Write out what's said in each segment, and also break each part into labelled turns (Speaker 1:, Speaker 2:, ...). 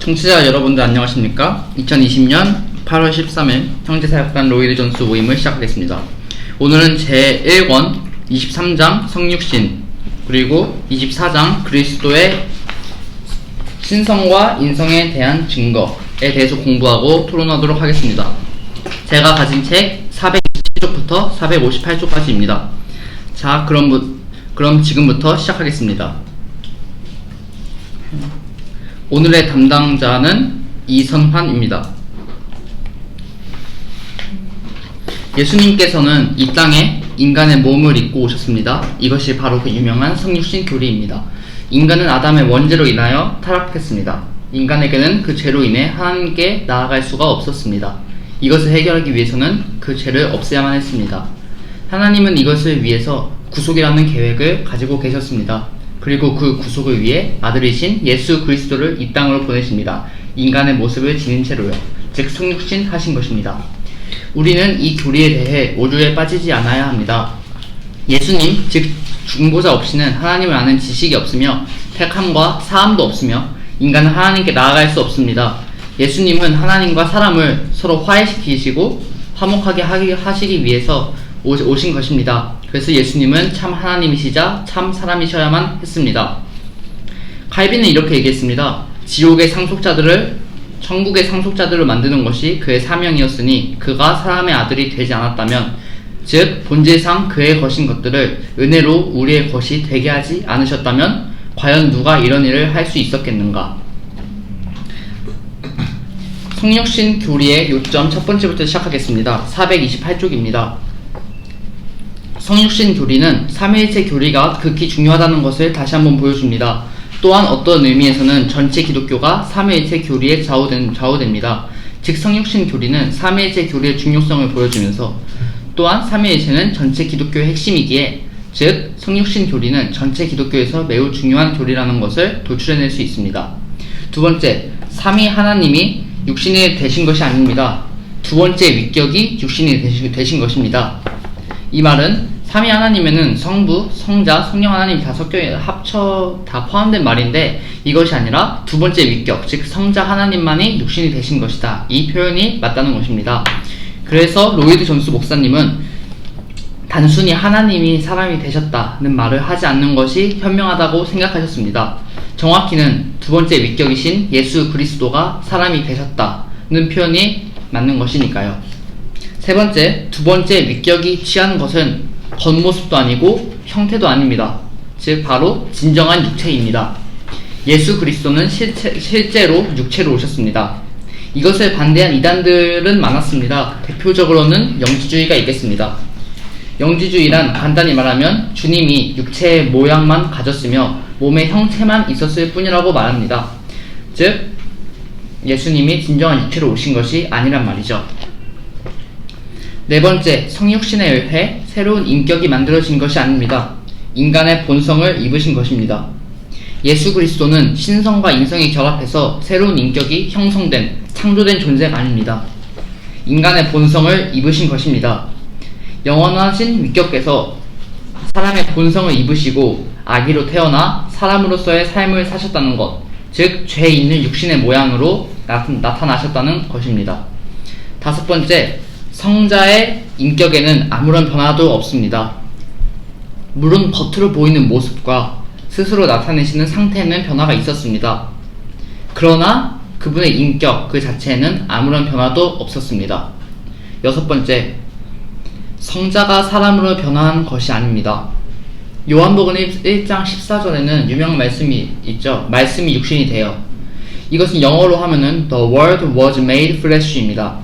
Speaker 1: 청취자 여러분들 안녕하십니까? 2020년 8월 13일 형제사역단 로이드 존스 모임을 시작하겠습니다. 오늘은 제1권 23장 성육신 그리고 24장 그리스도의 신성과 인성에 대한 증거에 대해서 공부하고 토론하도록 하겠습니다. 제가 가진 책 427쪽부터 458쪽까지입니다. 자, 그럼 지금부터 시작하겠습니다. 오늘의 담당자는 이선환입니다. 예수님께서는 이 땅에 인간의 몸을 입고 오셨습니다. 이것이 바로 그 유명한 성육신 교리입니다. 인간은 아담의 원죄로 인하여 타락했습니다. 인간에게는 그 죄로 인해 하나님께 나아갈 수가 없었습니다. 이것을 해결하기 위해서는 그 죄를 없애야만 했습니다. 하나님은 이것을 위해서 구속이라는 계획을 가지고 계셨습니다. 그리고 그 구속을 위해 아들이신 예수 그리스도를 이 땅으로 보내십니다. 인간의 모습을 지닌 채로요. 즉 성육신 하신 것입니다. 우리는 이 교리에 대해 오류에 빠지지 않아야 합니다. 예수님, 즉 중보자 없이는 하나님을 아는 지식이 없으며 택함과 사함도 없으며 인간은 하나님께 나아갈 수 없습니다. 예수님은 하나님과 사람을 서로 화해시키시고 화목하게 하시기 위해서 오신 것입니다. 그래서 예수님은 참 하나님이시자 참 사람이셔야만 했습니다. 칼빈은 이렇게 얘기했습니다. 지옥의 상속자들을 천국의 상속자들을 만드는 것이 그의 사명이었으니 그가 사람의 아들이 되지 않았다면, 즉 본질상 그의 것인 것들을 은혜로 우리의 것이 되게 하지 않으셨다면 과연 누가 이런 일을 할 수 있었겠는가? 성육신 교리의 요점 첫 번째부터 시작하겠습니다. 428쪽입니다. 성육신 교리는 삼위일체 교리가 극히 중요하다는 것을 다시 한번 보여줍니다. 또한 어떤 의미에서는 전체 기독교가 삼위일체 교리에 좌우됩니다. 즉 성육신 교리는 삼위일체 교리의 중요성을 보여주면서 또한 삼위일체는 전체 기독교의 핵심이기에, 즉 성육신 교리는 전체 기독교에서 매우 중요한 교리라는 것을 도출해낼 수 있습니다. 두 번째, 삼위 하나님이 육신이 되신 것이 아닙니다. 두 번째 위격이 육신이 되신 것입니다. 이 말은 삼위 하나님에는 성부, 성자, 성령 하나님이 다 다 포함된 말인데, 이것이 아니라 두 번째 위격, 즉 성자 하나님만이 육신이 되신 것이다. 이 표현이 맞다는 것입니다. 그래서 로이드 존스 목사님은 단순히 하나님이 사람이 되셨다는 말을 하지 않는 것이 현명하다고 생각하셨습니다. 정확히는 두 번째 위격이신 예수 그리스도가 사람이 되셨다는 표현이 맞는 것이니까요. 세 번째, 두 번째 위격이 취한 것은 겉모습도 아니고 형태도 아닙니다. 즉 바로 진정한 육체입니다. 예수 그리스도는 실제로 육체로 오셨습니다. 이것을 반대한 이단들은 많았습니다. 대표적으로는 영지주의가 있겠습니다. 영지주의란 간단히 말하면 주님이 육체의 모양만 가졌으며 몸의 형체만 있었을 뿐이라고 말합니다. 즉 예수님이 진정한 육체로 오신 것이 아니란 말이죠. 네 번째, 성육신에 의해 새로운 인격이 만들어진 것이 아닙니다. 인간의 본성을 입으신 것입니다. 예수 그리스도는 신성과 인성이 결합해서 새로운 인격이 형성된, 창조된 존재가 아닙니다. 인간의 본성을 입으신 것입니다. 영원하신 위격께서 사람의 본성을 입으시고 아기로 태어나 사람으로서의 삶을 사셨다는 것, 즉 죄 있는 육신의 모양으로 나타나셨다는 것입니다. 다섯 번째, 성자의 인격에는 아무런 변화도 없습니다. 물론 겉으로 보이는 모습과 스스로 나타내시는 상태에는 변화가 있었습니다. 그러나 그분의 인격 그 자체에는 아무런 변화도 없었습니다. 여섯 번째, 성자가 사람으로 변화한 것이 아닙니다. 요한복음 1장 14절에는 유명한 말씀이 있죠. 말씀이 육신이 되어. 이것은 영어로 하면은 The Word was made flesh입니다.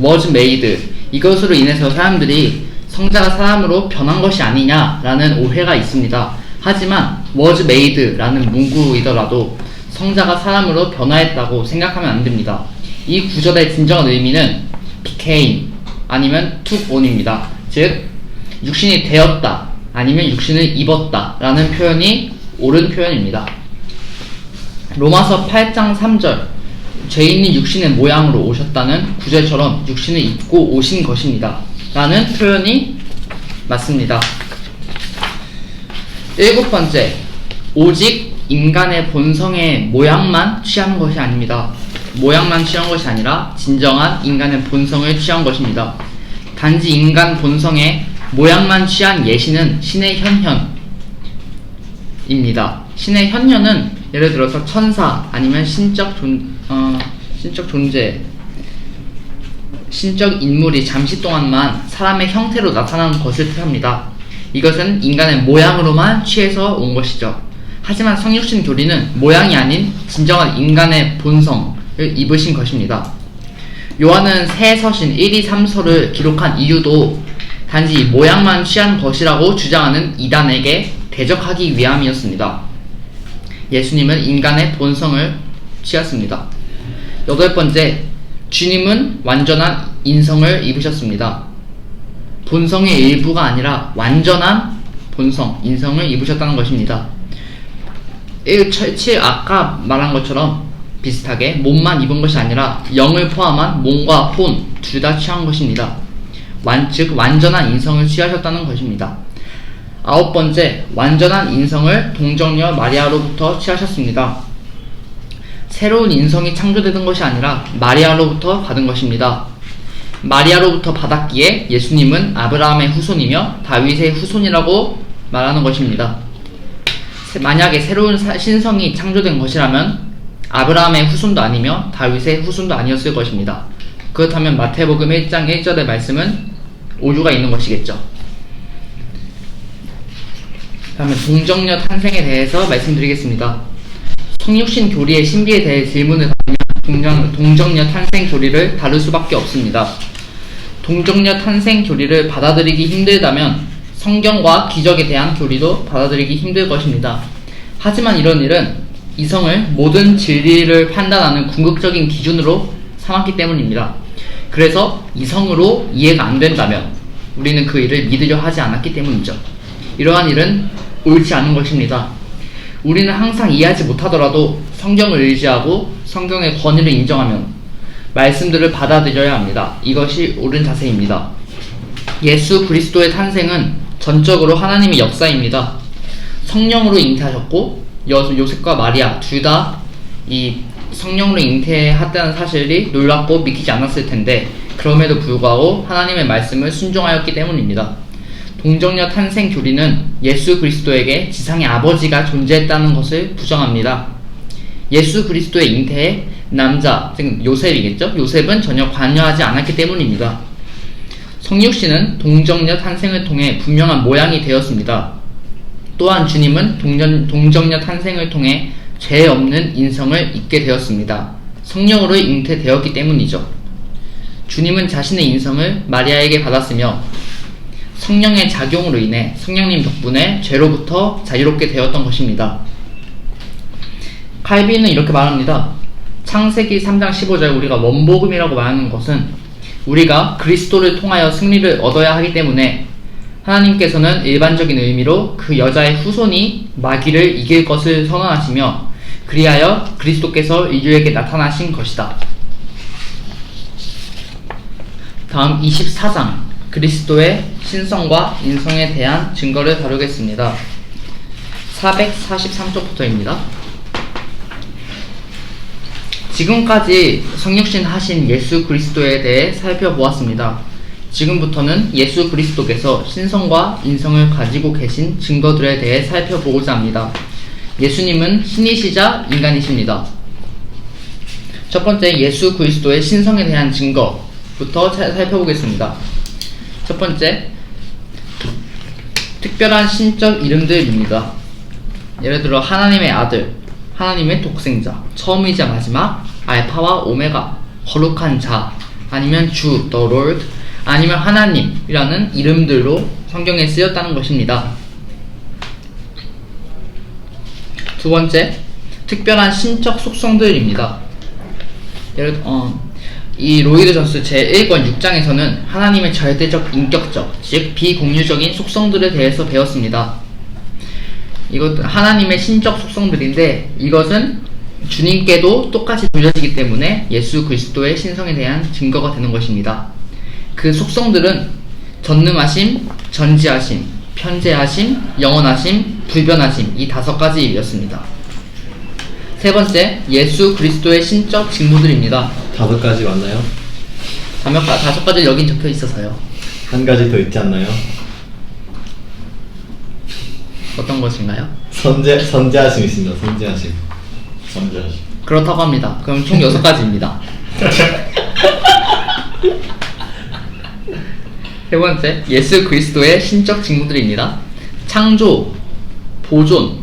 Speaker 1: was made. 이것으로 인해서 사람들이 성자가 사람으로 변한 것이 아니냐라는 오해가 있습니다. 하지만 was made라는 문구이더라도 성자가 사람으로 변화했다고 생각하면 안 됩니다. 이 구절의 진정한 의미는 became 아니면 took on입니다. 즉 육신이 되었다 아니면 육신을 입었다 라는 표현이 옳은 표현입니다. 로마서 8장 3절 죄 있는 육신의 모양으로 오셨다는 구절처럼 육신을 입고 오신 것입니다 라는 표현이 맞습니다. 일곱 번째, 오직 인간의 본성의 모양만 취한 것이 아닙니다. 모양만 취한 것이 아니라 진정한 인간의 본성을 취한 것입니다. 단지 인간 본성의 모양만 취한 예시는 신의 현현입니다. 신의 현현은 예를 들어서 천사 아니면 신적 존재, 신적 인물이 잠시 동안만 사람의 형태로 나타나는 것을 뜻합니다. 이것은 인간의 모양으로만 취해서 온 것이죠. 하지만 성육신 교리는 모양이 아닌 진정한 인간의 본성을 입으신 것입니다. 요한은 새 서신 1, 2, 3서를 기록한 이유도 단지 모양만 취한 것이라고 주장하는 이단에게 대적하기 위함이었습니다. 예수님은 인간의 본성을 취하였습니다. 8번째, 주님은 완전한 인성을 입으셨습니다. 본성의 일부가 아니라 완전한 본성, 인성을 입으셨다는 것입니다. 7 아까 말한 것처럼 비슷하게 몸만 입은 것이 아니라 영을 포함한 몸과 혼 둘 다 취한 것입니다. 즉 완전한 인성을 취하셨다는 것입니다. 9번째, 완전한 인성을 동정녀 마리아로부터 취하셨습니다. 새로운 인성이 창조되는 것이 아니라 마리아로부터 받은 것입니다. 마리아로부터 받았기에 예수님은 아브라함의 후손이며 다윗의 후손이라고 말하는 것입니다. 만약에 새로운 신성이 창조된 것이라면 아브라함의 후손도 아니며 다윗의 후손도 아니었을 것입니다. 그렇다면 마태복음 1장 1절의 말씀은 오류가 있는 것이겠죠. 다음에 동정녀 탄생에 대해서 말씀드리겠습니다. 성육신 교리의 신비에 대해 질문을 받으면 동정녀 탄생 교리를 다룰 수밖에 없습니다. 동정녀 탄생 교리를 받아들이기 힘들다면 성경과 기적에 대한 교리도 받아들이기 힘들 것입니다. 하지만 이런 일은 이성을 모든 진리를 판단하는 궁극적인 기준으로 삼았기 때문입니다. 그래서 이성으로 이해가 안 된다면 우리는 그 일을 믿으려 하지 않았기 때문이죠. 이러한 일은 옳지 않은 것입니다. 우리는 항상 이해하지 못하더라도 성경을 의지하고 성경의 권위를 인정하면 말씀들을 받아들여야 합니다. 이것이 옳은 자세입니다. 예수 그리스도의 탄생은 전적으로 하나님의 역사입니다. 성령으로 잉태하셨고 요셉과 마리아 둘 다 이 성령으로 잉태했다는 사실이 놀랍고 믿기지 않았을 텐데 그럼에도 불구하고 하나님의 말씀을 순종하였기 때문입니다. 동정녀 탄생 교리는 예수 그리스도에게 지상의 아버지가 존재했다는 것을 부정합니다. 예수 그리스도의 잉태에 남자, 즉 요셉이겠죠? 요셉은 전혀 관여하지 않았기 때문입니다. 성육신은 동정녀 탄생을 통해 분명한 모양이 되었습니다. 또한 주님은 동정녀 탄생을 통해 죄 없는 인성을 입게 되었습니다. 성령으로 잉태되었기 때문이죠. 주님은 자신의 인성을 마리아에게 받았으며 성령의 작용으로 인해 성령님 덕분에 죄로부터 자유롭게 되었던 것입니다. 칼빈은 이렇게 말합니다. 창세기 3장 15절 우리가 원복음이라고 말하는 것은 우리가 그리스도를 통하여 승리를 얻어야 하기 때문에 하나님께서는 일반적인 의미로 그 여자의 후손이 마귀를 이길 것을 선언하시며 그리하여 그리스도께서 인류에게 나타나신 것이다. 다음 24장 그리스도의 신성과 인성에 대한 증거를 다루겠습니다. 443쪽부터입니다. 지금까지 성육신 하신 예수 그리스도에 대해 살펴보았습니다. 지금부터는 예수 그리스도께서 신성과 인성을 가지고 계신 증거들에 대해 살펴보고자 합니다. 예수님은 신이시자 인간이십니다. 첫 번째, 예수 그리스도의 신성에 대한 증거부터 살펴보겠습니다. 첫 번째, 특별한 신적 이름들입니다. 예를 들어 하나님의 아들, 하나님의 독생자, 처음이자 마지막, 알파와 오메가, 거룩한 자, 아니면 주, the Lord, 아니면 하나님이라는 이름들로 성경에 쓰였다는 것입니다. 두 번째, 특별한 신적 속성들입니다. 이 로이드 존스 제1권 6장에서는 하나님의 절대적 인격적, 즉 비공유적인 속성들에 대해서 배웠습니다. 이것 하나님의 신적 속성들인데 이것은 주님께도 똑같이 돌려지기 때문에 예수 그리스도의 신성에 대한 증거가 되는 것입니다. 그 속성들은 전능하심, 전지하심, 편재하심, 영원하심, 불변하심 이 5가지였습니다. 세 번째, 예수 그리스도의 신적 직무들입니다.
Speaker 2: 5가지 맞나요?
Speaker 1: 5가지 여긴 적혀 있어서요.
Speaker 2: 한 가지 더 있지 않나요?
Speaker 1: 어떤 것인가요?
Speaker 2: 선제하심 있습니다. 선제하심.
Speaker 1: 그렇다고 합니다. 그럼 총 6가지입니다. 세 번째, 예수 그리스도의 신적 직무들입니다. 창조, 보존,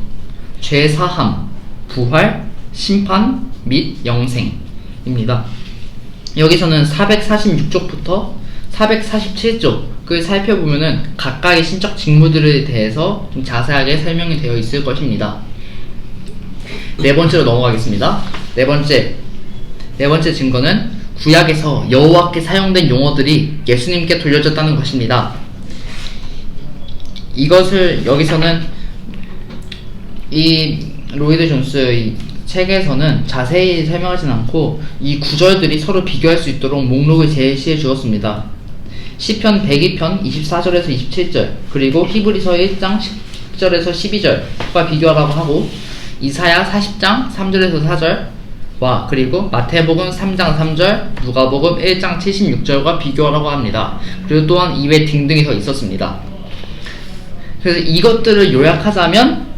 Speaker 1: 죄사함, 부활, 심판 및 영생입니다. 여기서는 446쪽부터 447쪽을 살펴보면은 각각의 신적 직무들에 대해서 좀 자세하게 설명이 되어 있을 것입니다. 네 번째로 넘어가겠습니다. 네 번째 증거는 구약에서 여호와께 사용된 용어들이 예수님께 돌려졌다는 것입니다. 이것을 여기서는 이 로이드 존스 이 책에서는 자세히 설명하진 않고 이 구절들이 서로 비교할 수 있도록 목록을 제시해 주었습니다. 시편 102편 24절에서 27절, 그리고 히브리서 1장 10절에서 12절과 비교하라고 하고, 이사야 40장 3절에서 4절과 그리고 마태복음 3장 3절, 누가복음 1장 76절과 비교하라고 합니다. 그리고 또한 이외 등등이 더 있었습니다. 그래서 이것들을 요약하자면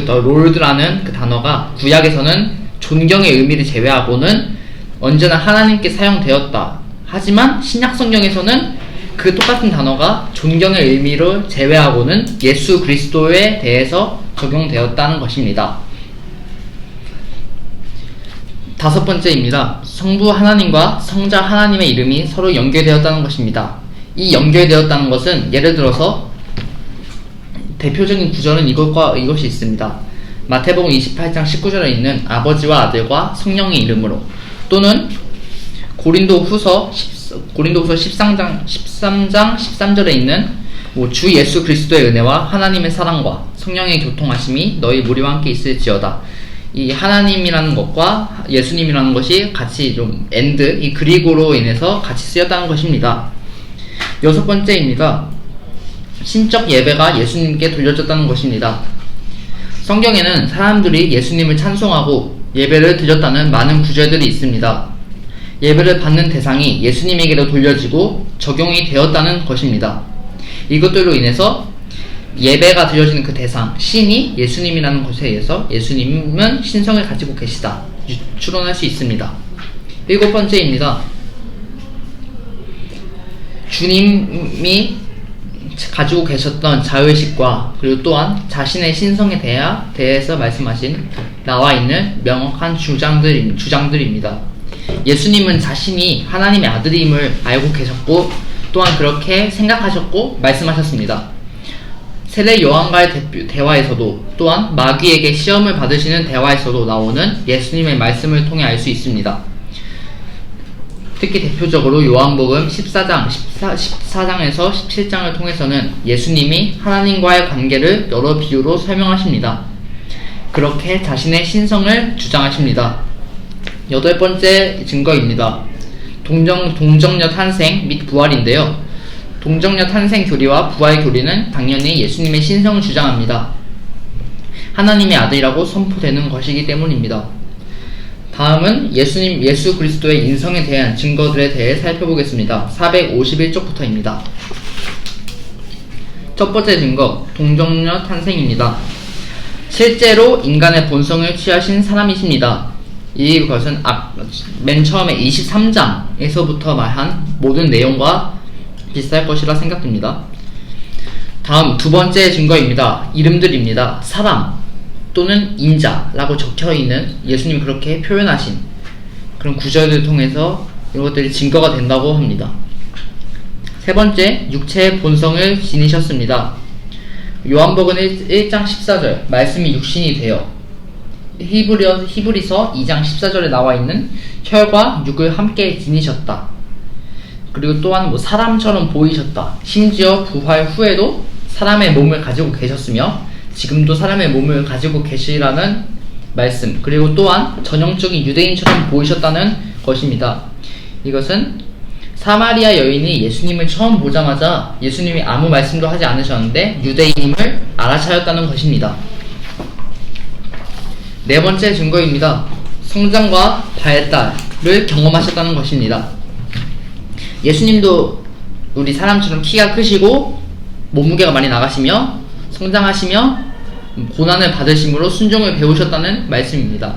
Speaker 1: 롤드라는 그 단어가 구약에서는 존경의 의미를 제외하고는 언제나 하나님께 사용되었다. 하지만 신약 성경에서는 그 똑같은 단어가 존경의 의미를 제외하고는 예수 그리스도에 대해서 적용되었다는 것입니다. 5번째입니다. 성부 하나님과 성자 하나님의 이름이 서로 연결되었다는 것입니다. 이 연결되었다는 것은 예를 들어서 대표적인 구절은 이것이 있습니다. 마태복음 28장 19절에 있는 아버지와 아들과 성령의 이름으로, 또는 고린도후서 13장 13절에 있는 주 예수 그리스도의 은혜와 하나님의 사랑과 성령의 교통하심이 너희 무리와 함께 있을지어다. 이 하나님이라는 것과 예수님이라는 것이 같이 좀 이 그리고로 인해서 같이 쓰였다는 것입니다. 6번째입니다. 신적 예배가 예수님께 돌려졌다는 것입니다. 성경에는 사람들이 예수님을 찬송하고 예배를 드렸다는 많은 구절들이 있습니다. 예배를 받는 대상이 예수님에게로 돌려지고 적용이 되었다는 것입니다. 이것들로 인해서 예배가 드려지는 그 대상, 신이 예수님이라는 것에 의해서 예수님은 신성을 가지고 계시다 추론할 수 있습니다. 7번째입니다. 주님이 가지고 계셨던 자의식과 그리고 또한 자신의 신성에 대해서 말씀하신 나와 있는 명확한 주장들입니다. 예수님은 자신이 하나님의 아들임을 알고 계셨고 또한 그렇게 생각하셨고 말씀하셨습니다. 세례 요한과의 대화에서도 또한 마귀에게 시험을 받으시는 대화에서도 나오는 예수님의 말씀을 통해 알 수 있습니다. 특히 대표적으로 요한복음 14장에서 17장을 통해서는 예수님이 하나님과의 관계를 여러 비유로 설명하십니다. 그렇게 자신의 신성을 주장하십니다. 8번째 증거입니다. 동정녀 탄생 및 부활인데요. 동정녀 탄생 교리와 부활 교리는 당연히 예수님의 신성을 주장합니다. 하나님의 아들이라고 선포되는 것이기 때문입니다. 다음은 예수 그리스도의 인성에 대한 증거들에 대해 살펴보겠습니다. 451쪽부터입니다. 첫 번째 증거, 동정녀 탄생입니다. 실제로 인간의 본성을 취하신 사람이십니다. 이것은 맨 처음에 23장에서부터 말한 모든 내용과 비슷할 것이라 생각됩니다. 다음 두 번째 증거입니다. 이름들입니다. 사람 또는 인자라고 적혀있는 예수님이 그렇게 표현하신 그런 구절들을 통해서 이것들이 증거가 된다고 합니다. 세 번째, 육체의 본성을 지니셨습니다. 요한복음 1장 14절 말씀이 육신이 되어 히브리서 2장 14절에 나와 있는 혈과 육을 함께 지니셨다. 그리고 또한 사람처럼 보이셨다. 심지어 부활 후에도 사람의 몸을 가지고 계셨으며 지금도 사람의 몸을 가지고 계시라는 말씀, 그리고 또한 전형적인 유대인처럼 보이셨다는 것입니다. 이것은 사마리아 여인이 예수님을 처음 보자마자 예수님이 아무 말씀도 하지 않으셨는데 유대인임을 알아차렸다는 것입니다. 네 번째 증거입니다. 성장과 발달을 경험하셨다는 것입니다. 예수님도 우리 사람처럼 키가 크시고 몸무게가 많이 나가시며 성장하시며 고난을 받으심으로 순종을 배우셨다는 말씀입니다.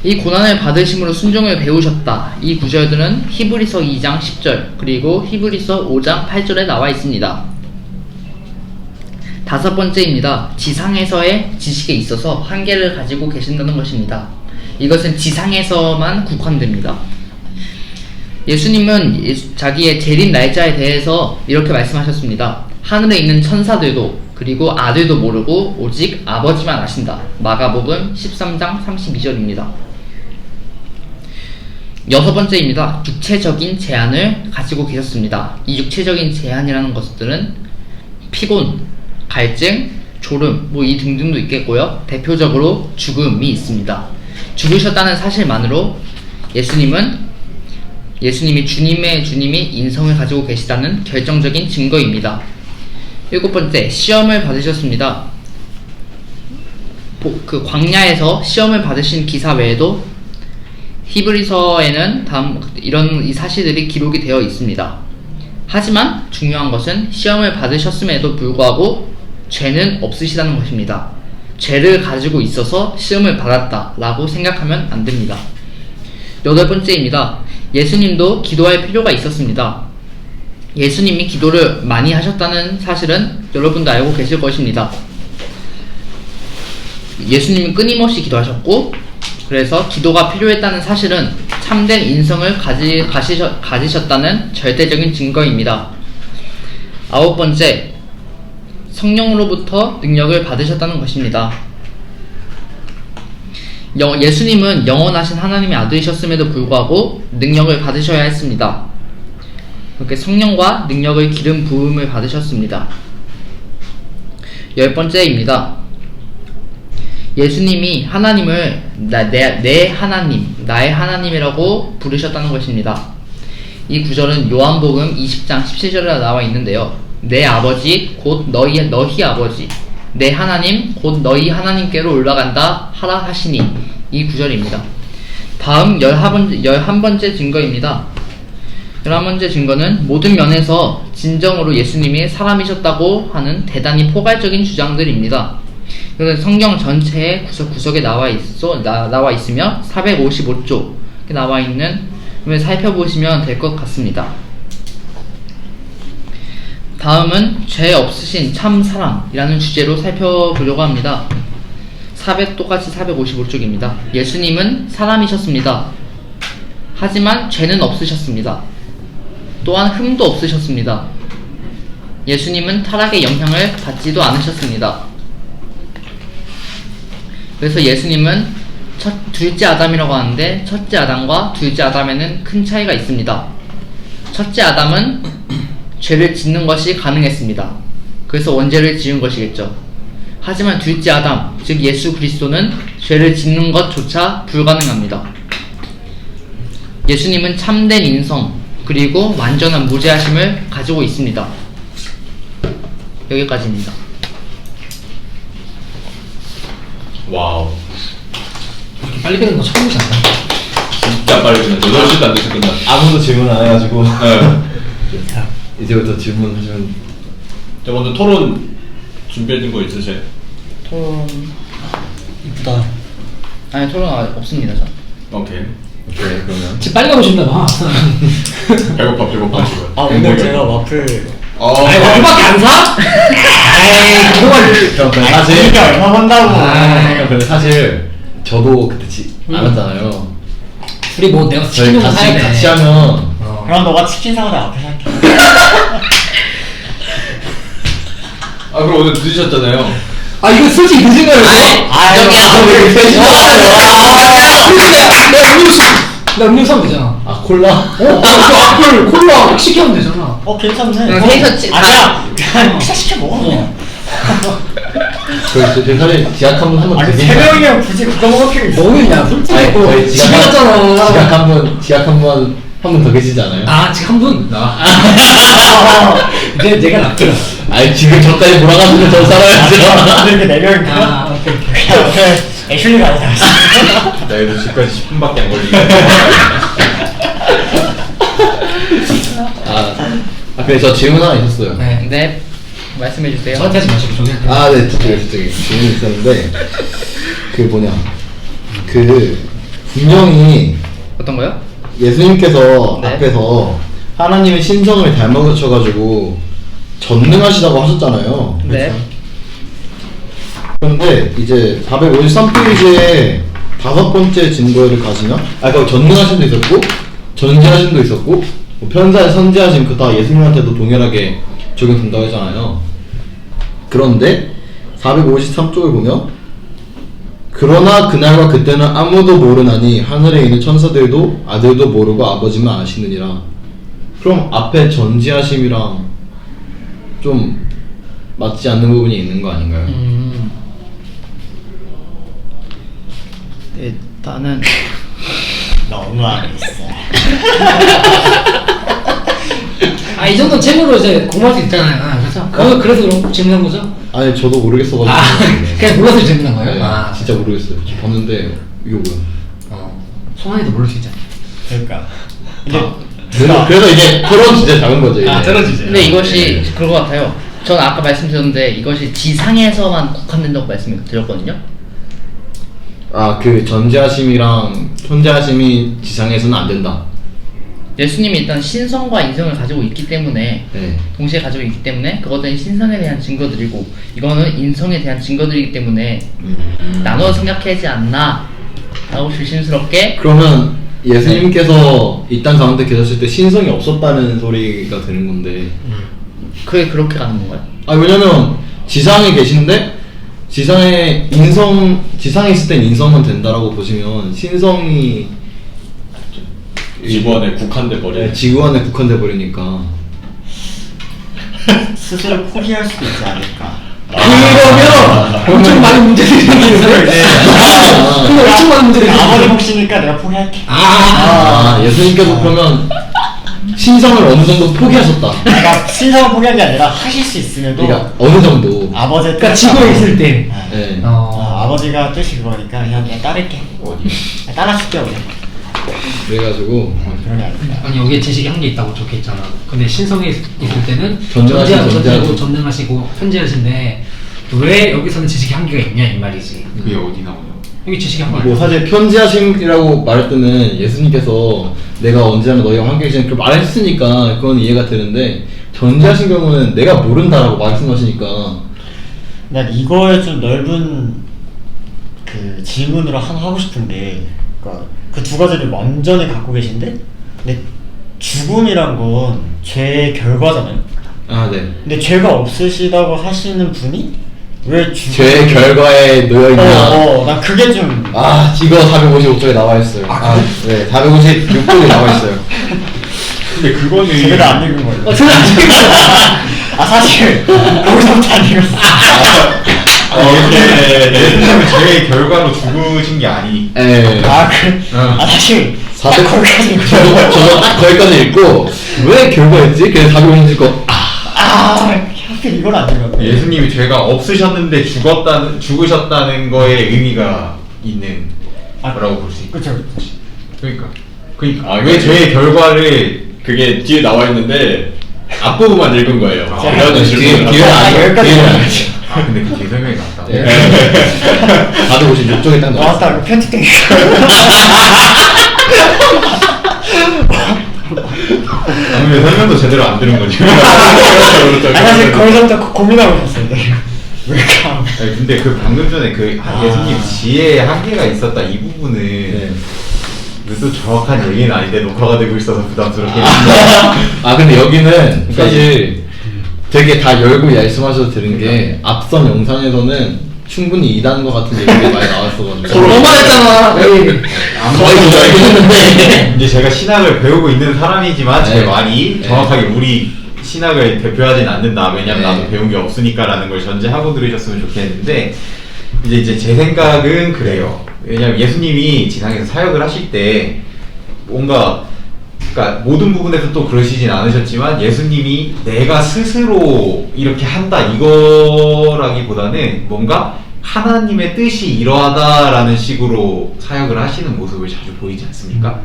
Speaker 1: 이 고난을 받으심으로 순종을 배우셨다. 이 구절들은 히브리서 2장 10절 그리고 히브리서 5장 8절에 나와 있습니다. 다섯 번째입니다. 지상에서의 지식에 있어서 한계를 가지고 계신다는 것입니다. 이것은 지상에서만 국한됩니다. 예수님은 자기의 재림 날짜에 대해서 이렇게 말씀하셨습니다. 하늘에 있는 천사들도 그리고 아들도 모르고 오직 아버지만 아신다. 마가복음 13장 32절입니다. 여섯 번째입니다. 육체적인 제한을 가지고 계셨습니다. 이 육체적인 제한이라는 것들은 피곤, 갈증, 졸음, 이 등등도 있겠고요. 대표적으로 죽음이 있습니다. 죽으셨다는 사실만으로 예수님이 주님이 인성을 가지고 계시다는 결정적인 증거입니다. 일곱 번째, 시험을 받으셨습니다. 그 광야에서 시험을 받으신 기사 외에도 히브리서에는 이 사실들이 기록이 되어 있습니다. 하지만 중요한 것은 시험을 받으셨음에도 불구하고 죄는 없으시다는 것입니다. 죄를 가지고 있어서 시험을 받았다라고 생각하면 안 됩니다. 여덟 번째입니다. 예수님도 기도할 필요가 있었습니다. 예수님이 기도를 많이 하셨다는 사실은 여러분도 알고 계실 것입니다. 예수님은 끊임없이 기도하셨고, 그래서 기도가 필요했다는 사실은 참된 인성을 가지셨다는 절대적인 증거입니다. 아홉 번째, 성령으로부터 능력을 받으셨다는 것입니다. 예수님은 영원하신 하나님의 아들이셨음에도 불구하고 능력을 받으셔야 했습니다. 그렇게 성령과 능력의 기름 부음을 받으셨습니다. 열 번째입니다. 예수님이 하나님을 내 하나님, 나의 하나님이라고 부르셨다는 것입니다. 이 구절은 요한복음 20장 17절에 나와 있는데요. 내 아버지 곧 너희 아버지, 내 하나님 곧 너희 하나님께로 올라간다 하라 하시니, 이 구절입니다. 다음 11번째 증거입니다. 11번째 증거는 모든 면에서 진정으로 예수님이 사람이셨다고 하는 대단히 포괄적인 주장들입니다. 그래서 성경 전체에 구석구석에 나와 있으며 455쪽 나와 있는, 살펴보시면 될 것 같습니다. 다음은 죄 없으신 참 사랑이라는 주제로 살펴보려고 합니다. 똑같이 455쪽입니다. 예수님은 사람이셨습니다. 하지만 죄는 없으셨습니다. 또한 흠도 없으셨습니다. 예수님은 타락의 영향을 받지도 않으셨습니다. 그래서 예수님은 둘째 아담이라고 하는데, 첫째 아담과 둘째 아담에는 큰 차이가 있습니다. 첫째 아담은 죄를 짓는 것이 가능했습니다. 그래서 원죄를 지은 것이겠죠. 하지만 둘째 아담, 즉 예수 그리스도는 죄를 짓는 것조차 불가능합니다. 예수님은 참된 인성 그리고 완전한 무죄하심을 가지고 있습니다. 여기까지입니다.
Speaker 2: 와우.
Speaker 3: 이렇게 빨리 끝난 거 처음이지 않나?
Speaker 4: 진짜 빨리 끝났어. 8시도 안 돼서 끝났어.
Speaker 2: 아무도 질문 안 해가지고
Speaker 4: 네.
Speaker 2: 이제부터 질문하시면.
Speaker 4: 자, 먼저 토론 준비해둔 거 있으세요?
Speaker 1: 토론...
Speaker 3: 이쁘다.
Speaker 1: 아니, 토론 없습니다.
Speaker 4: 오케이.
Speaker 2: 그러면
Speaker 3: 지금 빨리 가고 싶나 봐.
Speaker 4: 배고파 지금.
Speaker 5: 오늘 제가 와플
Speaker 3: 아니, 와플밖에 안 사? 에이, 그동안.
Speaker 2: 사실
Speaker 5: 그러니까 얼마 번다고.
Speaker 2: 근데 사실 저도 그때 안 왔잖아요.
Speaker 3: 우리 뭐 내가
Speaker 2: 저희
Speaker 3: 치킨 좀 사야 돼.
Speaker 2: 같이 하면
Speaker 5: 그럼 너가 치킨 사고 나 앞에 살게.
Speaker 4: 아, 그럼 오늘 늦으셨잖아요.
Speaker 3: 아, 이거 솔직히 늦은 거예요.
Speaker 2: 왜
Speaker 3: 내가 음료수 하면 되잖아.
Speaker 2: 아 콜라?
Speaker 3: 와플, 콜라 시키면 되잖아.
Speaker 5: 괜찮네.
Speaker 1: 그냥 셋이서
Speaker 5: 그냥 피자 시켜 먹어 그냥.
Speaker 2: 저 사실 지각 한번
Speaker 5: 아니 3명이면 굳이 그거 먹을 필요 있어.
Speaker 3: 너는 야, 솔직히
Speaker 2: 아니, 저희
Speaker 3: 집에 갔잖아.
Speaker 2: 지각 한 분 더 계시지 않아요?
Speaker 3: 아, 지금 한 분? 내가 낫더라.
Speaker 2: 아니 지금 저까지 몰아가시면 저 살아야죠.
Speaker 5: 이렇게 4명이니까.
Speaker 3: 아, 오케이.
Speaker 5: 애슐리가 아니다.
Speaker 4: 나도 집까지 10분밖에 안 걸리게.
Speaker 2: 그래 저 질문 하나 있었어요.
Speaker 3: 네.
Speaker 1: 네, 말씀해 주세요.
Speaker 3: 저한테 하지 마시고 저기한테.
Speaker 2: 네, 저쪽에 질문이 있었는데 그 뭐냐 분명히
Speaker 1: 어떤 거요?
Speaker 2: 예수님께서
Speaker 1: 네.
Speaker 2: 앞에서 하나님의 신성을 닮아주셔가지고 전능하시다고 하셨잖아요.
Speaker 1: 네.
Speaker 2: 그런데 이제 453페이지에 5번째 증거를 가시면 그 전능하심도 있었고 전지하심도 있었고 뭐 편사의 선지하심 그 다 예수님한테도 동일하게 적용된다고 했잖아요. 그런데 453쪽을 보면 그러나 그날과 그때는 아무도 모르나니 하늘에 있는 천사들도 아들도 모르고 아버지만 아시느니라. 그럼 앞에 전지하심이랑 좀 맞지 않는 부분이 있는 거 아닌가요?
Speaker 1: 일단은
Speaker 5: 너무 안 있어.
Speaker 3: 이 정도 재물로 이제 공부할 수 있잖아요. 그래서 그래서 그런 질문한 거죠?
Speaker 2: 아니 저도 모르겠어가지고
Speaker 3: 그냥 몰라서 질문한 거예요?
Speaker 2: 네, 진짜 모르겠어요. 저 봤는데 이거 뭐야?
Speaker 3: 송환이도 모를 수 있잖아.
Speaker 5: 그러니까. 이제
Speaker 2: 그래서 이제 토론 주제 잡은 거죠. 이제.
Speaker 3: 떨어지지.
Speaker 1: 근데 이것이 그런 것 같아요. 전 아까 말씀드렸는데 이것이 지상에서만 국한된다고 말씀드렸거든요.
Speaker 2: 그 전지하심이랑 현재하심이 지상에서는 안 된다.
Speaker 1: 예수님이 일단 신성과 인성을 가지고 있기 때문에
Speaker 2: 네.
Speaker 1: 동시에 가지고 있기 때문에 그것은 신성에 대한 증거들이고 이거는 인성에 대한 증거들이기 때문에 나눠 생각하지 않나 라고 조심스럽게.
Speaker 2: 그러면 예수님께서 이 땅 가운데 계셨을 때 신성이 없었다는 소리가 되는 건데.
Speaker 1: 그게 그렇게 가는 건가요?
Speaker 2: 왜냐면 지상에 계신데 지상에 있을 땐 인성은 된다라고 보시면 신성이
Speaker 4: 지구안에 국한돼 버려.
Speaker 2: 지구 안에 국한돼 버리니까.
Speaker 5: 스스로 포기할 수도 있지 않을까.
Speaker 3: 그러면 엄청 많은 문제들이 생기는데. 그럼 엄청 많은 문제들이
Speaker 5: 아버지 몫이니까 내가 포기할게.
Speaker 2: 예수님께서 그러면 신성을 어느 정도 포기하셨다.
Speaker 5: 그러니까 신성을 포기한 게 아니라 하실 수 있음에도
Speaker 2: 그러니까 어느 정도.
Speaker 5: 아버지의
Speaker 3: 그러니까
Speaker 5: 뜻을
Speaker 3: 지구에
Speaker 5: 따르고.
Speaker 3: 있을 때.
Speaker 2: 네.
Speaker 5: 아버지가 뜻이 그거니까 그냥 내가 따를게. 따라줄게 그냥.
Speaker 2: 그래가지고
Speaker 5: 그런 게 아닐까.
Speaker 3: 아니 여기에 지식이 한 개 있다고 적혀 있잖아. 근데 신성에 있을 때는
Speaker 2: 전능하시고
Speaker 3: 전지하고 전능하시고 현재하신데 왜 여기서는 지식이 한 개가 있냐 이 말이지.
Speaker 4: 그게 어디 나오냐?
Speaker 3: 여기 지식이 한 개.
Speaker 2: 뭐 사실 편지하심이라고 말할 때는 예수님께서 내가 언제나 너희와 함께 계시는 그걸 말했으니까 그건 이해가 되는데 전지하신 경우는 내가 모른다라고 말씀하시니까.
Speaker 5: 난 이거에 좀 넓은 그 질문으로 하나 하고 싶은데, 그러니까 그 두 가지를 완전히 갖고 계신데, 근데 죽음이란 건 죄의 결과잖아요.
Speaker 2: 네.
Speaker 5: 근데 죄가 없으시다고 하시는 분이 왜
Speaker 2: 죄의 결과에 놓여있냐.
Speaker 5: 난 그게 좀.
Speaker 2: 이거 455쪽에 나와있어요. 네, 456쪽에 나와있어요.
Speaker 4: 근데 그거는
Speaker 5: 제대로 안 읽은 거예요.
Speaker 3: 제대로 안 읽은
Speaker 5: 사실 거기서부터 안 읽었어.
Speaker 4: 예수님은 죄의 결과로 죽으신 게 아니.
Speaker 2: 네.
Speaker 5: 그래? 사실 딱 거기까지 읽고
Speaker 2: 저도 딱 거기까지 읽고 왜 결과였지? 그래서 456쪽
Speaker 5: 하필 이걸 안 읽었네.
Speaker 4: 예수님이 죄가 없으셨는데 죽으셨다는 거에 의미가 있는 거라고 볼 수 있고.
Speaker 5: 그쵸.
Speaker 4: 그러니까 왜 죄의 결과를 그게 뒤에 나와 있는데 앞부분만 읽은 거예요. 그래가지고 질문을
Speaker 2: 뒤에는
Speaker 4: 하고.
Speaker 2: 아니에요? 뒤에는 아니에요.
Speaker 4: 근데 그 뒤에 설명이 맞다.
Speaker 2: 456쪽에 딱 나와있어요.
Speaker 5: 맞다, 그 편집된 게.
Speaker 4: 왜 설명도 제대로 안 들은 거지?
Speaker 5: 사실 거기서부터 고민하고 있었어요. 왜 가?
Speaker 4: 근데 그 방금 전에 예수님 지혜에 한계가 있었다 이 부분은 또 정확한 얘기는 아닌데 녹화가 되고 있어서 부담스럽게
Speaker 2: 근데 여기는 사실 되게 다 열고 말씀하셔도 되는 게 앞선 영상에서는 충분히 2단과 같은 얘기가 많이 나왔어가지고
Speaker 3: 너무 했잖아.
Speaker 2: 거의 못 알긴 했는데
Speaker 4: 이제 제가 신학을 배우고 있는 사람이지만 제
Speaker 2: 네.
Speaker 4: 말이 정확하게 우리 신학을 대표하진 않는다. 왜냐면
Speaker 2: 네.
Speaker 4: 나도 배운 게 없으니까라는 걸 전제하고 들으셨으면 좋겠는데 이제 제 생각은 그래요. 왜냐면 예수님이 지상에서 사역을 하실 때 뭔가 그러니까 모든 부분에서 또 그러시진 않으셨지만 예수님이 내가 스스로 이렇게 한다 이거라기보다는 뭔가 하나님의 뜻이 이러하다라는 식으로 사역을 하시는 모습을 자주 보이지 않습니까?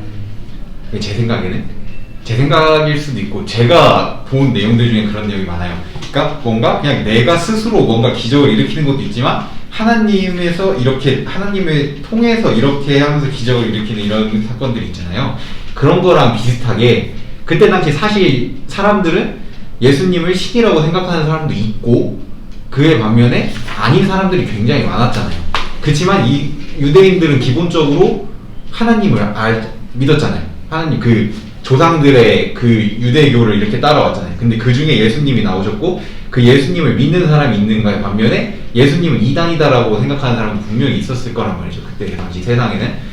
Speaker 4: 제 생각일 수도 있고 제가 본 내용들 중에 그런 내용이 많아요. 그러니까 뭔가 그냥 내가 스스로 뭔가 기적을 일으키는 것도 있지만 하나님에서 이렇게 하나님을 통해서 이렇게 하면서 기적을 일으키는 이런 사건들이 있잖아요. 그런 거랑 비슷하게 그때 당시 사실 사람들은 예수님을 신이라고 생각하는 사람도 있고 그에 반면에 아닌 사람들이 굉장히 많았잖아요. 그렇지만 이 유대인들은 기본적으로 하나님을 믿었잖아요. 하나님 그 조상들의 그 유대교를 이렇게 따라왔잖아요. 근데 그 중에 예수님이 나오셨고 그 예수님을 믿는 사람이 있는 거에 반면에 예수님은 이단이다라고 생각하는 사람은 분명히 있었을 거란 말이죠. 그때 당시 세상에는.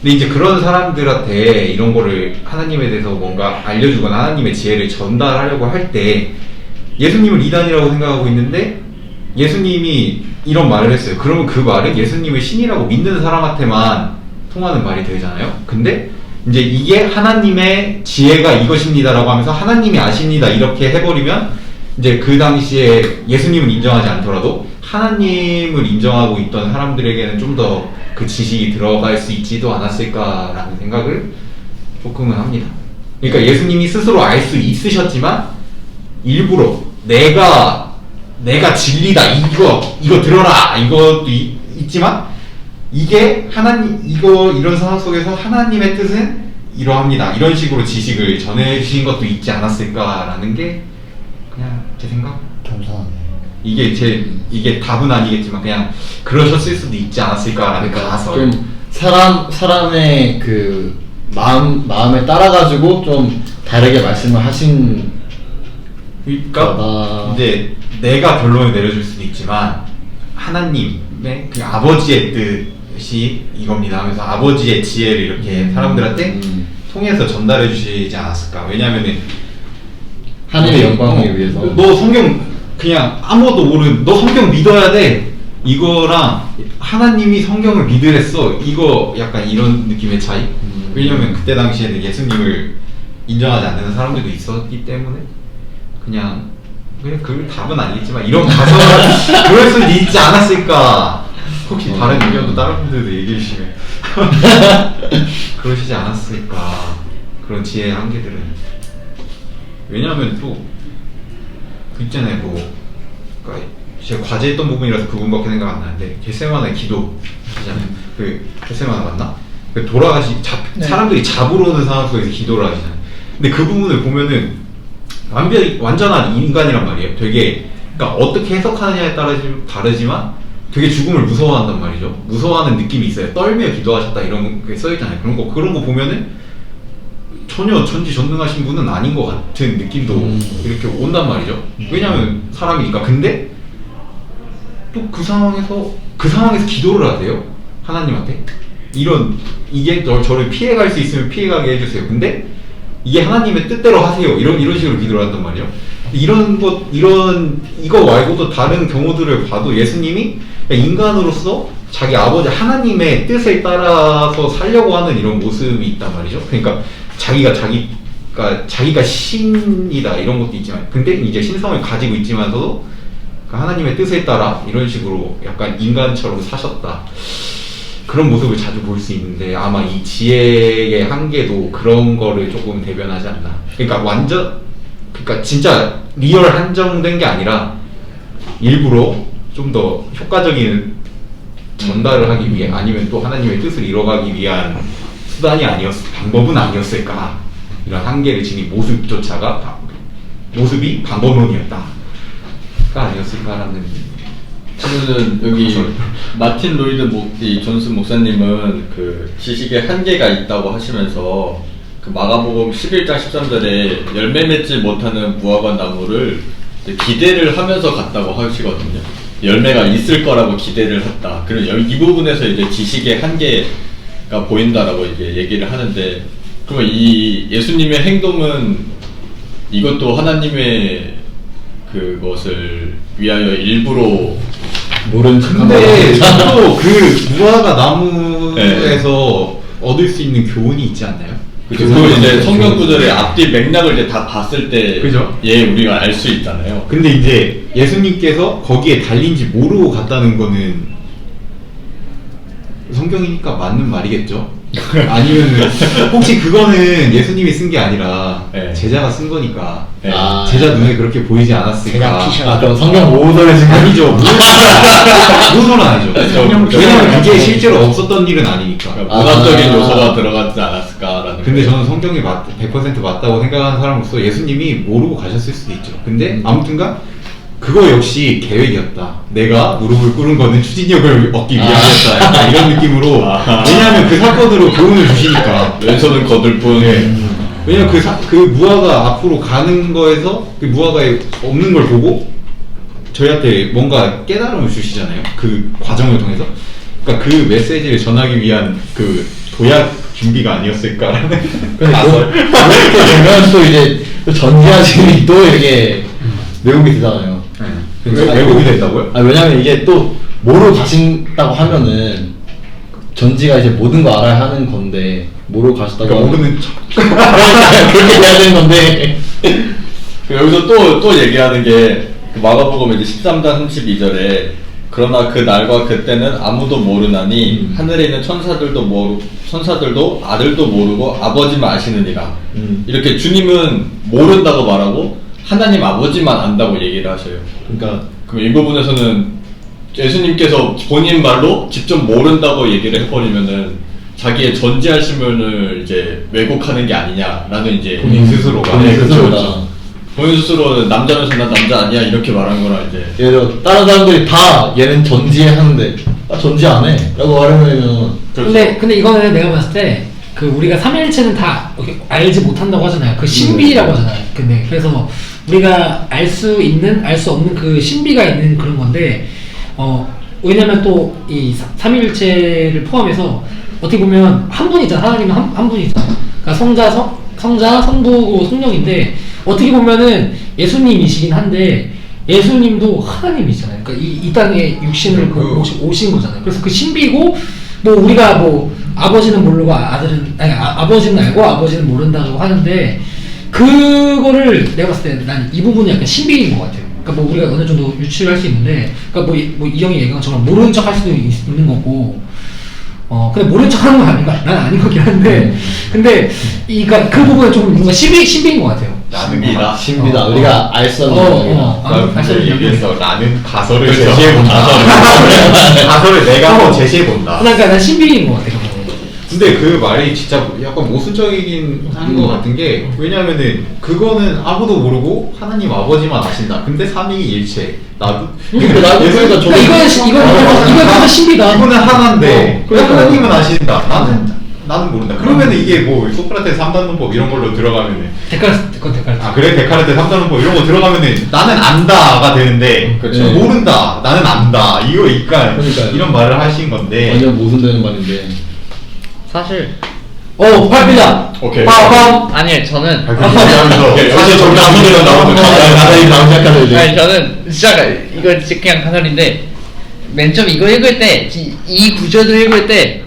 Speaker 4: 근데 이제 그런 사람들한테 이런 거를 하나님에 대해서 뭔가 알려주거나 하나님의 지혜를 전달하려고 할 때 예수님을 이단이라고 생각하고 있는데 예수님이 이런 말을 했어요. 그러면 그 말은 예수님을 신이라고 믿는 사람한테만 통하는 말이 되잖아요. 근데 이제 이게 하나님의 지혜가 이것입니다라고 하면서 하나님이 아십니다 이렇게 해버리면 이제 그 당시에 예수님을 인정하지 않더라도 하나님을 인정하고 있던 사람들에게는 좀 더 그 지식이 들어갈 수 있지도 않았을까라는 생각을 조금은 합니다. 그러니까 예수님이 스스로 알 수 있으셨지만 일부러 내가 진리다 이거 들어라 이것도 있지만 이게 하나님 이런 상황 속에서 하나님의 뜻은 이러합니다 이런 식으로 지식을 전해주신 것도 있지 않았을까라는 게 그냥 제 생각.
Speaker 5: 겸손하네.
Speaker 4: 이게 답은 아니겠지만 그냥 그러셨을 수도 있지 않았을까라는 가설.
Speaker 2: 좀 사람의 그 마음에 따라가지고 좀 다르게 말씀을 하신
Speaker 4: 그러니까 이제 내가 결론을 내려줄 수도 있지만 하나님의 그 아버지의 뜻이 이겁니다 하면서 아버지의 지혜를 이렇게 사람들한테 통해서 전달해 주시지 않았을까. 왜냐면은
Speaker 2: 하늘의 영광을 위해서
Speaker 4: 너 성경 그냥 아무것도 모르는 너 성경 믿어야 돼 이거랑 하나님이 성경을 믿으랬어 이거 약간 이런 느낌의 차이. 왜냐면 그때 당시에는 예수님을 인정하지 않는 사람들도 있었기 때문에 그냥 그 답은 아니겠지만 이런 가설은 그럴 수도 있지 않았을까. 혹시 다른 의견도 다른 분들도 얘기해 주시면 그러시지 않았을까. 그런 지혜의 한계들은. 왜냐하면 또 그 있잖아요. 그러니까 제가 과제했던 부분이라서 그 부분밖에 생각 안 나는데 겟세마네 기도 하잖아요. 그 겟세마네 맞나? 그 사람들이 잡으러 오는 상황 속에서 기도를 하시잖아요. 근데 그 부분을 보면은 완전한 인간이란 말이에요. 되게 그러니까 어떻게 해석하느냐에 따라 다르지만 되게 죽음을 무서워한단 말이죠. 무서워하는 느낌이 있어요. 떨며 기도하셨다 이런 게 써있잖아요. 그런 거 보면은 전혀 전지전능하신 분은 아닌 것 같은 느낌도 이렇게 온단 말이죠. 왜냐하면 사람이니까. 근데 또 그 상황에서 기도를 하세요. 하나님한테 이게 저를 피해갈 수 있으면 피해가게 해주세요. 근데 이게 하나님의 뜻대로 하세요. 이런 식으로 기도를 한단 말이에요. 이거 말고도 다른 경우들을 봐도 예수님이 인간으로서 자기 아버지 하나님의 뜻에 따라서 살려고 하는 이런 모습이 있단 말이죠. 그러니까 자기가 신이다 이런 것도 있지만 근데 이제 신성을 가지고 있지만서도 하나님의 뜻에 따라 이런 식으로 약간 인간처럼 사셨다. 그런 모습을 자주 볼 수 있는데 아마 이 지혜의 한계도 그런 거를 조금 대변하지 않나. 그러니까 진짜 리얼 한정된 게 아니라 일부러 좀 더 효과적인 전달을 하기 위해 아니면 또 하나님의 뜻을 이뤄가기 위한 방법은 아니었을까. 이런 한계를 지닌 모습이 방법론이었다가 아니었을까라는.
Speaker 6: 저는 여기 마틴 로이드 존슨 목사님은 그 지식의 한계가 있다고 하시면서 그 마가복음 11장 13절에 열매 맺지 못하는 무화과 나무를 기대를 하면서 갔다고 하시거든요. 열매가 있을 거라고 기대를 했다. 그리고 이 부분에서 이제 지식의 한계가 보인다라고 이제 얘기를 하는데, 그러면 이 예수님의 행동은 이것도 하나님의 그것을 위하여 일부러
Speaker 2: 모른 척.
Speaker 4: 근데 또 그 무화과 나무에서 얻을 수 있는 교훈이 있지 않나요?
Speaker 6: 그리고 이제 성경 구절의 앞뒤 맥락을 이제 다 봤을 때,
Speaker 4: 그죠?
Speaker 6: 예, 우리가 알 수 있잖아요.
Speaker 4: 근데 이제 예수님께서 거기에 달린지 모르고 갔다는 거는 성경이니까 맞는 말이겠죠? 아니면은 혹시 그거는 예수님이 쓴 게 아니라
Speaker 6: 네.
Speaker 4: 제자가 쓴 거니까
Speaker 6: 네.
Speaker 4: 제자 눈에 그렇게 보이지
Speaker 3: 제자
Speaker 4: 않았을까?
Speaker 3: 피셔.
Speaker 2: 아, 그럼 성경 모호설을 지금
Speaker 4: 아니죠. 모호설은 아니죠.
Speaker 6: 성경
Speaker 4: 왜냐면 그게
Speaker 6: 성경
Speaker 4: 실제로 없었던 일은 아니니까.
Speaker 6: 그러니까 문화적인 요소가 들어가지 않았을까라는.
Speaker 4: 근데
Speaker 6: 거예요.
Speaker 4: 저는 성경이 100% 맞다고 생각하는 사람으로서 예수님이 모르고 가셨을 수도 있죠. 근데 아무튼간 그거 역시 계획이었다. 내가 무릎을 꿇은 거는 추진력을 얻기 위함이었다. 약간 이런 느낌으로. 왜냐하면 그 사건으로 교훈을 주시니까.
Speaker 6: 왼손은 거들 뿐.
Speaker 4: 왜냐면 그 무화가 앞으로 가는 거에서 그 무화과에 없는 걸 보고 저희한테 뭔가 깨달음을 주시잖아요. 그 과정을 통해서. 그러니까 그 메시지를 전하기 위한 그 도약 준비가 아니었을까라는 가설.
Speaker 2: 그렇게 되면 또 이제 또 전지하심이 또 이렇게 왜곡이 되잖아요.
Speaker 4: 왜곡이 됐다고요?
Speaker 2: 아, 왜냐면 이게 또 모르고 가신다고 하면은 전지가 이제 모든 거 알아야 하는 건데 모르고 가셨다고
Speaker 4: 그러니까
Speaker 2: 하면
Speaker 4: 모르는 척.
Speaker 2: 그렇게 돼야 되는 건데
Speaker 6: 여기서 또 얘기하는 게그 마가복음 이제 13장 32절에 그러나 그 날과 그때는 아무도 모르나니 하늘에 있는 천사들도 아들도 모르고 아버지만 아시느니라. 이렇게 주님은 모른다고 말하고 하나님 아버지만 안다고 얘기를 하셔요.
Speaker 2: 그러니까
Speaker 6: 그럼 이 부분에서는 예수님께서 본인 말로 직접 모른다고 얘기를 해버리면은 자기의 전지하심을 이제 왜곡하는 게 아니냐라는 이제
Speaker 4: 본인 스스로가.
Speaker 2: 본인
Speaker 6: 그쵸,
Speaker 2: 스스로가.
Speaker 6: 그쵸. 본인 스스로 남자면서 난 남자 아니야 이렇게 말한 거라 이제.
Speaker 2: 예를 들어 다른 사람들이 다 얘는 전지해 하는데 나 전지 안 해 라고 말하면
Speaker 3: 근데 이거는 내가 봤을 때 그 우리가 삼위일체는 다 이렇게 알지 못한다고 하잖아요. 그 신비라고 하잖아요. 근데 그래서 우리가 알 수 있는 알 수 없는 그 신비가 있는 그런 건데 왜냐면 또 이 삼위일체를 포함해서 어떻게 보면 한 분이잖아. 하나님은 한 분이잖아. 그러니까 성자, 성부고 성령인데 어떻게 보면은 예수님이시긴 한데 예수님도 하나님이잖아요. 그러니까 이 땅에 육신을 오신 거잖아요. 그래서 그 신비고 뭐 우리가 뭐 아버지는 모르고 아버지는 알고 아버지는 모른다고 하는데 그거를 내가 봤을 때 난 이 부분이 약간 신비인 것 같아요. 그러니까 뭐 우리가 어느 정도 유추할 수 있는데 그러니까 뭐 이 형이 얘기한 것처럼 모르는 척 할 수도 있는 거고 근데 모른 척 하는 건 아닌 거야. 난 아닌 거긴 한데 근데 그러니까 그 부분은 좀 뭔가 신비인 것 같아요.
Speaker 4: 나는이다.
Speaker 2: 신비다. 우리가 알 수 없는 거다.
Speaker 4: 나는 여기에서 나는 가설을
Speaker 6: 그렇죠.
Speaker 4: 제시해본다. 가설을 내가 한번 제시해본다.
Speaker 3: 그러니까 난 신비인 것 같아.
Speaker 4: 근데 그 말이 진짜 약간 모순적이긴 한 것 같은 게 왜냐면은 그거는 아무도 모르고 하나님 아버지만 아신다. 근데 삼위일체 나도
Speaker 2: 그러니까
Speaker 3: 이거는 진짜 신비다.
Speaker 4: 이거는 하나인데
Speaker 2: 그러니까.
Speaker 4: 하나님은 아신다. 나는 모른다. 그러면은 이게 뭐 소크라테스 3단원법 이런 걸로 들어가면은
Speaker 3: 데카르트.
Speaker 4: 아 그래 데카르트 3단원법 이런 거 들어가면은 나는 안다가 되는데
Speaker 6: 그쵸.
Speaker 4: 모른다. 나는 안다. 그러니까
Speaker 2: 그러니까요.
Speaker 4: 이런 말을 하신 건데
Speaker 2: 완전 모순되는 말인데
Speaker 1: 사실
Speaker 3: 발표자.
Speaker 6: 오케이.
Speaker 3: 빠밤.
Speaker 1: 아니에요. 저는
Speaker 4: 사실 정답 문제가
Speaker 2: 나중에 나오기 시작하죠 이제.
Speaker 1: 아니 저는 진짜 이거 진짜 그냥 가설인데 맨 처음 이거 읽을 때 이 구절을 읽을 때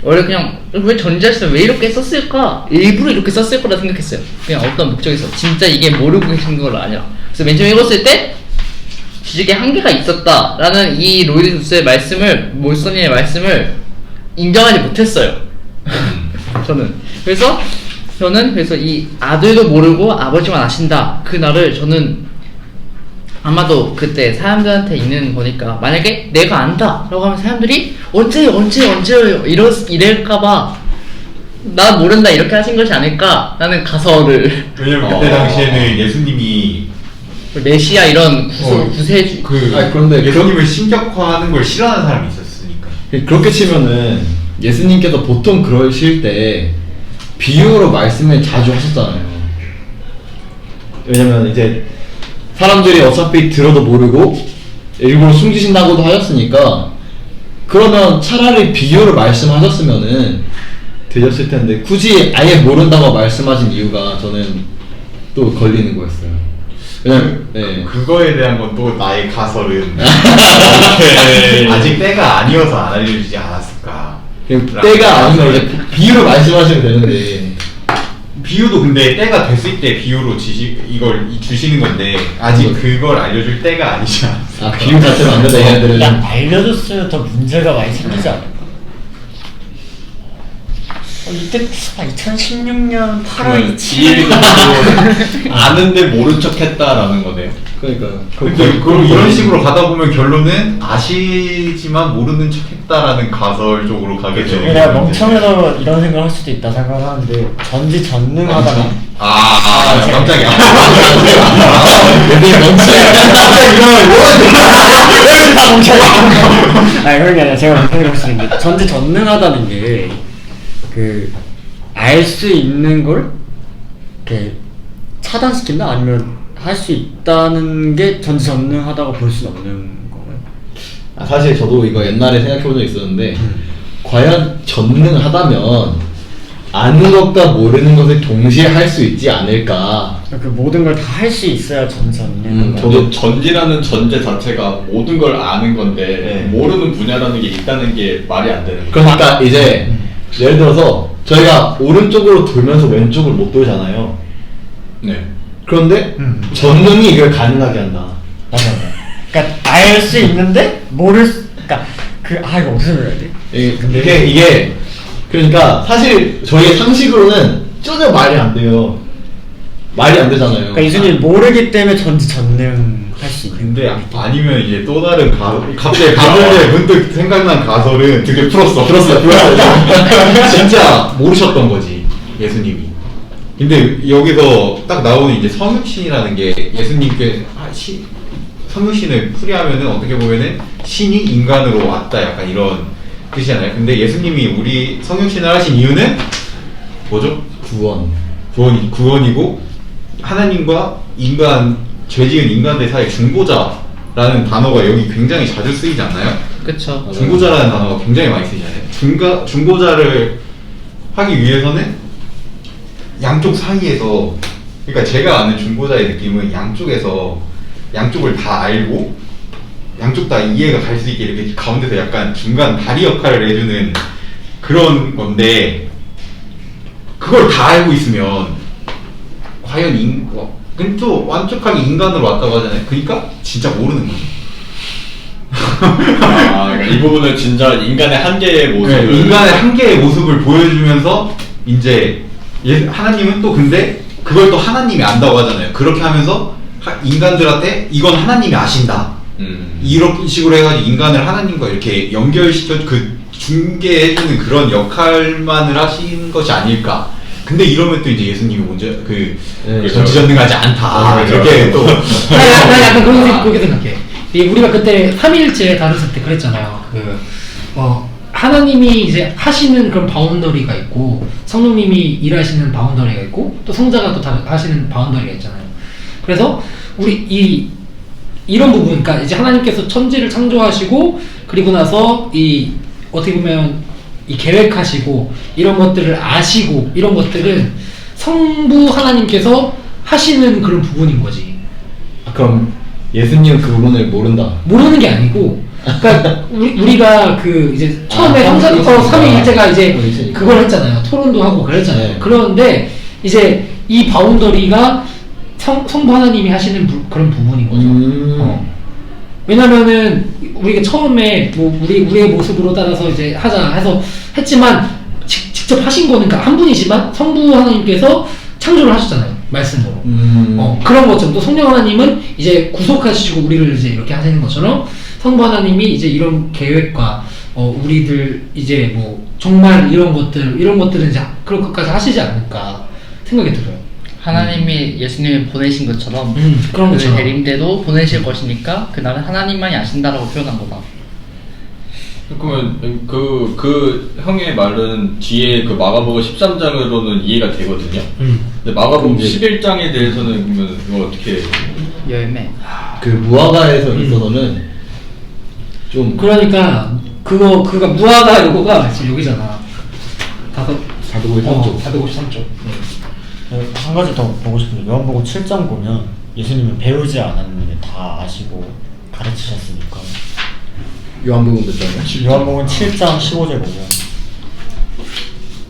Speaker 1: 원래 그냥 왜 전지하시면 왜 이렇게 썼을까? 일부러 이렇게 썼을 거라 생각했어요. 그냥 어떤 목적에서 진짜 이게 모르고 계신 건 아니야. 그래서 맨 처음 읽었을 때 지식에 한계가 있었다라는 이 로이드 존스의 말씀을 몰선님의 말씀을 인정하지 못했어요. 저는 이 아들도 모르고 아버지만 아신다 그날을 저는 아마도 그때 사람들한테 있는 거니까 만약에 내가 안다 라고 하면 사람들이 언제 이럴까봐 나 모른다 이렇게 하신 것이 아닐까 라는 가설을
Speaker 4: 왜냐면 그때 당시에는 예수님이
Speaker 1: 메시아 이런 구세주
Speaker 2: 아니, 그런데
Speaker 4: 예수님을 신격화하는 걸 싫어하는 사람이 있었으니까.
Speaker 2: 그렇게 치면은 예수님께서 보통 그러실 때 비유로 말씀을 자주 하셨잖아요. 왜냐면 이제 사람들이 어차피 들어도 모르고 일부러 숨기신다고도 하셨으니까 그러면 차라리 비유로 말씀하셨으면은 되셨을 텐데 굳이 아예 모른다고 말씀하신 이유가 저는 또 걸리는 거였어요. 왜냐면
Speaker 4: 그거에 대한 건 또 나의 가설은 아직 때가 아니어서 안 알려주지 않았을까.
Speaker 2: 때가 아니면 이제 비유로 말씀하시면 되는데
Speaker 4: 비유도 근데 때가 됐을 때 비유로 이걸 주시는 건데 아직 그걸 알려줄 때가 아니지 않습니까?
Speaker 2: 아 비유 자체가 안 된다 얘네들은.
Speaker 5: 그냥 알려줬으면 더 문제가 많이 생기지 않을까? 이때 2016년 8월 7일
Speaker 6: 아는데 모른 척했다라는 거네요.
Speaker 2: 그러니까.
Speaker 4: 근데 그럼 이런 식으로 가다 보면 결론은 아시지만 모르는 척했다라는 가설 쪽으로 가게 되는
Speaker 5: 내가
Speaker 4: 거죠.
Speaker 5: 멍청해서 이런 생각을 할 수도 있다 생각하는데 전지전능하다는
Speaker 4: 깜짝이야.
Speaker 2: 얘들
Speaker 5: 아니 그런 게 아니라 제가 멍청이라고 할 수 있는 게 전지전능하다는 게 그 알 수 있는 걸 이렇게 차단시킨다 아니면 할 수 있다는 게 전지전능하다고 볼 수는 없는 건가요?
Speaker 2: 아, 사실 저도 이거 옛날에 생각해본 적이 있었는데 과연 전능하다면 아는 것과 모르는 것을 동시에 할 수 있지 않을까.
Speaker 5: 그 모든 걸 다 할 수 있어야 전지전능한
Speaker 6: 저도 전지라는 전제 자체가 모든 걸 아는 건데 모르는 분야라는 게 있다는 게 말이 안 되는 거예요.
Speaker 2: 그러니까 이제 예를 들어서 저희가 오른쪽으로 돌면서 왼쪽을 못 돌잖아요.
Speaker 6: 네.
Speaker 2: 그런데 전능이 이걸 가능하게 한다.
Speaker 5: 맞아. 그러니까 알 수 있는데 모를 수, 그러니까 이거 어떻게 설명해야 돼?
Speaker 2: 이게 그러니까 사실 저희의 상식으로는 전혀 말이 안 돼요. 말이 안 되잖아요.
Speaker 5: 그러니까 이순이 모르기 때문에 전지전능할 수 있는.
Speaker 4: 근데 아니면 이제 또 다른 갑자기 방금 문득 생각난 가설은 되게 풀었어요. 진짜 모르셨던 거지 예수님이. 근데 여기서 딱 나오는 이제 성육신이라는 게 예수님께 성육신을 풀이하면은 어떻게 보면은 신이 인간으로 왔다 약간 이런 뜻이잖아요. 근데 예수님이 우리 성육신을 하신 이유는 뭐죠? 구원이고 하나님과 인간 죄 지은 인간들 사이 중보자라는 단어가 여기 굉장히 자주 쓰이지 않나요?
Speaker 1: 그쵸.
Speaker 4: 중보자라는 단어가 굉장히 많이 쓰이잖아요. 중보자를 하기 위해서는 양쪽 사이에서, 그러니까 제가 아는 중보자의 느낌은 양쪽을 다 알고 양쪽 다 이해가 갈 수 있게 이렇게 가운데서 약간 중간 다리 역할을 해주는 그런 건데, 그걸 다 알고 있으면 과연 근데 또 완벽하게 인간으로 왔다고 하잖아요. 그러니까 진짜 모르는 거죠.
Speaker 6: 그러니까 이 부분은 진짜 인간의 한계의 모습을
Speaker 4: 인간의 한계의 모습을 보여주면서 이제 하나님은 또 근데 그걸 또 하나님이 안다고 하잖아요. 그렇게 하면서 인간들한테 이건 하나님이 아신다. 이런 식으로 해가지고 인간을 하나님과 이렇게 연결시켜 그 중개해주는 그런 역할만을 하신 것이 아닐까. 근데 이러면 또 이제 예수님이 먼저 전지전능하지 않다. 이렇게 또
Speaker 3: 나 약간 그렇게 생각해. 우리가 그때 삼위일체 다뤘을 때 그랬잖아요. 하나님이 이제 하시는 그런 바운더리가 있고 성령님이 일하시는 바운더리가 있고 또 성자가 또 하시는 바운더리가 있잖아요. 그래서 우리 이런 부분, 그러니까 이제 하나님께서 천지를 창조하시고 그리고 나서 어떻게 보면 이 계획하시고 이런 것들을 아시고 이런 것들은 성부 하나님께서 하시는 그런 부분인 거지.
Speaker 2: 그럼 예수님 그 부분을 모른다.
Speaker 3: 모르는 게 아니고, 그러니까 우리가 그 이제 처음에 삼위일체가 이제 그걸 했잖아요. 토론도 하고 그랬잖아요.
Speaker 2: 네.
Speaker 3: 그런데 이제 이 바운더리가 성부 하나님이 하시는 그런 부분인 거죠. 왜냐면은 우리가 처음에 우리의 모습으로 따라서 이제 하자 해서 했지만 직접 하신 거는 그러니까 한 분이지만 성부 하나님께서 창조를 하셨잖아요. 말씀으로. 그런 것처럼 또 성령 하나님은 이제 구속하시고 우리를 이제 이렇게 하시는 것처럼 성부 하나님이 이제 이런 계획과 우리들 이제 뭐 정말 이런 것들은 이제 그런 것까지 하시지 않을까 생각이 들어요.
Speaker 1: 하나님이 예수님을 보내신 것처럼
Speaker 3: 그런
Speaker 1: 그
Speaker 3: 것처럼.
Speaker 1: 대림대도 보내실 것이니까 그날은 하나님만이 아신다라고 표현한 거다.
Speaker 6: 그러면 그 형의 말은 뒤에 그 마가복음 13장으로는 이해가 되거든요. 근데 마가복음 11장에 대해서는 그러면 이거 어떻게
Speaker 1: 열매.
Speaker 2: 그 무화과에서 있어서는 좀
Speaker 3: 그러니까 그가 무화과 요거가 지금 여기잖아.
Speaker 2: 다도고의 3쪽.
Speaker 3: 다도고 3쪽.
Speaker 5: 한 가지 더 보고 싶은데 요한복음 7장 보면 예수님은 배우지 않았는데 다 아시고 가르치셨으니까.
Speaker 2: 요한복음 몇 장이야?
Speaker 5: 요한복음 7장 15절 보면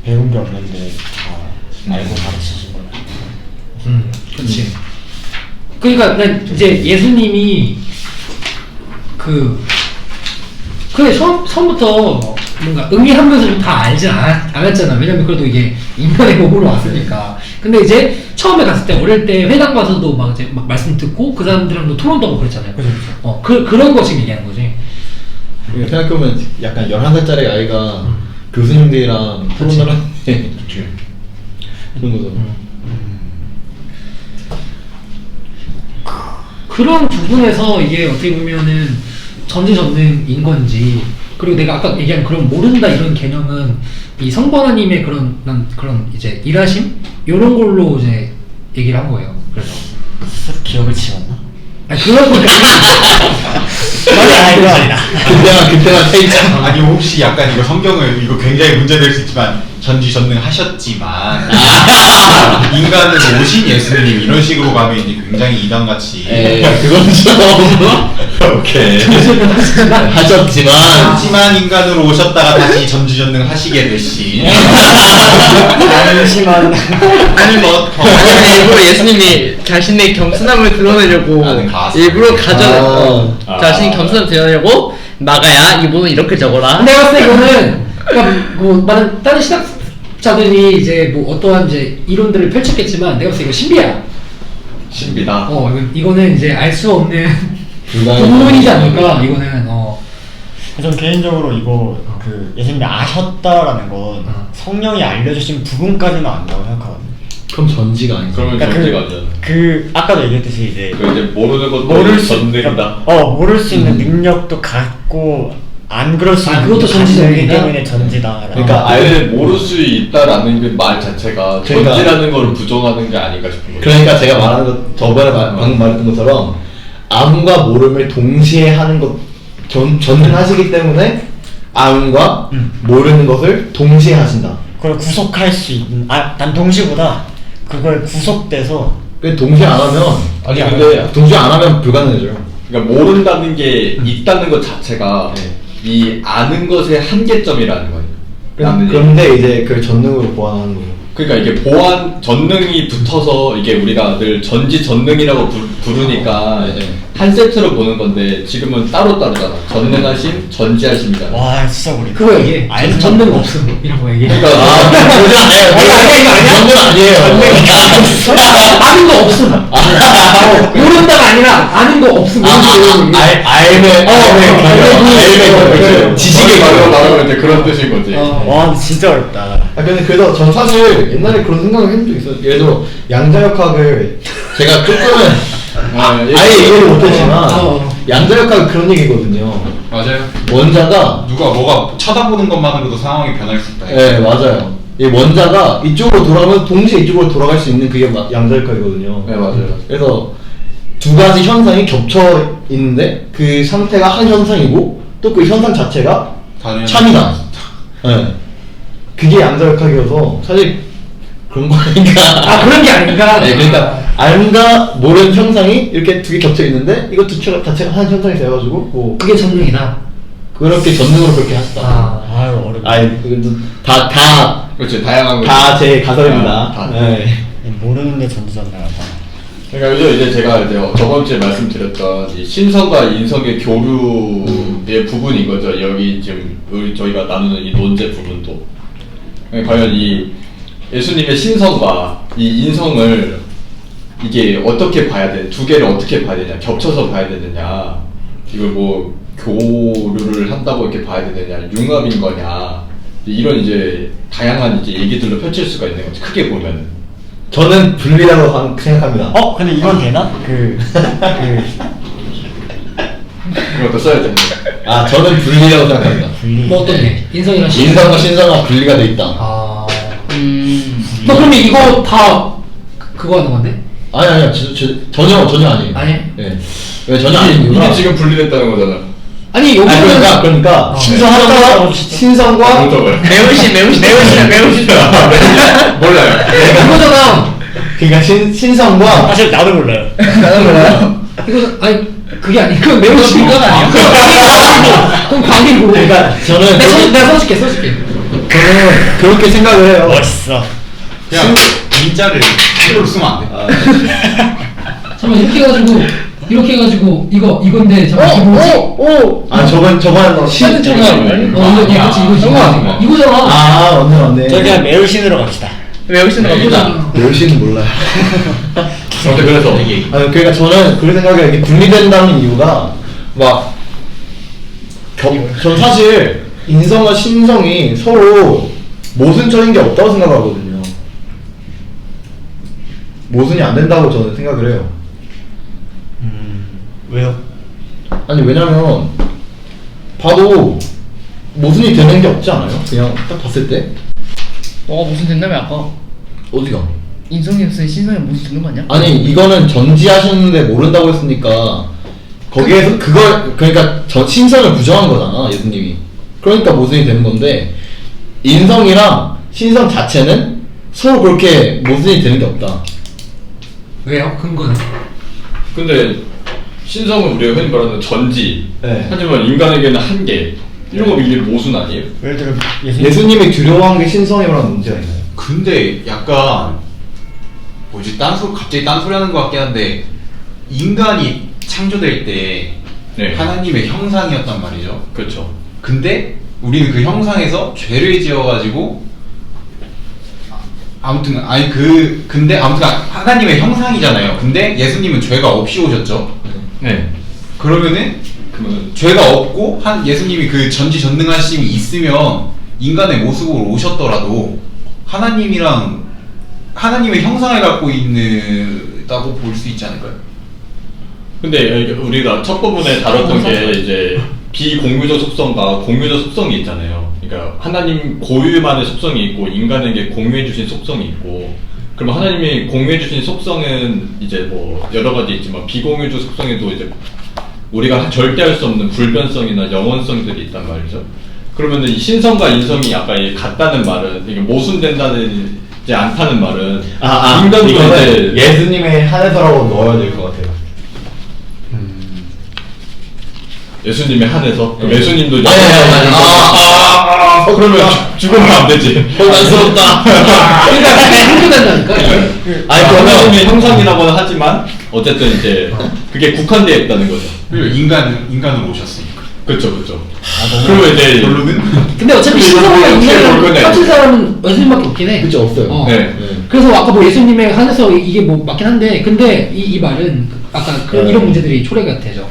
Speaker 5: 배운 게 없는데 다 알고 가르치신
Speaker 3: 그렇지. 그러니까 난 이제 예수님이 그래 처음부터 뭔가 의미하면서 다 알진 않았잖아. 왜냐면 그래도 이게 인간의 몸으로 왔으니까. 근데 이제 처음에 갔을 때 어릴 때 회당 가서도 막 이제 막 말씀 듣고 그 사람들이랑도 토론도 하고 그랬잖아요. 그런 거 지금 얘기하는 거지.
Speaker 2: 생각해보면 약간 11살짜리 아이가 교수님들이랑 토론을 하는데 그런 거죠.
Speaker 3: 그런 부분에서 이게 어떻게 보면은 전지전능인 건지, 그리고 내가 아까 얘기한 그런 모른다 이런 개념은 이 성부 하나님의 그런 이제 일하심 이런 걸로 이제 얘기를 한 거예요. 그래서
Speaker 5: 스스로 기억을 지웠나?
Speaker 3: 아니 그런 거
Speaker 5: 맞아, 이거 아니다.
Speaker 2: 그때만 페이지.
Speaker 4: 아니 혹시 약간 이거 성경을 이거 굉장히 문제될 수 있지만 전지전능하셨지만 인간으로 오신 예수님 이런 식으로 가면 이제 굉장히 이단같이
Speaker 2: 그건 좀
Speaker 4: 오케이
Speaker 2: 하셨지만
Speaker 4: 인간으로 오셨다가 다시 전지전능하시게 되신
Speaker 5: 잠시만.
Speaker 1: 아니 일부러 예수님이 자신의 겸손함을 드러내려고
Speaker 4: 나는 가수.
Speaker 1: 일부러 가져
Speaker 4: 아.
Speaker 1: 자신이 겸손함을 드러내려고 마가야 이 부분 이렇게 적어라.
Speaker 3: 내가 봤을 때 이거는 그러니까 뭐 많은 다른 신학자들이 이제 뭐 어떠한 이제 이론들을 펼쳤겠지만 내가 봤을 때 이거 신비야.
Speaker 6: 신비다.
Speaker 3: 이거는 이제 알 수 없는
Speaker 2: 불가능한
Speaker 3: 부분이지 않을까. 이거는
Speaker 5: 전 개인적으로 이거 그 예수님이 아셨다라는 건 성령이 알려주신 부분까지만 안다고 생각하거든요.
Speaker 2: 그럼 전지가 아니죠.
Speaker 6: 그러면
Speaker 5: 그러니까
Speaker 6: 전제가 아니잖아.
Speaker 5: 아까도 얘기했듯이 이제
Speaker 6: 그 이제 모르는 것도
Speaker 5: 모를 수
Speaker 6: 전능이다.
Speaker 5: 모를 수 있는 능력도 갖고 안 그럴 수 있는
Speaker 3: 그것도
Speaker 5: 가지고 있기
Speaker 3: 전지전능이다?
Speaker 5: 때문에 전지다.
Speaker 2: 그러니까
Speaker 6: 아예 모를 수 있다라는 그 말 자체가
Speaker 2: 그러니까-
Speaker 6: 전지라는 걸 부정하는 게 아닌가 싶은 거예요.
Speaker 2: 그러니까 제가 말하는 것 저번에 방금 말했던 것처럼 암과 모름을 동시에 하는 것 전능하시기 때문에 암과 모르는 것을 동시에 하신다.
Speaker 5: 그걸 구속할 수 있는 난 동시보다 그걸 구속돼서
Speaker 2: 그 동시에 안 하면
Speaker 6: 아니,
Speaker 2: 근데 동시에 안 하면 불가능해져요.
Speaker 6: 그러니까 모른다는 게 있다는 것 자체가 이 아는 것의 한계점이라는 거예요. 라는 얘기.
Speaker 2: 그런데 이제 그걸 전능으로 보완하는 거예요.
Speaker 6: 그러니까 이게 보안 전능이 붙어서 이게 우리가 늘 전지전능이라고 부르니까
Speaker 2: 네.
Speaker 6: 한 세트로 보는 건데 지금은 따로따로잖아. 전능하심, 전지하심이잖아.
Speaker 5: 와 진짜 우리
Speaker 3: 그거 얘기해.
Speaker 5: 알는
Speaker 3: 전능 없음 이런 거 얘기해.
Speaker 6: 그러니까
Speaker 2: 전능 아니에요.
Speaker 3: 아는 거 없음. 모른다가 아니라 아는 거 없음.
Speaker 2: 알면
Speaker 6: 지식의 말로 말하면 이제 그런 뜻인 거지.
Speaker 5: 와 진짜 어렵다.
Speaker 2: 근데 그래서 전 사실 옛날에 그런 생각을 해본 적 있어요. 예를 들어 양자역학을 제가 조금은 아예 이해를 못했지만 양자역학은 그런 얘기거든요.
Speaker 4: 맞아요.
Speaker 2: 원자가
Speaker 4: 누가 뭐가 쳐다보는 것만으로도 상황이 변할 수 있다.
Speaker 2: 네 맞아요. 이 원자가 이쪽으로 돌아가면 동시에 이쪽으로 돌아갈 수 있는 그게 양자역학이거든요.
Speaker 6: 네 맞아요.
Speaker 2: 그래서 두 가지 현상이 겹쳐 있는데 그 상태가 한 현상이고 또 그 현상 자체가 참이다. 네. 그게 양자역학이어서 사실 그런 거 아닌가.
Speaker 3: 그런 게 아닌가.
Speaker 2: 네, 그러니까 알과 모르는 형상이 이렇게 두 개 겹쳐 있는데 이거 두 개 자체가 한 형상이 돼가지고 뭐
Speaker 3: 그게 전능이다.
Speaker 2: 그렇게 전능으로 그렇게 하셨다.
Speaker 5: 아유 어렵다.
Speaker 2: 아이 다
Speaker 6: 그렇지 다양한 거.
Speaker 2: 다 제 가설입니다.
Speaker 6: 다.
Speaker 2: 네.
Speaker 5: 모르는데 전지전능하다.
Speaker 6: 그러니까 이제 제가 이제 저번 주에 말씀드렸던 이 신성과 인성의 교류의 부분인 거죠. 여기 지금 저희가 나누는 이 논제 부분도. 그러니까 과연 이 예수님의 신성과 이 인성을 이게 어떻게 봐야 돼? 두 개를 어떻게 봐야 되냐? 겹쳐서 봐야 되느냐? 이걸 뭐 교류를 한다고 이렇게 봐야 되느냐? 융합인 거냐? 이런 이제 다양한 이제 얘기들로 펼칠 수가 있는 거지. 크게 보면.
Speaker 2: 저는 분리라고 생각합니다.
Speaker 5: 근데 이건 되나?
Speaker 6: 이것도 써야 되는 거.
Speaker 2: 저는 분리라고 생각합니다.
Speaker 3: 뭐 어떤 게? 인성이랑
Speaker 2: 인성과 신성과 분리가 돼 있다.
Speaker 3: 너 그러면 이거 다 그거 하는 건데?
Speaker 2: 아니요 전혀 아니에요.
Speaker 3: 아니에요?
Speaker 2: 네. 왜 전혀 아닌
Speaker 6: 이게
Speaker 2: 이유가
Speaker 6: 지금 분리됐다는 거잖아.
Speaker 3: 아니 여기는
Speaker 2: 그러니까 신성과
Speaker 6: 공적을. 몰라요.
Speaker 3: 그거잖아.
Speaker 2: 그러니까 신성과
Speaker 5: 사실 나도 몰라요.
Speaker 3: 이거 아니 그게 아니 그건 매우 심각 아니야? 그건 광이고.
Speaker 2: 그러니까 저는
Speaker 3: 내가 써줄게.
Speaker 2: 저는 그렇게 생각을 해요.
Speaker 5: 멋있어.
Speaker 4: 그냥 인자를 필요로 쓰면 안 돼.
Speaker 3: 잠깐 이렇게 해가지고 이건데 잠깐 이거 뭐지?
Speaker 2: 아 저건
Speaker 3: 사진 찍어요. 이거 그치 이거잖아.
Speaker 2: 아 맞네.
Speaker 5: 저 그냥 매울신으로 갑시다.
Speaker 1: 외우시는 겁니다.
Speaker 2: 열심히 몰라요.
Speaker 6: 근데 그래서
Speaker 2: 아니 그러니까 저는 그 생각에 이게 분리된다는 이유가 전 사실 인성과 신성이 서로 모순적인 게 없다고 생각하거든요. 모순이 안 된다고 저는 생각을 해요.
Speaker 5: 왜요?
Speaker 2: 아니 왜냐면 봐도 모순이 되는 게 없지 않아요? 그냥 딱 봤을 때
Speaker 1: 너가 무슨 된다며 아까
Speaker 2: 어디가?
Speaker 1: 인성이 없으니 신성이 무슨 듣는 거 아니야?
Speaker 2: 아니 이거는 전지하셨는데 모른다고 했으니까 거기에서 그걸 그러니까 저 신성을 부정한 거잖아 예수님이. 그러니까 모순이 되는 건데 인성이랑 신성 자체는 서로 그렇게 모순이 되는 게 없다.
Speaker 3: 왜요? 근거는?
Speaker 6: 근데 신성은 우리가 흔히 말하는 전지.
Speaker 2: 네.
Speaker 6: 하지만 인간에게는 한계. 이런 거 이게 모순 아니에요?
Speaker 5: 예를 들어
Speaker 2: 예수님이 두려워한 게 신성이라는 문제가 있나요?
Speaker 4: 근데 약간 뭐지 갑자기 딴소리 하는 것 같긴 한데 인간이 창조될 때
Speaker 6: 네.
Speaker 4: 하나님의 형상이었단 말이죠.
Speaker 6: 그렇죠.
Speaker 4: 근데 우리는 그 형상에서 죄를 지어가지고 아무튼 근데 아무튼 하나님의 형상이잖아요. 근데 예수님은 죄가 없이 오셨죠.
Speaker 6: 네.
Speaker 4: 그러면은 죄가 없고 예수님이 그 전지전능하심이 있으면 인간의 모습으로 오셨더라도 하나님의 형상을 갖고 있다고 볼 수 있지 않을까요?
Speaker 6: 근데 우리가 첫 부분에 다뤘던 게 이제 비공유적 속성과 공유적 속성이 있잖아요. 그러니까 하나님 고유만의 속성이 있고 인간에게 공유해 주신 속성이 있고, 그러면 하나님이 공유해 주신 속성은 이제 뭐 여러 가지 있지만 비공유적 속성에도 이제 우리가 절대 할 수 없는 불변성이나 영원성들이 있단 말이죠. 그러면은 이 신성과 인성이 아까 같다는 말은 이게 모순된다는 이제 않다는 말은 인간도 이제
Speaker 2: 예수님의 한해서라고 넣어야 될 것 같아요.
Speaker 6: 예수님에 한해서 그럼
Speaker 2: 네.
Speaker 6: 예수님도
Speaker 2: 아니,
Speaker 6: 그러면 죽으면 안 되지.
Speaker 2: 난스럽다.
Speaker 3: 그러니까 근거된다니까.
Speaker 2: 아니
Speaker 6: 하나님의 형상이라고는 하지만 어쨌든 이제 그게 국한되어 있다는 거죠.
Speaker 4: 그리고 인간으로 오셨으니까.
Speaker 6: 그렇죠. 그러면 이제
Speaker 4: 결론은
Speaker 3: 근데 어차피
Speaker 6: 근데
Speaker 3: 신성과
Speaker 6: 이걸 어떻게 볼
Speaker 3: 인간을
Speaker 6: 거냐,
Speaker 3: 합친
Speaker 6: 이거.
Speaker 3: 사람은 예수님밖에 없긴 해.
Speaker 2: 그쵸 없어요.
Speaker 6: 네.
Speaker 3: 그래서 아까 뭐 예수님에 한해서 이게 뭐 맞긴 한데, 근데 이 말은 아까 이런 문제들이 초래가 되죠.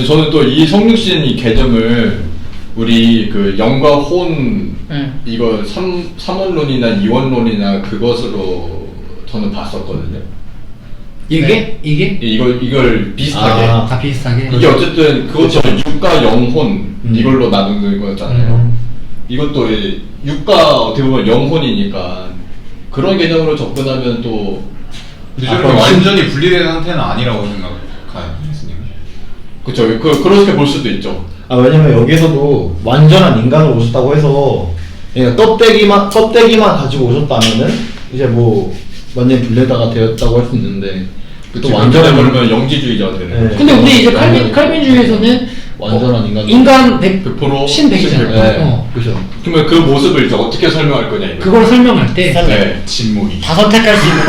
Speaker 6: 저는 또 이 성육신 이 개념을 우리 그 영과 혼 이거 삼원론이나 이원론이나 그것으로 저는 봤었거든요.
Speaker 3: 이게?
Speaker 6: 이걸 비슷하게.
Speaker 3: 다 비슷하게.
Speaker 6: 이게 어쨌든 그것처럼 육과 영혼 이걸로 나누는 거잖아요. 이것도 육과 어떻게 보면 영혼이니까 그런 개념으로 접근하면 또
Speaker 4: 근데 저렇게 완전히 분리된 상태는 아니라고 생각해요, 예수님은.
Speaker 6: 그쵸. 그렇게 볼 수도 있죠.
Speaker 2: 왜냐면 여기서도 완전한 인간으로 오셨다고 해서 그러니까 껍데기만 가지고 오셨다면은 이제 뭐 완전 분리다가 되었다고 할 수 있는데 또
Speaker 6: 완전히 그러면 영지주의자가 되는 거죠.
Speaker 3: 근데 우리 이제 칼빈주의에서는
Speaker 2: 완전한
Speaker 3: 인간
Speaker 6: 100%
Speaker 3: 신 100이잖아.
Speaker 2: 네. 그죠.
Speaker 6: 그러면 그 모습을 이제 어떻게 설명할 거냐 이거.
Speaker 3: 그걸 설명할 때
Speaker 6: 네.
Speaker 4: 진목이.
Speaker 5: 다 선택할 수 있는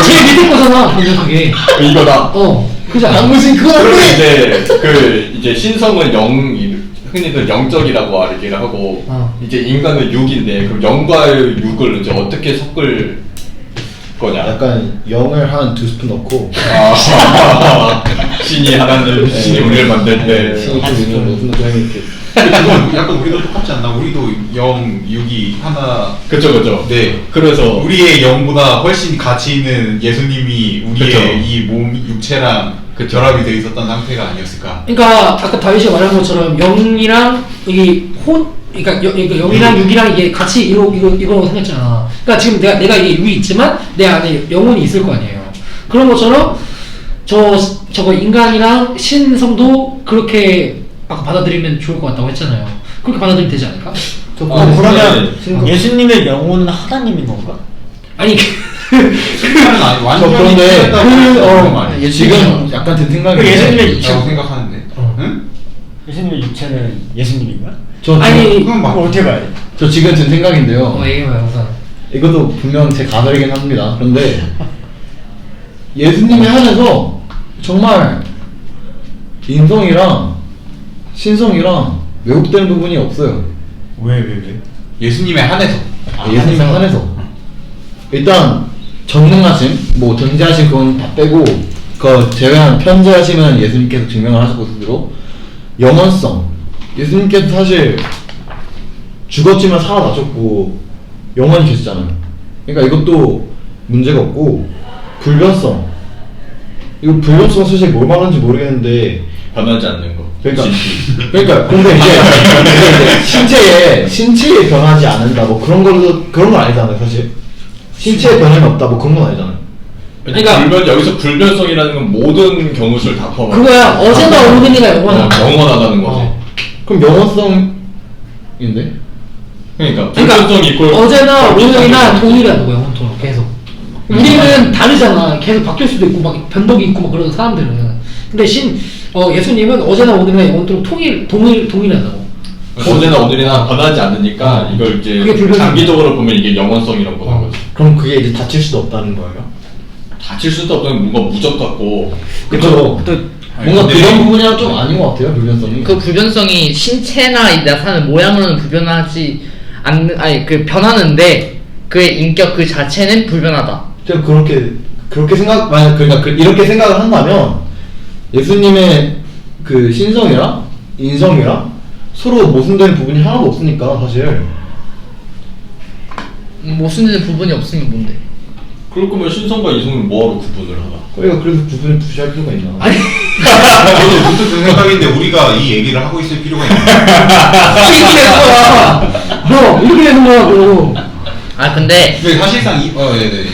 Speaker 3: 제일 밑에 거잖아, 그 녀석이.
Speaker 6: 이거다.
Speaker 3: 그지 않아?
Speaker 2: 당신 그거
Speaker 6: 그러면 이제 신성은 흔히들 영적이라고 얘기를 하고 이제 인간은 육인데 그럼 영과 육을 이제 어떻게 섞을 거냐?
Speaker 2: 약간 영을 한 2스푼 넣고
Speaker 6: 신이 신이 우리를 만들 때
Speaker 2: 신이 좀 있는 무슨 고양이 이렇게
Speaker 4: 그건 약간 우리도 똑같지 않나? 우리도 영, 육이 하나.
Speaker 6: 그쵸.
Speaker 4: 네.
Speaker 6: 그래서
Speaker 4: 우리의 영보다 훨씬 가치 있는 예수님이 우리의
Speaker 6: 그쵸.
Speaker 4: 이 몸, 육체랑 결합이 되어 있었던 상태가 아니었을까?
Speaker 3: 그러니까 아까 다윗이 말한 것처럼 영이랑 그러니까 영이랑 육이랑 이게 같이 이거라고 생겼잖아. 그러니까 지금 내가 이게 육이 있지만 내 안에 영혼이 있을 거 아니에요. 그런 것처럼 저거 인간이랑 신성도 그렇게 아까 받아들이면 좋을 것 같다고 했잖아요. 그렇게 받아들이면 되지 않을까?
Speaker 5: 그러면 예수님의 영혼은 하나님인 건가?
Speaker 3: 아니
Speaker 4: 신간은 아니 완전히
Speaker 2: 그런데
Speaker 4: 말이야.
Speaker 2: 지금 약간 든 생각이
Speaker 5: 예수님의
Speaker 4: 라고 생각하는데. 응?
Speaker 5: 예수님의 육체는 예수님인가?
Speaker 2: 저
Speaker 3: 아니,
Speaker 2: 지금,
Speaker 5: 그럼 어떻게 봐야 돼?
Speaker 2: 저 지금 든 생각인데요.
Speaker 3: 얘기해봐요 우선.
Speaker 2: 이것도 분명 제 가설이긴 합니다. 그런데 예수님의 한에서 정말 인성이랑 신성이랑 왜곡되는 부분이 없어요.
Speaker 5: 왜?
Speaker 4: 예수님의 한에서.
Speaker 2: 예수님의 한에서 일단 전능하심, 뭐 존재하심 그건 다 빼고 그 제외한 편재하심은 예수님께서 증명을 하셨고 스스로 영원성 예수님께서 사실 죽었지만 살아나셨고 영원히 계시잖아요. 그러니까 이것도 문제가 없고 불변성 이거 불변성 사실 뭘 말하는지 모르겠는데
Speaker 6: 변하지 않는 거.
Speaker 2: 그러니까
Speaker 6: 진리.
Speaker 2: 그러니까 근데 이제 신체에 변하지 않는다 뭐 그런 건 아니잖아요 사실. 신체에 변함이 없다 뭐 그런 건 아니잖아요.
Speaker 3: 그러니까
Speaker 6: 여기서 불변성이라는 건 모든 경우를 다 포함.
Speaker 3: 그거야 어제나 오늘이가 영원하다.
Speaker 6: 영원하다는 거지.
Speaker 2: 그럼 영원성인데?
Speaker 6: 그러니까
Speaker 3: 그러니까
Speaker 6: 불변성 이꼴
Speaker 3: 어제나 오늘이나 동일하다고 영원토록 계속. 우리는 다르잖아. 계속 바뀔 수도 있고 막 변덕이 있고 막 그런 사람들은. 근데 예수님은 어제나 오늘이나 영원토록 동일하다고.
Speaker 6: 어제나 오늘이나 변하지 않으니까 이걸 이제
Speaker 3: 그게 불변성.
Speaker 6: 장기적으로 보면 이게 영원성이라고 보는 거지.
Speaker 2: 그럼 그게 이제 다칠 수도 없다는 거예요?
Speaker 6: 다칠 수도 없는 뭔가 무적 같고.
Speaker 2: 그쵸. 뭔가
Speaker 4: 근데-
Speaker 2: 그런 부분이랑 좀 아닌 것 같아요 불변성이.
Speaker 1: 그 불변성이 신체나 이 나타나는 모양으로는 불변하지 않는 아니 그 변하는데 그의 인격 그 자체는 불변하다.
Speaker 2: 제가 그렇게 만약 그러니까 이렇게 생각을 한다면 예수님의 그 신성이랑 인성이랑 서로 모순되는 부분이 하나도 없으니까 사실.
Speaker 1: 모순되는 부분이 없으면 뭔데?
Speaker 6: 그럴 거면 신성과 이성을 뭐하러 구분을 하나?
Speaker 2: 그러니까 그래서 부분을 부시할 필요가 있나?
Speaker 3: 아니
Speaker 4: 저도 문득 그 생각인데 우리가 이 얘기를 하고 있을 필요가 있나?
Speaker 3: 이렇게 되는 거야. 이렇게 되는 거라고.
Speaker 1: 아 근데
Speaker 4: 근데 사실상 네네.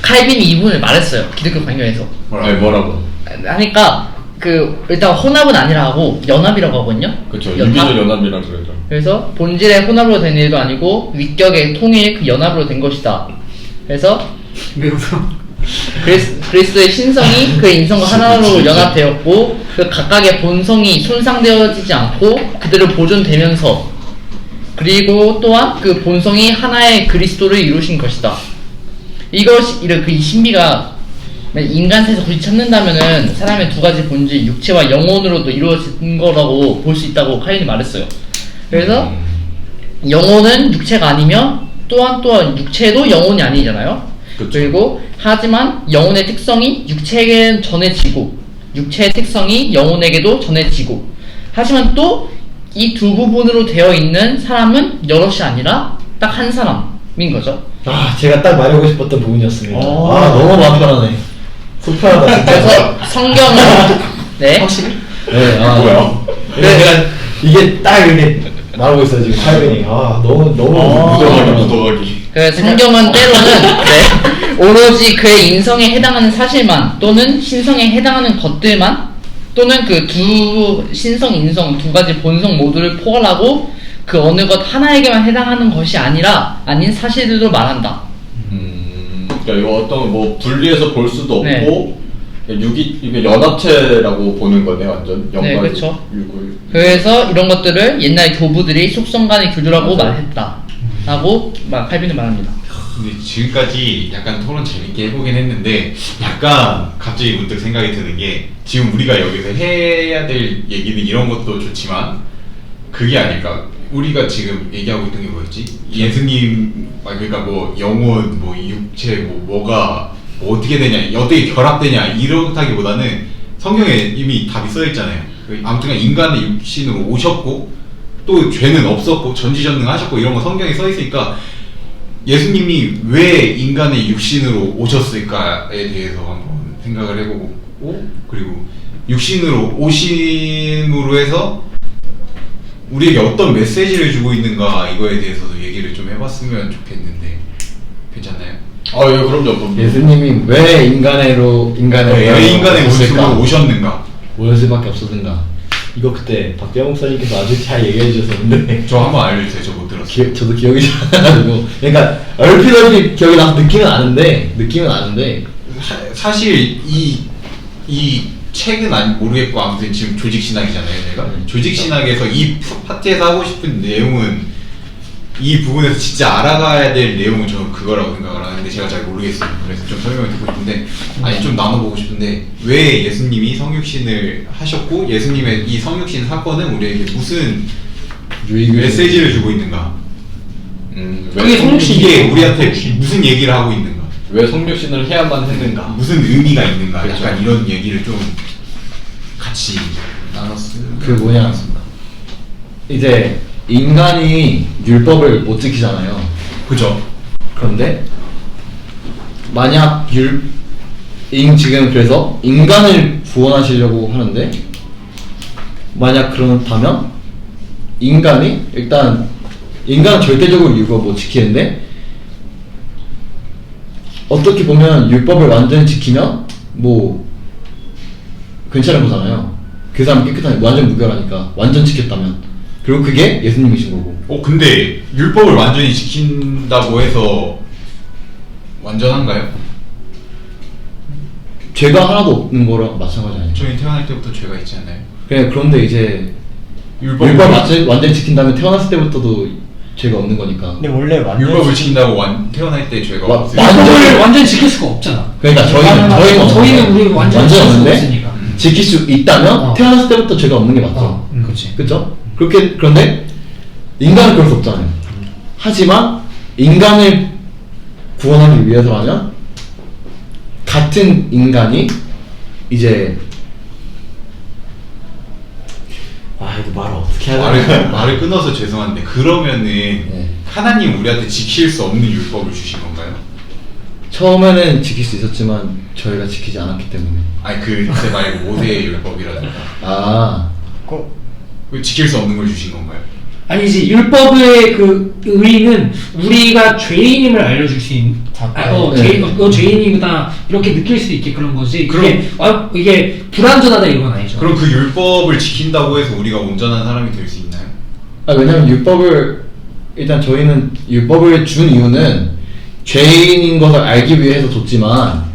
Speaker 1: 칼빈이 이 부분을 말했어요. 기독교 강요에서.
Speaker 6: 아니 뭐라고?
Speaker 1: 하니까 그 일단 혼합은 아니라 하고 연합이라고 하거든요.
Speaker 6: 그쵸.
Speaker 1: 연합?
Speaker 6: 유기적 연합이라 그러죠.
Speaker 1: 그래서 본질의 혼합으로 된 일도 아니고 위격의 통일 그 연합으로 된 것이다. 그래서 그리스도의 신성이 그 인성과 하나로 연합되었고 그 각각의 본성이 손상되어지지 않고 그대로 보존되면서 그리고 또한 그 본성이 하나의 그리스도를 이루신 것이다. 이 신비가 인간세에서 굳이 찾는다면은 사람의 두 가지 본질 육체와 영혼으로도 이루어진 거라고 볼 수 있다고 카인이 말했어요. 그래서 영혼은 육체가 아니며 또한 육체도 영혼이 아니잖아요.
Speaker 6: 그쵸.
Speaker 1: 그리고 하지만 영혼의 특성이 육체에게는 전해지고 육체의 특성이 영혼에게도 전해지고 하지만 또 이 두 부분으로 되어 있는 사람은 여럿이 아니라 딱 한 사람인 거죠.
Speaker 2: 아 제가 딱 말하고 싶었던 부분이었습니다. 아 너무 마음 편하네. 속 편하다 진짜.
Speaker 1: 그래서 성경은 네.
Speaker 3: 확실히?
Speaker 2: 네,
Speaker 6: 뭐야?
Speaker 2: 내가 이게 딱 이렇게 말하고 있어요 지금 칼빈이. 아 너무
Speaker 6: 묻어가기.
Speaker 1: 그 성경은 때로는 네, 오로지 그의 인성에 해당하는 사실만 또는 신성에 해당하는 것들만 또는 그 두 신성, 인성 두 가지 본성 모두를 포괄하고 그 어느 것 하나에게만 해당하는 것이 아닌 사실들도 말한다.
Speaker 6: 그러니까 이거 어떤 뭐 분리해서 볼 수도
Speaker 1: 네.
Speaker 6: 없고 이게 연합체라고 보는 거네 완전.
Speaker 1: 네, 그쵸.
Speaker 6: 육을.
Speaker 1: 그래서 이런 것들을 옛날 교부들이 속성 간의 교류라고 말했다. 라고 칼빈은 말합니다.
Speaker 4: 근데 지금까지 약간 토론 재밌게 해보긴 했는데 약간 갑자기 문득 생각이 드는 게 지금 우리가 여기서 해야 될 얘기는 이런 것도 좋지만 그게 아닐까. 우리가 지금 얘기하고 있던 게 뭐였지? 예수님 그러니까 뭐 영혼 뭐 육체 뭐가 뭐 어떻게 되냐 어떻게 결합되냐 이렇다기보다는 성경에 이미 답이 써있잖아요. 아무튼 인간의 육신으로 오셨고 또 죄는 없었고 전지전능하셨고 이런 거 성경에 써있으니까 예수님이 왜 인간의 육신으로 오셨을까에 대해서 한번 생각을 해보고 그리고 육신으로 오심으로 해서 우리에게 어떤 메시지를 주고 있는가 이거에 대해서도 얘기를 좀 해봤으면 좋겠는데 괜찮나요?
Speaker 6: 예, 그럼요.
Speaker 2: 예수님이 왜 인간의
Speaker 4: 왜 인간의 모습으로 오셨는가?
Speaker 2: 오실 수밖에 없었는가. 이거 그때 박대영 목사님께서 아주 잘 얘기해 주셨는데
Speaker 4: 저 한번 알려주세요. 저 못 들었어요.
Speaker 2: 저도 기억이 잘 안 나가지고 그러니까 얼핏 기억이 나서 느낌은 아는데
Speaker 4: 사실 이 책은 모르겠고 아무튼 지금 조직 신학이잖아요, 제가. 조직 신학에서 이 파트에서 하고 싶은 내용은 이 부분에서 진짜 알아가야 될 내용은 저는 그거라고 생각을 하는데 제가 잘 모르겠어요. 그래서 좀 설명을 듣고 싶은데 아니 좀 나눠보고 싶은데 왜 예수님이 성육신을 하셨고 예수님의 이 성육신 사건은 우리에게 무슨 메시지를 주고 있는가?
Speaker 3: 그게 성육신이
Speaker 4: 이게 우리한테 무슨 얘기를 하고 있는가?
Speaker 6: 왜 성육신을 해야만 했는가?
Speaker 4: 무슨 의미가 있는가?
Speaker 6: 그렇죠.
Speaker 4: 약간 이런 얘기를 좀 같이 나눴으면
Speaker 2: 그 뭐냐 이제 인간이 율법을 못 지키잖아요.
Speaker 4: 그죠?
Speaker 2: 그런데 만약 지금 그래서 인간을 구원하시려고 하는데 만약 그렇다면 인간은 절대적으로 율법 못 지키는데 어떻게 보면 율법을 완전히 지키면 뭐 괜찮은 거잖아요. 그 사람 깨끗한 완전 무결하니까 완전 지켰다면 그리고 그게 예수님이신 거고.
Speaker 4: 근데 율법을 완전히 지킨다고 해서 완전한가요?
Speaker 2: 죄가 하나도 없는 거랑 마찬가지 아니에요?
Speaker 4: 저희 태어날 때부터 죄가 있지 않나요?
Speaker 2: 그런데 이제 율법 완전히 지킨다면 태어났을 때부터도 죄가 없는 거니까.
Speaker 5: 근데 원래 완전
Speaker 4: 율법을 지킨다고 태어날 때 죄가
Speaker 2: 와,
Speaker 4: 없어요.
Speaker 3: 율법을 완전히 지킬 수가 없잖아.
Speaker 2: 그러니까 저희는
Speaker 3: 우리 완전히 지킬 수가
Speaker 2: 없는데
Speaker 3: 없으니까.
Speaker 2: 지킬 수 있다면 태어났을 때부터 죄가 없는 게 맞죠.
Speaker 3: 그렇지.
Speaker 2: 그렇죠? 그런데 인간은 그럴 수 없잖아요. 하지만 인간을 구원하기 위해서라면 같은 인간이 이제 이거 말을 어떻게 해야 되나?
Speaker 4: 말을 끊어서 죄송한데 그러면은 하나님 우리한테 지킬 수 없는 율법을 주신 건가요?
Speaker 2: 처음에는 지킬 수 있었지만 저희가 지키지 않았기 때문에.
Speaker 4: 아니 그때 말고 모세의 율법이라든가
Speaker 5: 그
Speaker 4: 지킬 수 없는 걸 주신 건가요?
Speaker 3: 아니지, 율법의 그 의의는 우리가 죄인임을 알려줄 수 있는 죄인이구나 이렇게 느낄 수 있게 그런 거지. 이게 불완전하다 이건 아니죠.
Speaker 4: 그럼 그 율법을 지킨다고 해서 우리가 온전한 사람이 될 수 있나요?
Speaker 2: 왜냐면 일단 저희는 율법을 준 이유는 죄인인 것을 알기 위해서 줬지만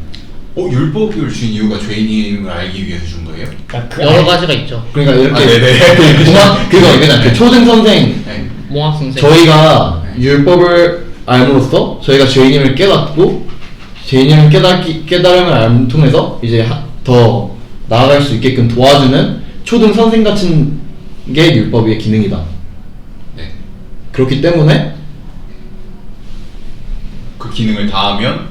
Speaker 4: 율법을 준 이유가 죄인인 걸 알기 위해서 준 거예요?
Speaker 1: 여러 가지가 있죠.
Speaker 2: 그러니까 이렇게
Speaker 4: 네네.
Speaker 2: 그 초등 선생
Speaker 1: 몽학 선생.
Speaker 2: 저희가 율법을 알므로써 저희가 죄인임을 깨닫고 죄인임을 깨달음을 통해서 이제 더 나아갈 수 있게끔 도와주는 초등 선생 같은 게 율법의 기능이다.
Speaker 4: 네.
Speaker 2: 그렇기 때문에
Speaker 4: 그 기능을 다하면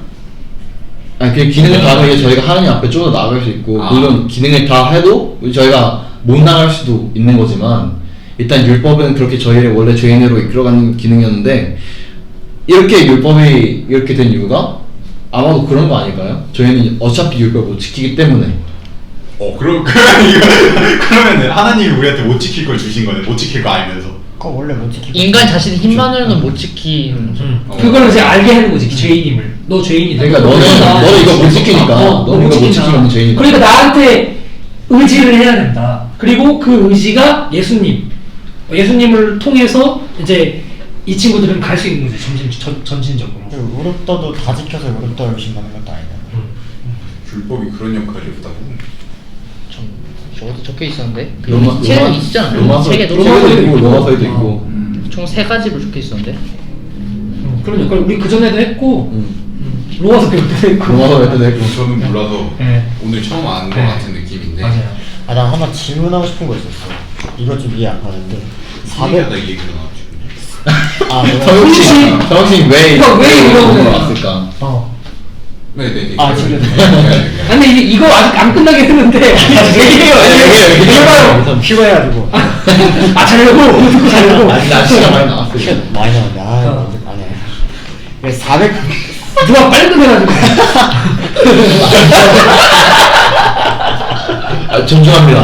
Speaker 2: 그 기능을 다 하면 저희가 하나님 앞에 좀 더 나아갈 수 있고 물론 기능을 다 해도 저희가 못 나갈 수도 있는 거지만 일단 율법은 그렇게 저희를 원래 죄인으로 이끌어가는 기능이었는데 이렇게 율법이 이렇게 된 이유가 아마도 그런 거 아닐까요? 저희는 어차피 율법을 못 지키기 때문에.
Speaker 4: 그러면은 하나님이 우리한테 못 지킬 걸 주신 거네. 못 지킬 거 알면서.
Speaker 5: 그거 원래 못 지키고
Speaker 1: 인간 자신의 힘만으로는 못 지키는 거죠.
Speaker 3: 그걸 이제 알게 하는 거지, 죄인임을. 너 죄인이다.
Speaker 2: 그러니까 너는 이거 못 지키니까 너는 이거 못 지키면 죄인이다.
Speaker 3: 그러니까 나한테 의지를 해야 된다. 그리고 그 의지가 예수님을 통해서 이제 이 친구들은 갈 수 있는 거지, 전신적으로.
Speaker 5: 의롭다도 다 지켜서 의롭다 열심하는 것도 아니야.
Speaker 4: 율법이 그런 역할을 했다고?
Speaker 1: 어디 적혀 있었는데?
Speaker 2: 책에
Speaker 1: 있잖아요.
Speaker 2: 로마서에도 있고 로마서에도 있고
Speaker 1: 총 3가지로 적혀 있었는데.
Speaker 3: 그런 역할 우리 그 전에도 했고 로마서 때도 했고.
Speaker 2: 로마서 때도 했고.
Speaker 4: 저는 몰라서 오늘 처음 아는 것 같은 느낌인데.
Speaker 3: 맞아요.
Speaker 5: 나 하나 질문하고 싶은 거 있었어. 이거 좀 이해 안 가는데.
Speaker 4: 신기하다 이 얘기가 나와가지고.
Speaker 2: 정신 왜 이런 거 나왔을까?
Speaker 4: 네네네.
Speaker 5: 지금.
Speaker 3: 근데 이거 아직 안 끝나게 했는데 얘기해요.
Speaker 5: 피곤해가지고.
Speaker 3: 자려고.
Speaker 2: 나 시간 많이 나왔어.
Speaker 5: 많이 나왔는데 안 해. 그래서 400
Speaker 3: 누가 빨리 끝내가지고.
Speaker 2: 존중합니다.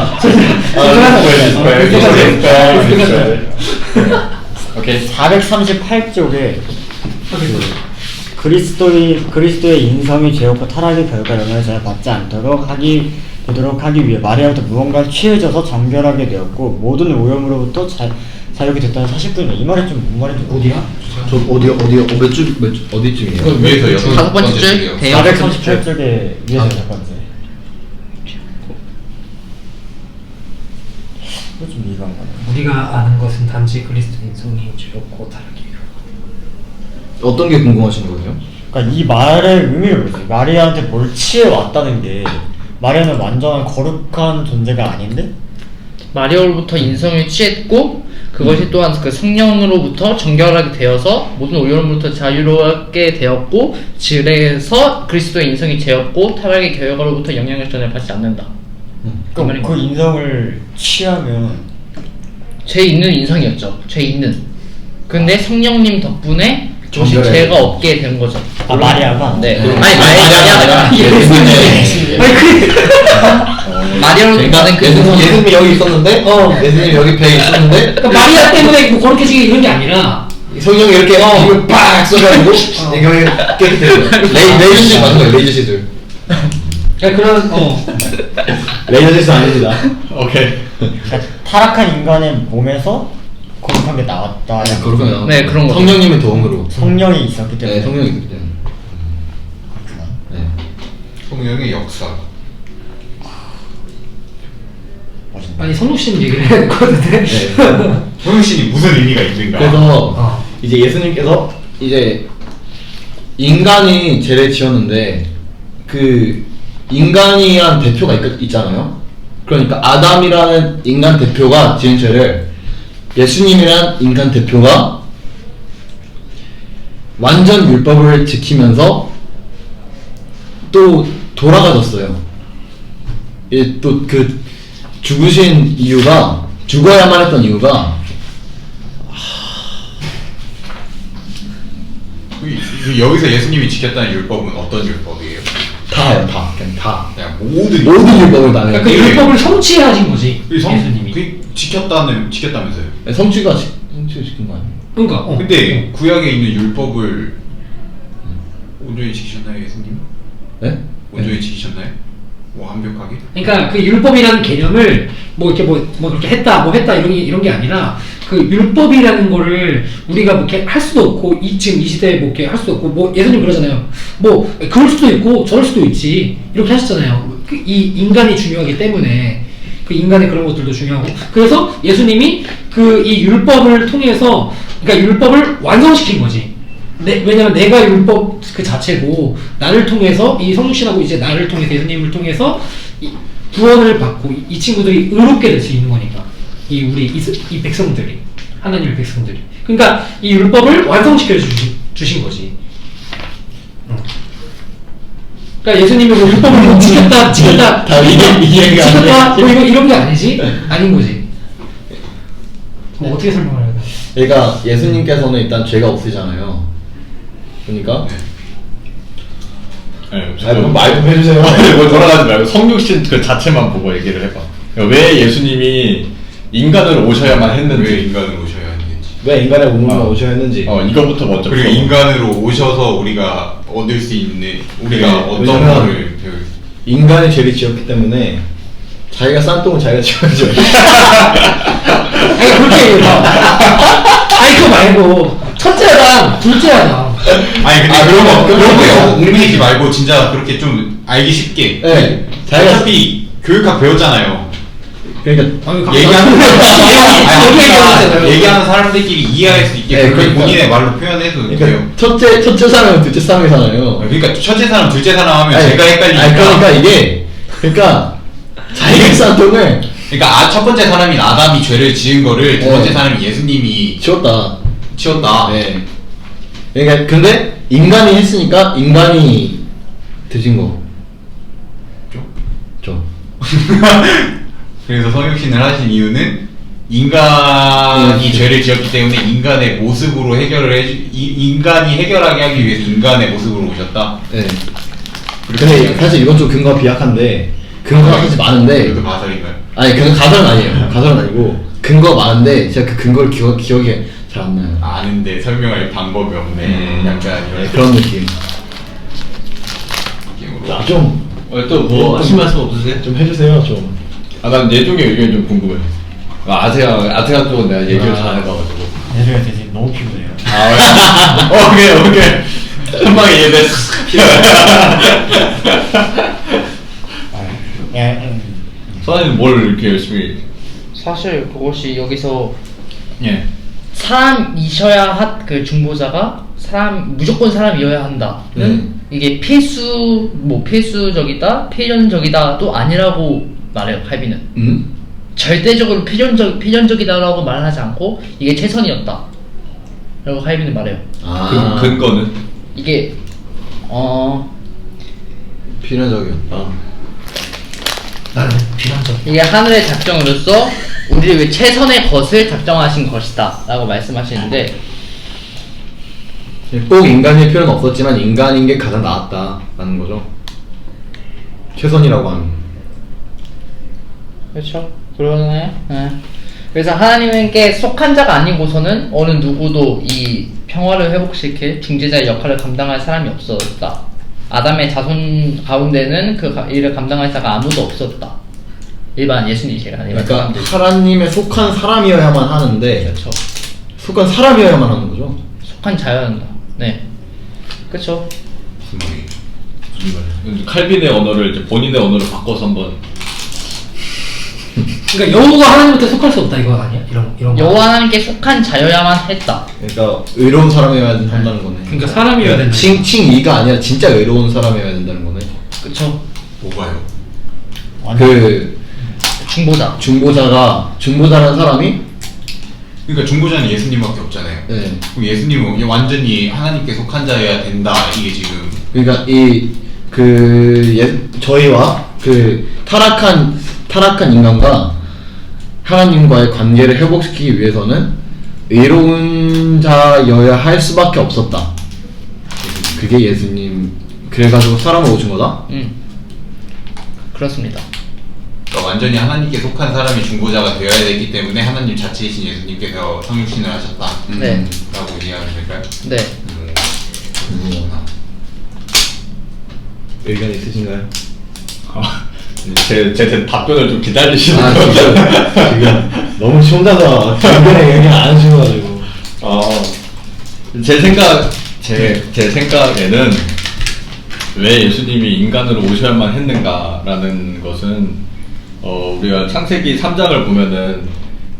Speaker 5: 오케이. 438쪽에 그리스도의 인성이 죄업과 타락의 결과 영향을 잘 받지 않도록 되도록 하기 위해 마리아부터 무언가 취해져서 정결하게 되었고 모든 오염으로부터 자유게 됐다는 사실뿐이네. 이 말이 좀 뭔 말인지 어디야?
Speaker 2: 저 어디쯤이에요?
Speaker 4: 그 위에서
Speaker 1: 5번째 줄 대형
Speaker 5: 438쪽에 위에서 첫 번째. 이건가요?
Speaker 3: 우리가 아는 것은 단지 그리스도 인성이 주였고 다르게.
Speaker 2: 어떤 게 궁금하신 거예요?
Speaker 5: 그러니까 이 말의 의미를 모르겠어요. 마리아한테 뭘 취해 왔다는 게 마리아는 완전한 거룩한 존재가 아닌데
Speaker 1: 마리아로부터 인성을 취했고 그것이 또한 그 성령으로부터 정결하게 되어서 모든 오염으로부터 자유롭게 되었고 그래서 그리스도의 인성이 되었고 타락의 결과로부터 영향을 전혀 받지 않는다.
Speaker 5: 그럼 그 인성을 취하면
Speaker 1: 죄 있는 인성이었죠. 죄 있는. 근데 성령님 덕분에 그것이
Speaker 2: 정결해.
Speaker 1: 죄가 없게 된 거죠.
Speaker 5: 아 마리아가?
Speaker 1: 네.
Speaker 2: 음.
Speaker 1: 아니 마리아가
Speaker 2: 예수님의
Speaker 1: 마리아로부터는 그
Speaker 2: 예수님이 여기 있었는데 예수님이 여기 배에 있었는데
Speaker 3: 그러니까 마리아 때문에 뭐 거룩해지게 이런 게 아니라
Speaker 2: 성령이 이렇게 입을 빡 쏘가지고 여기 깨끗해요. 레이저 시술 맞는 거예요. 레이저 시술.
Speaker 3: 그러니까 그런
Speaker 2: 레이저 시술 아닙니다.
Speaker 6: 오케이.
Speaker 5: 그러니까 타락한 인간의 몸에서 거룩한 게 나왔다.
Speaker 2: 거룩하게 나왔
Speaker 1: 네, 그런 거죠.
Speaker 2: 성령님의 도움으로.
Speaker 5: 성령이 있었기 때문에.
Speaker 2: 네, 성령이 있기 때문에.
Speaker 5: 그렇구나.
Speaker 2: 네.
Speaker 4: 성령의 역사.
Speaker 5: 멋있네.
Speaker 3: 아니 성육신 얘기를 해야 될 것 같은데.
Speaker 2: 네.
Speaker 4: 성신이 무슨 의미가 있는가?
Speaker 2: 그래서 이제 예수님께서 이제 인간이 죄를 지었는데 그 인간이란 대표가 있잖아요. 그러니까 아담이라는 인간 대표가 지은 죄를 예수님이란 인간 대표가 완전 율법을 지키면서 또 돌아가졌어요. 또 그 죽으신 이유가 죽어야만 했던 이유가
Speaker 4: 여기서 예수님이 지켰다는 율법은 어떤 율법이에요?
Speaker 2: 다예요. 다 그냥 다
Speaker 4: 그냥 모든
Speaker 2: 모든 율법을 다
Speaker 3: 그러니까 그
Speaker 2: 해요.
Speaker 3: 율법을 성취하신 거지. 예수님이.
Speaker 4: 지켰다면서요.
Speaker 2: 성취가 시킨 거 아니에요?
Speaker 3: 그러니까.
Speaker 4: 근데 구약에 있는 율법을 온전히 지키셨나요, 예수님?
Speaker 2: 네?
Speaker 4: 온전히 지키셨나요? 뭐 완벽하게?
Speaker 3: 그러니까 그 율법이라는 개념을 뭐 이렇게 뭐 그렇게 했다 뭐 했다 이런 게 아니라 그 율법이라는 거를 우리가 뭐 이렇게 할 수도 없고 지금 이 시대에 뭐 이렇게 할 수도 없고 뭐 예수님 그러잖아요. 뭐 그럴 수도 있고 저럴 수도 있지 이렇게 하셨잖아요. 이 인간이 중요하기 때문에 그 인간의 그런 것들도 중요하고 그래서 예수님이 그 이 율법을 통해서 그러니까 율법을 완성시킨 거지. 왜냐면 내가 율법 그 자체고 나를 통해서 이 성육신하고 이제 나를 통해서 예수님을 통해서 이 구원을 받고 이 친구들이 의롭게 될 수 있는 거니까 이 백성들이 하나님의 백성들이 그러니까 이 율법을 완성시켜 주신 거지. 그러니까 예수님이 뭐 율법을 뭐 지켰다
Speaker 2: 다 이해가 안
Speaker 3: 지켰다
Speaker 2: 돼.
Speaker 3: 뭐 이런 게 아니지 아닌 거지. 뭐 어떻게 설명을 해야 돼?
Speaker 2: 그러니까 예수님께서는 일단 죄가 없으잖아요. 그러니까
Speaker 6: 네,
Speaker 2: 말 좀 해주세요.
Speaker 6: 뭐 돌아가지 말고 성육신 그 자체만 보고 얘기를 해봐. 왜 예수님이 인간으로 오셔야만 했는지.
Speaker 4: 왜 인간으로 오셔야 했는지.
Speaker 2: 왜 인간의 몸으로
Speaker 6: 어.
Speaker 2: 오셔야 했는지.
Speaker 6: 이거부터 먼저.
Speaker 4: 그리고
Speaker 6: 풀어봐.
Speaker 4: 인간으로 오셔서 우리가 얻을 수 있는 우리가
Speaker 2: 네,
Speaker 4: 어떤
Speaker 2: 왜냐면
Speaker 4: 거를 배울 수
Speaker 2: 인간이 죄를 지었기 때문에 자기가 싼 똥은 자기가 지어야죠.
Speaker 3: 아니 그렇게 얘기해봐. 아니 그거 말고 첫째 아담, 둘째 아담.
Speaker 4: 아니 근데 그런 거 웅미지 말고 진짜 그렇게 좀 알기 쉽게.
Speaker 2: 네. 자기가
Speaker 4: 어차피 교육학 배웠잖아요.
Speaker 2: 그러니까
Speaker 4: 얘기하는 사람들끼리 이해할 수 있게
Speaker 2: 네,
Speaker 4: 그렇게
Speaker 2: 그러니까.
Speaker 4: 본인의 말로 표현해도 돼요.
Speaker 2: 그러니까 첫째 사람은 둘째 사람이잖아요.
Speaker 4: 그러니까 첫째 사람, 둘째 사람 하면
Speaker 2: 아니,
Speaker 4: 제가 헷갈리니까.
Speaker 2: 아니, 그러니까 이게 그러니까 자기가 싼 똥을
Speaker 4: 그러니까 첫 번째 사람인 아담이 죄를 지은 거를 두
Speaker 2: 네.
Speaker 4: 번째 사람인 예수님이
Speaker 2: 치웠다.
Speaker 4: 치웠다.
Speaker 2: 네. 그러니까 근데 인간이 했으니까 인간이 드신 거. 죠.
Speaker 4: 그래서 성육신을 하신 이유는 인간이 죄를 지었기 때문에 인간의 모습으로 인간이 해결하게 하기 위해서 인간의 모습으로 오셨다.
Speaker 2: 네. 근데 사실 이건 좀 근거가 비약한데 근거가 사실 많은데
Speaker 4: 이것도 가설인가요?
Speaker 2: 아니 그건 가설은 아니에요. 가설은 아니고 근거가 많은데 제가 그 근거를 기억이 잘 안 나요.
Speaker 4: 아는데 설명할 방법이 없네. 약간 이런
Speaker 2: 네, 그런 느낌.
Speaker 4: 느낌으로.
Speaker 2: 좀
Speaker 6: 또 뭐 하신 말씀 없으세요?
Speaker 2: 좀 해주세요 좀.
Speaker 6: 난 예종의 의견이 좀 궁금해. 아세아 쪽은 내가 얘기를 잘 안 해봐가지고.
Speaker 5: 예수가 되게 너무 피곤해요.
Speaker 6: 오케이. 한 방에 이해됐어.
Speaker 5: 예,
Speaker 6: 선생님 뭘 이렇게 열심히
Speaker 1: 사실 그것이 여기서
Speaker 4: 예.
Speaker 1: 사람이셔야 그 중보자가 무조건 사람이어야 한다는 이게 필수적이다, 필연적이다도 아니라고 말해요, 칼빈은. 절대적으로 필연적이다라고 말하지 않고 이게 최선이었다 라고 칼빈은 말해요.
Speaker 4: 근거는?
Speaker 1: 이게
Speaker 2: 필연적이었다.
Speaker 3: 나는 비난적.
Speaker 1: 이게 하늘의 작정으로서 우리를 위해 최선의 것을 작정하신 것이다 라고 말씀하시는데,
Speaker 2: 꼭 인간일 필요는 없었지만 인간인 게 가장 나았다라는 거죠. 최선이라고 하는.
Speaker 1: 그렇죠, 그러네. 네. 그래서 하나님께 속한 자가 아니고서는 어느 누구도 이 평화를 회복시킬 중재자의 역할을 감당할 사람이 없었다. 아담의 자손 가운데는 그 일을 감당할 자가 아무도 없었다. 일반 예수님이시라.
Speaker 2: 그러니까 하나님에 속한 사람이어야만 하는데,
Speaker 1: 그렇죠.
Speaker 2: 속한 사람이어야만 하는 거죠.
Speaker 1: 속한 자여야 한다. 네, 그렇죠.
Speaker 4: 무슨 말이에요?
Speaker 6: 칼빈의 언어를 이제 본인의 언어로 바꿔서 한번.
Speaker 3: 그러니까 여호가 하나님한테 속할 수 없다 이거 아니야? 이런 거.
Speaker 1: 여호와 하나님께 속한 자여야만 했다.
Speaker 2: 그러니까 의로운 사람이어야 한다는 거네.
Speaker 3: 그러니까 사람이어야 된다.
Speaker 2: 칭이가 아니라 진짜 의로운 사람이어야 된다는 거네.
Speaker 1: 그쵸.
Speaker 4: 뭐가요?
Speaker 2: 그
Speaker 1: 중보자.
Speaker 2: 중보자라는 사람이
Speaker 4: 그러니까 중보자는 예수님밖에 없잖아요.
Speaker 2: 네.
Speaker 4: 그럼 예수님은 완전히 하나님께 속한 자여야 된다. 이게 지금
Speaker 2: 그러니까 저희와 그 타락한 인간과 하나님과의 관계를 회복시키기 위해서는 의로운 자여야 할 수밖에 없었다. 그게 예수님. 그래가지고 사람을 오신 거다?
Speaker 1: 그렇습니다.
Speaker 4: 그러니까 완전히 하나님께 속한 사람이 중보자가 되어야 되기 때문에 하나님 자체이신 예수님께서 성육신을 하셨다.
Speaker 1: 네.
Speaker 4: 라고 이해하면 될까요?
Speaker 1: 네.
Speaker 2: 의견 있으신가요?
Speaker 6: 제 답변을 좀 기다리시는
Speaker 2: 아,
Speaker 6: 거죠.
Speaker 2: 지금 너무 혼자서 의견에 영향 안 주셔가지고.
Speaker 6: 제 생각에는 왜 예수님이 인간으로 오셔야만 했는가라는 것은 우리가 창세기 3장을 보면은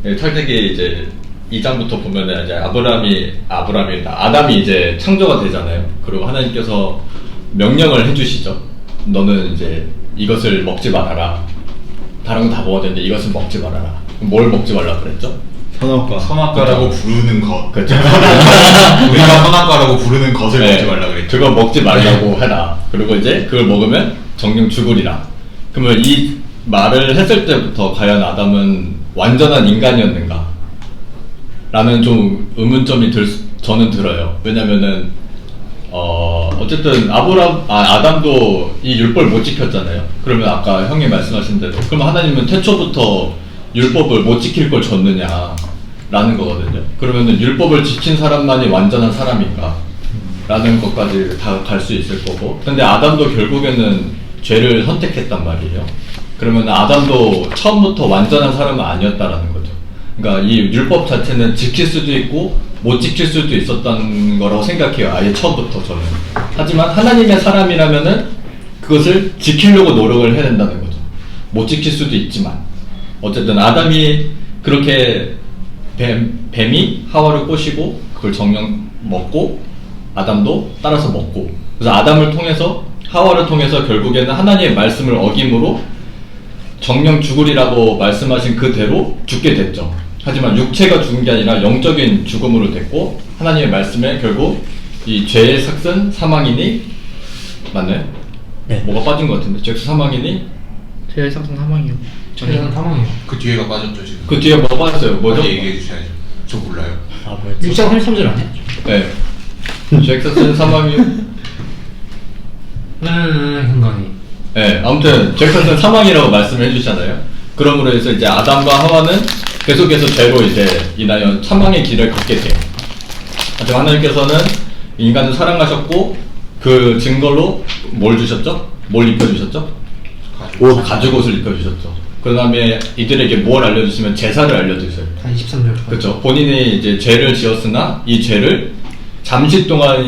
Speaker 6: 창세기 이제 2장부터 보면은 이제 아담이 이제 창조가 되잖아요. 그리고 하나님께서 명령을 해주시죠. 너는 이제 이것을 먹지 말아라. 다른 거 다 먹어도 되는데 이것을 먹지 말아라. 그럼 뭘 먹지 말라 그랬죠?
Speaker 2: 선악과.
Speaker 4: 선악과라고 부르는 것.
Speaker 6: 그렇죠.
Speaker 4: 우리가 선악과라고 부르는 것을
Speaker 6: 네,
Speaker 4: 먹지 말라 그랬죠.
Speaker 6: 그거 먹지 말라고 해라. 그리고 이제 그걸 먹으면 정령 죽으리라. 그러면 이 말을 했을 때부터 과연 아담은 완전한 인간이었는가? 라는 좀 의문점이 저는 들어요. 왜냐면은 어쨌든 아담도 이 율법을 못 지켰잖아요. 그러면 아까 형이 말씀하신 대로 그러면 하나님은 태초부터 율법을 못 지킬 걸 줬느냐 라는 거거든요. 그러면은 율법을 지킨 사람만이 완전한 사람인가 라는 것까지 다 갈 수 있을 거고, 근데 아담도 결국에는 죄를 선택했단 말이에요. 그러면 아담도 처음부터 완전한 사람은 아니었다라는 거죠. 그러니까 이 율법 자체는 지킬 수도 있고 못 지킬 수도 있었다는 거라고 생각해요. 아예 처음부터 저는. 하지만 하나님의 사람이라면은 그것을 지키려고 노력을 해야 된다는 거죠. 못 지킬 수도 있지만 어쨌든 아담이 그렇게 뱀이 하와를 꼬시고 그걸 정령 먹고 아담도 따라서 먹고, 그래서 아담을 통해서 하와를 통해서 결국에는 하나님의 말씀을 어김으로 정령 죽으리라고 말씀하신 그대로 죽게 됐죠. 하지만 육체가 죽은 게 아니라 영적인 죽음으로 됐고, 하나님의 말씀에 결국 이 죄의 삭은 사망이니 맞나요?
Speaker 5: 네.
Speaker 6: 뭐가 빠진 것 같은데 죄의 사망이니
Speaker 1: 제일 상승 사망이요.
Speaker 3: 저는 사망이요.
Speaker 4: 그 뒤에가 빠졌죠 지금.
Speaker 6: 그 뒤에 뭐가 빠졌어요? 뭐죠?
Speaker 4: 빨리 얘기해 주셔야죠. 저 몰라요.
Speaker 5: 아 뭐였지?
Speaker 3: 6장 33절 아니야?
Speaker 6: 네. 죄의 삭은 사망이요.
Speaker 3: 현관이.
Speaker 6: 네, 아무튼 잭슨은 사망이라고 말씀을 해주잖아요. 그러므로 해서 이제 아담과 하와는 계속해서 죄로 이제 인하여 사망의 길을 걷게 돼요. 하지만 하나님께서는 인간을 사랑하셨고 그 증거로 뭘 주셨죠? 뭘 입혀주셨죠? 가죽옷을 입혀주셨죠. 그 다음에 이들에게 뭘 알려주시면 제사를 알려주세요.
Speaker 3: 한 23절.
Speaker 6: 그렇죠. 본인이 이제 죄를 지었으나 이 죄를 잠시 동안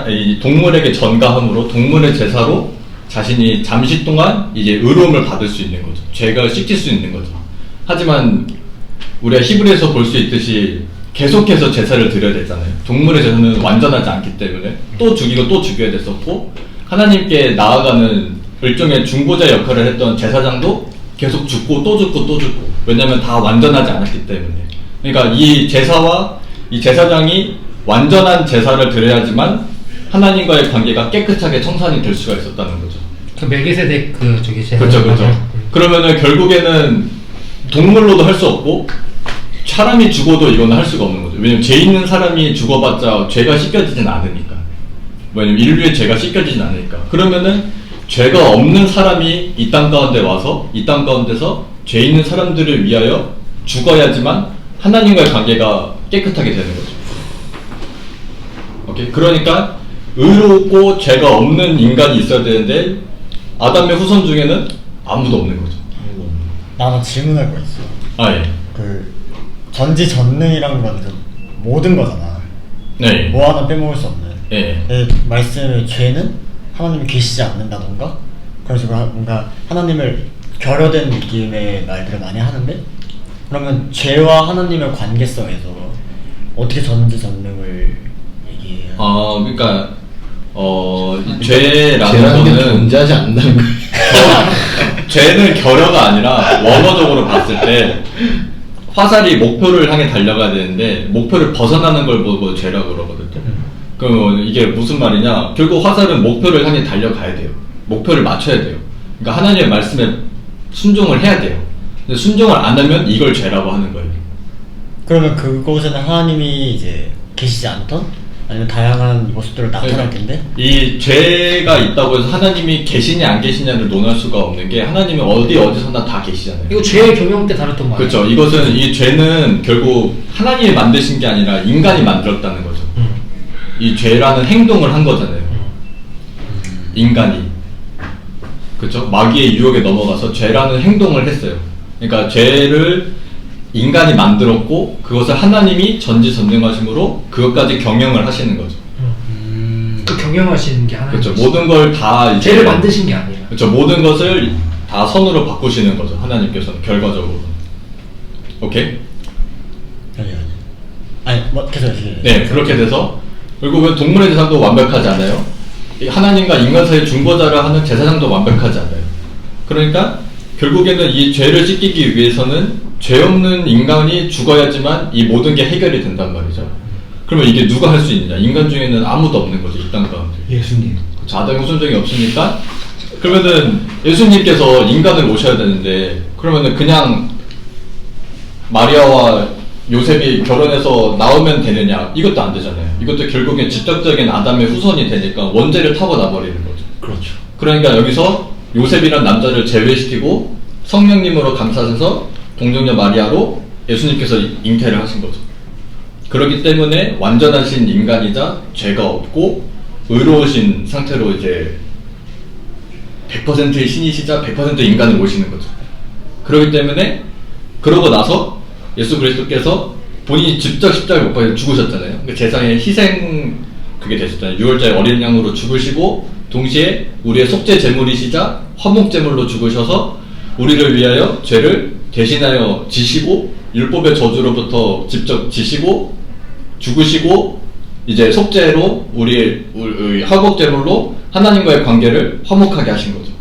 Speaker 6: 이 동물에게 전가함으로 동물의 제사로 자신이 잠시 동안 이제 의로움을 받을 수 있는 거죠. 죄가 씻길 수 있는 거죠. 하지만 우리가 히브리에서 볼 수 있듯이 계속해서 제사를 드려야 되잖아요. 동물의 제사는 완전하지 않기 때문에 또 죽이고 또 죽여야 됐었고, 하나님께 나아가는 일종의 중보자 역할을 했던 제사장도 계속 죽고 또 죽고 또 죽고, 왜냐면 다 완전하지 않았기 때문에. 그러니까 이 제사와 이 제사장이 완전한 제사를 드려야지만 하나님과의 관계가 깨끗하게 청산이 될 수가 있었다는 거죠.
Speaker 3: 그 멜기세덱 그 저기 제사.
Speaker 6: 그렇죠, 그렇죠. 그러면은 결국에는 동물로도 할 수 없고 사람이 죽어도 이거는 할 수가 없는 거죠. 왜냐면 죄 있는 사람이 죽어봤자 죄가 씻겨지진 않으니까. 왜냐면 인류의 죄가 씻겨지진 않으니까. 그러면은 죄가 없는 사람이 이 땅 가운데 와서 이 땅 가운데서 죄 있는 사람들을 위하여 죽어야지만 하나님과의 관계가 깨끗하게 되는 거죠. 오케이? 그러니까 의롭고 죄가 없는 인간이 있어야 되는데 아담의 후손 중에는 아무도 없는 거죠.
Speaker 5: 나 하나 질문할 거 있어.
Speaker 6: 아 예.
Speaker 5: 그 전지전능이란 건 모든 거잖아.
Speaker 6: 네.
Speaker 5: 뭐 하나 빼먹을 수 없는.
Speaker 6: 예.
Speaker 5: 말씀의 죄는 하나님이 계시지 않는다던가. 그래서 뭔가 하나님을 결여된 느낌의 말들을 많이 하는데, 그러면 죄와 하나님의 관계성에서 어떻게 전지전능을 얘기해요?
Speaker 6: 그러니까 이
Speaker 2: 죄라는
Speaker 6: 죄라는
Speaker 2: 게
Speaker 6: 거는
Speaker 2: 존재하지 않는다는 거예요.
Speaker 6: 죄는 결여가 아니라 원어적으로 봤을 때 화살이 목표를 향해 달려가야 되는데 목표를 벗어나는 걸 보고 죄라고 그러거든요. 그럼 이게 무슨 말이냐? 결국 화살은 목표를 향해 달려가야 돼요. 목표를 맞춰야 돼요. 그러니까 하나님의 말씀에 순종을 해야 돼요. 근데 순종을 안 하면 이걸 죄라고 하는 거예요.
Speaker 5: 그러면 그곳에는 하나님이 이제 계시지 않던, 아니면 다양한 모습들을 나타날 텐데.
Speaker 6: 이 죄가 있다고 해서 하나님이 계시냐 안 계시냐를 논할 수가 없는 게, 하나님은 어디서나 다 계시잖아요.
Speaker 3: 이거 죄의 경영 때 다뤘던 거 아니야?
Speaker 6: 그렇죠. 이것은 이 죄는 결국 하나님이 만드신 게 아니라 인간이 만들었다는 거죠. 이 죄라는 행동을 한 거잖아요. 인간이. 그렇죠. 마귀의 유혹에 넘어가서 죄라는 행동을 했어요. 그러니까 죄를 인간이 만들었고 그것을 하나님이 전지전능하심으로 그것까지 경영을 하시는 거죠.
Speaker 3: 그 경영하시는 게 하나님.
Speaker 6: 그렇죠. 모든 걸 다 이제
Speaker 3: 죄를 만드신 게 아니에요.
Speaker 6: 그렇죠. 모든 것을 다 선으로 바꾸시는 거죠. 하나님께서는 결과적으로. 오케이?
Speaker 5: 아니 뭐 계속 하시게.
Speaker 6: 네, 그렇게 돼서 결국은 동물의 제사도 완벽하지 않아요. 이 하나님과 인간 사이의 중보자를 하는 제사장도 완벽하지 않아요. 그러니까 결국에는 이 죄를 씻기기 위해서는 죄 없는 인간이 죽어야지만 이 모든 게 해결이 된단 말이죠. 그러면 이게 누가 할 수 있느냐? 인간 중에는 아무도 없는 거죠, 이 땅 가운데.
Speaker 3: 예수님.
Speaker 6: 아담의 후손종이 없으니까, 그러면은 예수님께서 인간을 오셔야 되는데, 그러면은 그냥 마리아와 요셉이 결혼해서 나오면 되느냐? 이것도 안 되잖아요. 이것도 결국엔 직접적인 아담의 후손이 되니까 원죄를 타고 나버리는 거죠.
Speaker 2: 그렇죠.
Speaker 6: 그러니까 여기서 요셉이란 남자를 제외시키고 성령님으로 감싸셔서 동정녀 마리아로 예수님께서 잉태를 하신 거죠. 그렇기 때문에 완전하신 인간이자 죄가 없고 의로우신 상태로 이제 100%의 신이시자 100% 인간을 모시는 거죠. 그렇기 때문에 그러고 나서 예수 그리스도께서 본인이 직접 십자가에 못 박혀 죽으셨잖아요. 제사의 희생 그게 되셨잖아요. 6월절에 어린 양으로 죽으시고 동시에 우리의 속죄 제물이시자 화목 제물로 죽으셔서 우리를 위하여 죄를 대신하여 지시고 율법의 저주로부터 직접 지시고 죽으시고 이제 속죄로 우리 화목 제물로 하나님과의 관계를 화목하게 하신 거죠.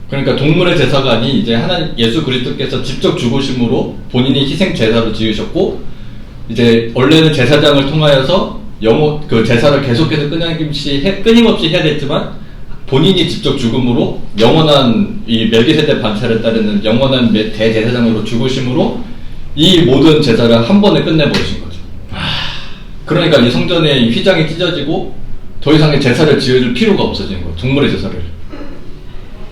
Speaker 6: 그러니까 동물의 제사가 아닌 이제 하나님 예수 그리스도께서 직접 죽으심으로 본인이 희생 제사로 지으셨고 이제 원래는 제사장을 통하여서 그 제사를 계속해서 끊임없이 해야 됐지만 본인이 직접 죽음으로 영원한 이 멜기세덱 반차를 따르는 영원한 대제사장으로 죽으심으로 이 모든 제사를 한 번에 끝내버리신 거죠. 그러니까 이 성전의 휘장이 찢어지고 더 이상의 제사를 지어줄 필요가 없어지는 거예요. 동물의 제사를.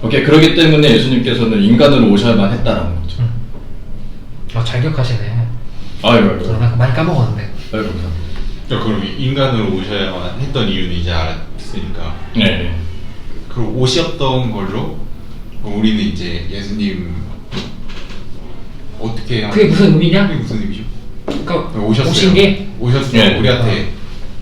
Speaker 6: 오케이. 그렇기 때문에 예수님께서는 인간으로 오셔야만 했다라는 거죠.
Speaker 3: 잘 기억하시네.
Speaker 6: 아이고.
Speaker 3: 나 많이 까먹었는데.
Speaker 6: 아이고.
Speaker 4: 그럼 인간으로 오셔야만 했던 이유는 이제 알았으니까.
Speaker 6: 네.
Speaker 4: 그 오셨던 걸로 우리는 이제 예수님 어떻게
Speaker 3: 그게 무슨 의미냐?
Speaker 4: 그게 무슨 의미죠?
Speaker 3: 그러니까
Speaker 4: 오셨어요.
Speaker 3: 오신 게?
Speaker 4: 오셨어요.
Speaker 6: 네.
Speaker 4: 우리한테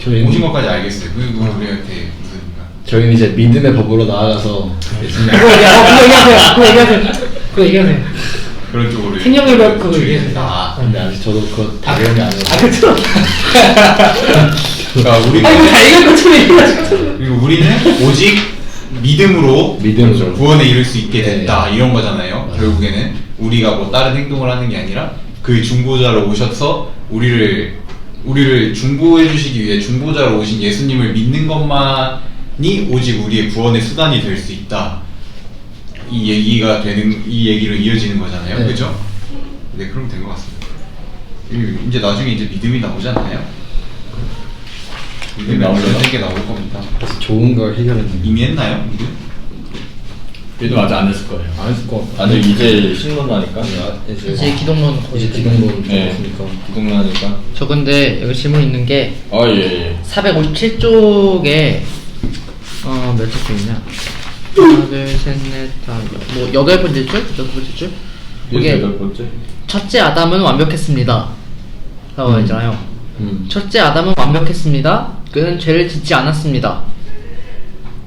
Speaker 2: 저희는-
Speaker 4: 오신 것까지 알겠어요. 그게 우리한테 무슨 의미가?
Speaker 2: 저희는 이제 믿음의 법으로 나아가서 예수님
Speaker 3: 그거 얘기하세요. 그거 얘기하세요.
Speaker 4: 그런 쪽으로
Speaker 3: 생명의력 그거
Speaker 4: 주의해서.
Speaker 3: 얘기했다.
Speaker 4: 아,
Speaker 2: 근데 아직 저도 그거 다 배운 게 아니에요.
Speaker 3: 그쵸?
Speaker 4: 그러니까 우리는
Speaker 3: 이거 다 얘기할 것처럼 얘기하시고.
Speaker 4: 그리고 우리는 오직 믿음으로 구원에 이를 수 있게 됐다 이런 거잖아요. 결국에는 우리가 뭐 다른 행동을 하는 게 아니라 그 중보자로 오셔서 우리를 중보해 주시기 위해 중보자로 오신 예수님을 믿는 것만이 오직 우리의 구원의 수단이 될 수 있다. 이 얘기로 이어지는 거잖아요.
Speaker 2: 네.
Speaker 4: 그죠? 네, 그럼 된 것 같습니다. 이제 나중에 이제 믿음이 나오잖아요. 믿음이 나오는 게 나올 겁니다.
Speaker 2: 좋은 걸 해결했는데.
Speaker 4: 이미 했나요? 믿음?
Speaker 6: 믿음 아직 안 했을 거예요.
Speaker 2: 안 했을 것 같아.
Speaker 6: 아직 이제 신론하니까.
Speaker 1: 이제 기독론
Speaker 2: 이제 기독론
Speaker 6: 네.
Speaker 2: 들었으니까.
Speaker 6: 기독론하니까.
Speaker 1: 저 근데 여기 질문 있는 게
Speaker 6: 예.
Speaker 1: 457쪽에 몇 쪽이냐? 하나, 둘, 셋, 넷, 다, 뭐 8번째 줄? 6번째 줄? 이게
Speaker 6: 8번째.
Speaker 1: 첫째 아담은 완벽했습니다 라고 했잖아요. 첫째 아담은 완벽했습니다. 그는 죄를 짓지 않았습니다.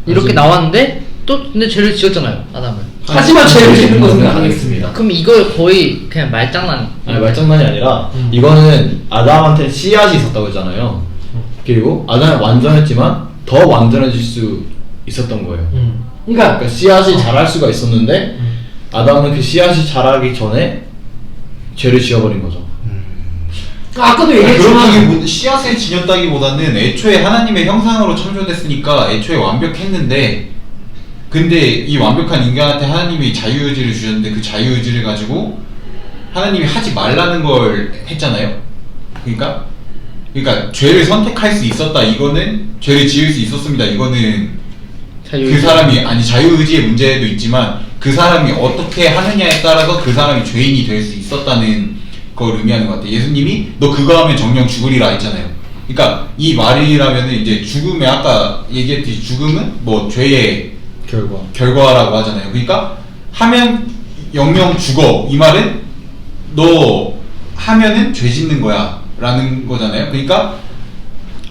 Speaker 1: 이렇게 나왔는데 또 근데 죄를 지었잖아요, 아담은.
Speaker 3: 하지만 죄를 짓는 것은 하겠습니다.
Speaker 1: 그럼 이걸 거의 그냥 말장난.
Speaker 2: 아니 말장난이 아니라 이거는 아담한테 씨앗이 있었다고 했잖아요. 그리고 아담은 완전했지만 더 완전해질 수 있었던 거예요.
Speaker 3: 그러니까
Speaker 2: 그러니까 씨앗이 자랄 수가 있었는데 아담은 그 씨앗이 자라기 전에 죄를 지어버린 거죠.
Speaker 3: 아까도 얘기했지만
Speaker 4: 그렇다기 씨앗을 지녔다기보다는 애초에 하나님의 형상으로 창조됐으니까 애초에 완벽했는데 근데 이 완벽한 인간한테 하나님이 자유의지를 주셨는데 그 자유의지를 가지고 하나님이 하지 말라는 걸 했잖아요. 그러니까 죄를 선택할 수 있었다 이거는 죄를 지을 수 있었습니다 이거는 그 사람이 아니 자유의지의 문제도 있지만 그 사람이 어떻게 하느냐에 따라서 그 사람이 죄인이 될 수 있었다는 걸 의미하는 것 같아요. 예수님이 너 그거 하면 정령 죽으리라 했잖아요. 그러니까 이 말이라면은 이제 죽음의 아까 얘기했듯이 죽음은 뭐 죄의 결과라고 하잖아요. 그러니까 하면 영영 죽어 이 말은 너 하면은 죄 짓는 거야 라는 거잖아요. 그러니까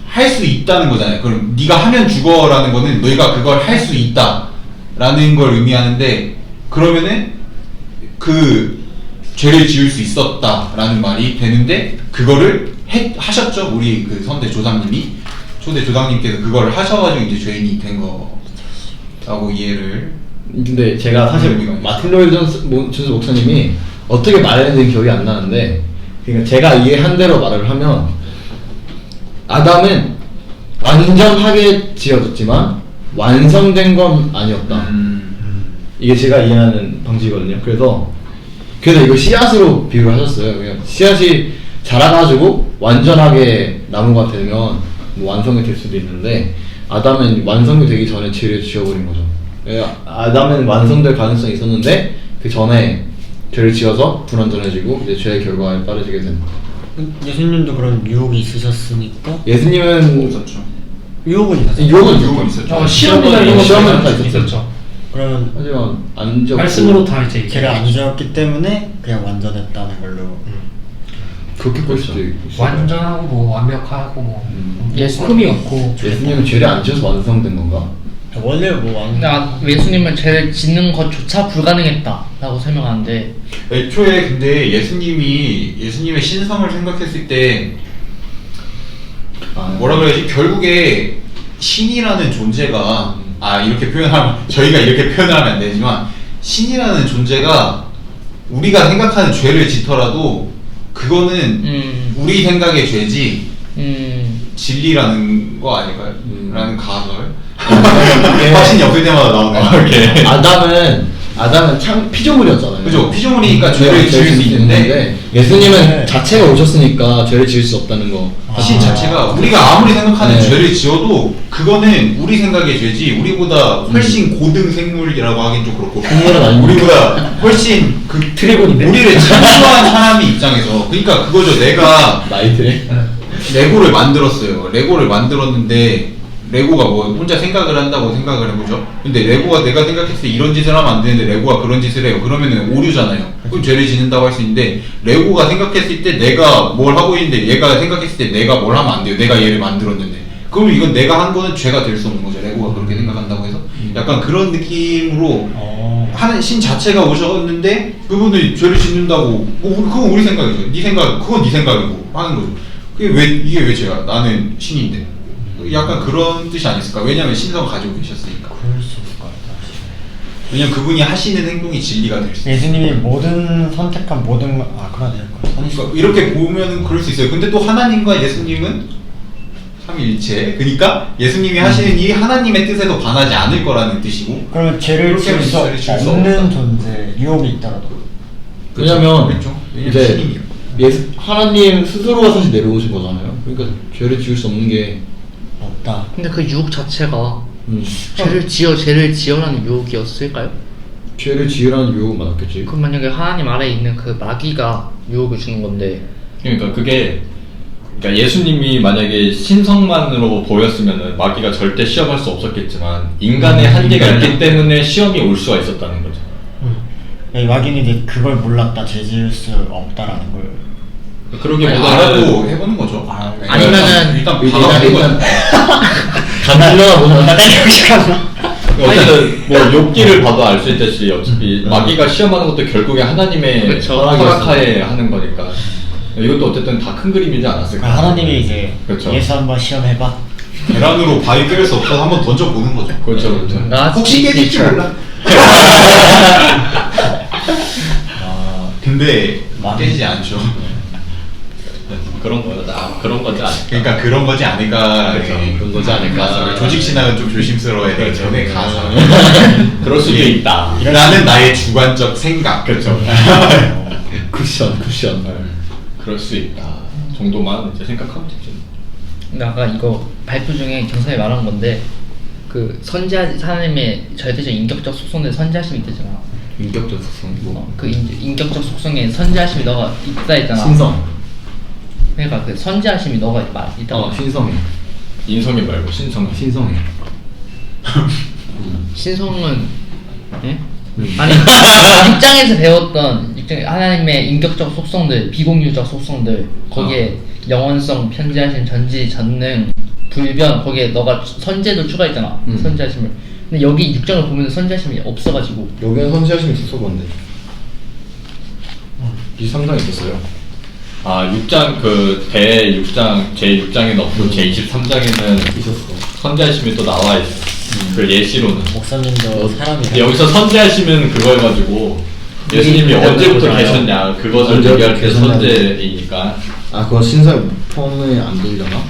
Speaker 4: 할 수 있다는 거잖아요. 그럼 네가 하면 죽어라는 거는 너희가 그걸 할 수 있다라는 걸 의미하는데 그러면은 그 죄를 지을 수 있었다라는 말이 되는데 그거를 하셨죠. 우리 그 초대 조상님께서 그걸 하셔가지고 이제 죄인이 된 거라고 이해를.
Speaker 2: 근데 제가 사실 마틴 로이드 존스 목사님이 어떻게 말했는지 기억이 안 나는데 그러니까 제가 이해한 대로 말을 하면 아담은 완전하게 지어졌지만 완성된 건 아니었다. 이게 제가 이해하는 방식이거든요. 그래서 이거 씨앗으로 비유를 하셨어요. 그냥 씨앗이 자라가지고 완전하게 나무가 되면 뭐 완성이 될 수도 있는데 아담은 완성이 되기 전에 죄를 지어버린 거죠. 아담은 완성될 가능성이 있었는데 그 전에 죄를 지어서 불완전해지고 이제 죄의 결과에 빠르게 된.
Speaker 5: 예수님도 그런 유혹이 있으셨으니까
Speaker 2: 예수님은
Speaker 4: 없었죠.
Speaker 5: 유혹은 있었어요.
Speaker 2: 유혹은
Speaker 4: 있었죠.
Speaker 3: 시험이나 이런 거
Speaker 2: 시험은 다
Speaker 3: 있었죠.
Speaker 5: 그러면
Speaker 2: 하지만 안 적고
Speaker 3: 말씀으로 다 이제
Speaker 5: 죄를 안 지었기 때문에 그냥 완전했다는 걸로.
Speaker 2: 그렇게 볼 수도 있고
Speaker 3: 완전하고 뭐 완벽하고 뭐
Speaker 1: 예수-
Speaker 3: 흠이 없고
Speaker 2: 예수님은 죄를 안 지어서 완성된 건가?
Speaker 5: 원래 뭐
Speaker 1: 근데 예수님은 죄를 짓는 것조차 불가능했다라고 설명하는데
Speaker 4: 애초에 근데 예수님의 신성을 생각했을 때 뭐라 그래야지 결국에 신이라는 존재가 이렇게 표현하면 저희가 이렇게 표현을 하면 안 되지만 신이라는 존재가 우리가 생각하는 죄를 짓더라도 그거는 우리 생각의 죄지 진리라는 거 아닐까요? 라는 가설 화신이 없을 때마다 나오네.
Speaker 2: 아담은 피조물이었잖아요.
Speaker 4: 그죠? 피조물이니까 죄를 지을 수 있는데
Speaker 2: 예수님은 자체가 오셨으니까 죄를 지을 수 없다는 거.
Speaker 4: 신 자체가 우리가 아무리 생각하는
Speaker 2: 네.
Speaker 4: 죄를 지어도 그거는 우리 생각의 죄지 우리보다 훨씬 고등 생물이라고 하긴 좀 그렇고
Speaker 2: 생물은 아니고.
Speaker 4: 우리보다 훨씬 그
Speaker 3: 드래곤인데?
Speaker 4: 우리를 창조한 사람이 입장에서 그러니까 그거죠. 내가
Speaker 2: 나이트에.
Speaker 4: 레고를 만들었어요. 레고를 만들었는데 레고가 뭐 혼자 생각을 한다고 생각을 해보죠. 근데 레고가 내가 생각했을 때 이런 짓을 하면 안 되는데 레고가 그런 짓을 해요. 그러면은 오류잖아요. 그럼 죄를 짓는다고 할 수 있는데 레고가 생각했을 때 내가 뭘 하고 있는데 얘가 생각했을 때 내가 뭘 하면 안 돼요. 내가 얘를 만들었는데 그럼 이건 내가 한 거는 죄가 될 수 없는 거죠. 레고가 그렇게 생각한다고 해서 약간 그런 느낌으로 하는 신 자체가 오셨는데 그분들이 죄를 짓는다고 그건 우리 생각이죠. 네 생각 그건 네 생각이고 하는 거죠. 이게 왜 죄야? 나는 신인데. 약간 그런 뜻이 아니었을까? 왜냐면 신성 가지고 계셨으니까.
Speaker 5: 그럴 수 있을 것 같다.
Speaker 4: 왜냐면 그분이 하시는 행동이 진리가 될 수 있어요.
Speaker 5: 예수님이 모든 선택한 모든 그러네요.
Speaker 4: 그러니까 이렇게 보면은 그럴 수 있어요. 근데 또 하나님과 예수님은 삼위일체. 그러니까 예수님이 하시는 일이 하나님의 뜻에도 반하지 않을 거라는 뜻이고.
Speaker 5: 그러면 죄를
Speaker 4: 그렇게
Speaker 5: 지을 수
Speaker 4: 하면 죄를 지을 수
Speaker 5: 없는
Speaker 4: 없다.
Speaker 5: 존재, 유혹이 있더라도.
Speaker 2: 왜냐면
Speaker 4: 그렇죠. 왜냐면
Speaker 2: 이제
Speaker 4: 신이니까.
Speaker 2: 하나님 스스로가 사실 내려오신 거잖아요. 그러니까 죄를 지을 수 없는 게
Speaker 5: 없다.
Speaker 1: 근데 그 유혹 자체가 죄를 지어라는 유혹이었을까요?
Speaker 2: 죄를 지으라는 유혹은 맞았겠지.
Speaker 1: 그럼 만약에 하나님 아래에 있는 그 마귀가 유혹을 주는 건데
Speaker 6: 그러니까 그러니까 예수님이 만약에 신성만으로 보였으면은 마귀가 절대 시험할 수 없었겠지만 인간의 한계가 있기 때문에 시험이 올 수가 있었다는 거죠.
Speaker 5: 마귀는 이제 그걸 몰랐다, 죄 지을 수 없다라는 걸.
Speaker 6: 그러기보다는
Speaker 4: 알아도 해보는 거죠.
Speaker 1: 아니면은
Speaker 4: 일단
Speaker 2: 일단
Speaker 4: 받아보는
Speaker 2: 간질러나 보자.
Speaker 6: 어쨌든 뭐 욥기를 봐도 알 수 있듯이 어차피 마귀가 시험하는 것도 결국에 하나님의
Speaker 1: 그렇죠.
Speaker 6: 허락하에 하는 거니까 이것도 어쨌든 다 큰 그림이지 않았을까.
Speaker 5: 하나님이 이제
Speaker 6: 그렇죠.
Speaker 5: 예수 한번 시험해봐.
Speaker 4: 계란으로 바위 깰 수 없어서 한번 던져보는 거죠.
Speaker 6: 그렇죠, 그렇죠.
Speaker 4: 혹시 깨질지 몰라. 근데 깨지지 않죠.
Speaker 6: 그런 거다. 그런 거지 않을까.
Speaker 4: 그러니까 그런 거지 않을까.
Speaker 6: 그렇죠.
Speaker 2: 그런 거지 않을까.
Speaker 4: 조직 신학은 좀 조심스러워야 돼. 전에 가사.
Speaker 6: 그럴 수도 있다.
Speaker 4: 라는 나의 주관적 생각.
Speaker 6: 그렇죠.
Speaker 2: 쿠션.
Speaker 6: 그럴 수 있다. 정도만 이제 생각하면 되죠.
Speaker 1: 근데 아까 이거 발표 중에 경사에 말한 건데 그 하나님의 절대적 인격적 속성들 선지하심이 있잖아.
Speaker 2: 인격적 속성. 뭐
Speaker 1: 그 인격적 속성에 선지하심이 너가 있다 했잖아.
Speaker 2: 신성.
Speaker 1: 그러니까 그 선지하심이 너가 있다.
Speaker 2: 신성해.
Speaker 6: 인성이 말고 신성이.
Speaker 2: 신성해.
Speaker 1: 신성은 예? 아니 입장에서 배웠던 하나님의 인격적 속성들, 비공유적 속성들 거기에 영원성, 편지하심, 전지, 전능, 불변 거기에 너가 선제도 추가했잖아. 선지하심을. 근데 여기 6장을 보면 선지하심이 없어가지고
Speaker 2: 여기는 선지하심이 있었어 본데. 23장 있었어요.
Speaker 6: 아 6장 대 6장 제 6장에는 없고 제 23장에는
Speaker 2: 있었어.
Speaker 6: 선지하심이 또 나와 있어. 그 예시로는.
Speaker 5: 목사님도 사람이다.
Speaker 6: 근데 여기서 선지하심은 그거 해가지고 예수님이 언제부터 계셨냐 그것을
Speaker 2: 언제부터
Speaker 6: 얘기할 때
Speaker 2: 계셨냐고.
Speaker 6: 선제이니까.
Speaker 2: 아 그건 신성 폼에 안 들려나?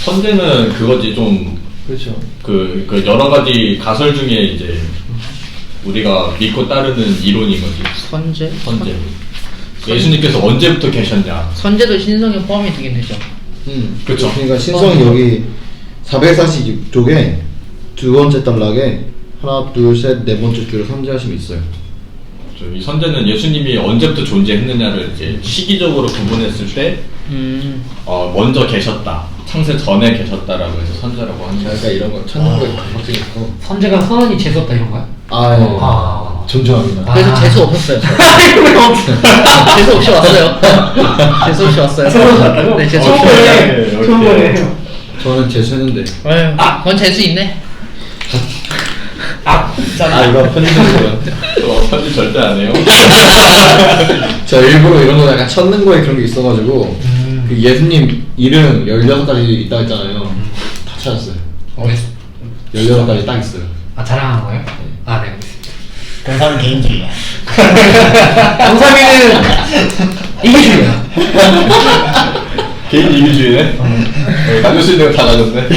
Speaker 6: 선제는 그거지 좀
Speaker 2: 그렇죠.
Speaker 6: 그 여러 가지 가설 중에 이제 우리가 믿고 따르는 이론인 거지.
Speaker 1: 선제?
Speaker 6: 선제. 예수님께서 언제부터 계셨냐.
Speaker 1: 선제도 신성의 포함이 되긴 되죠.
Speaker 6: 그쵸.
Speaker 2: 그러니까 신성이 여기 446쪽에 두 번째 단락에 하나, 둘, 셋, 네 번째 줄에 선지하심이 있어요.
Speaker 6: 이 선제는 예수님이 언제부터 존재했느냐를 이제 시기적으로 구분했을 때 먼저 계셨다. 창세 전에 계셨다라고 해서 선제라고 하는 거예요.
Speaker 2: 그러니까 이런 거 찾는 거에 감각적이 있고.
Speaker 3: 선제가 선언이 재수없다 이런 거야?
Speaker 2: 아, 예. 존중합니다.
Speaker 1: 그래서 재수 없었어요. 재수 없이 왔어요. 재수 없이 왔어요. 네, 재수 없이 왔어요.
Speaker 3: 처음 보네.
Speaker 2: 저는 재수했는데.
Speaker 1: 아유, 그건 재수 있네.
Speaker 2: 아 이거 편집했어요.
Speaker 6: 편집 절대 안 해요.
Speaker 2: 저 일부러 이런 거 약간 찾는 거에 그런 게 있어가지고 그 예수님 이름 16가지 있다 했잖아요. 다 찾았어요. 16가지 딱 있어요.
Speaker 3: 아 자랑하는 거예요? 아 네. 알겠습니다.
Speaker 5: 공사는 개인주의야.
Speaker 3: 동삼이는 이기주의야.
Speaker 6: 개인 이기주의네. 가질 수 있는 거 다 가졌네.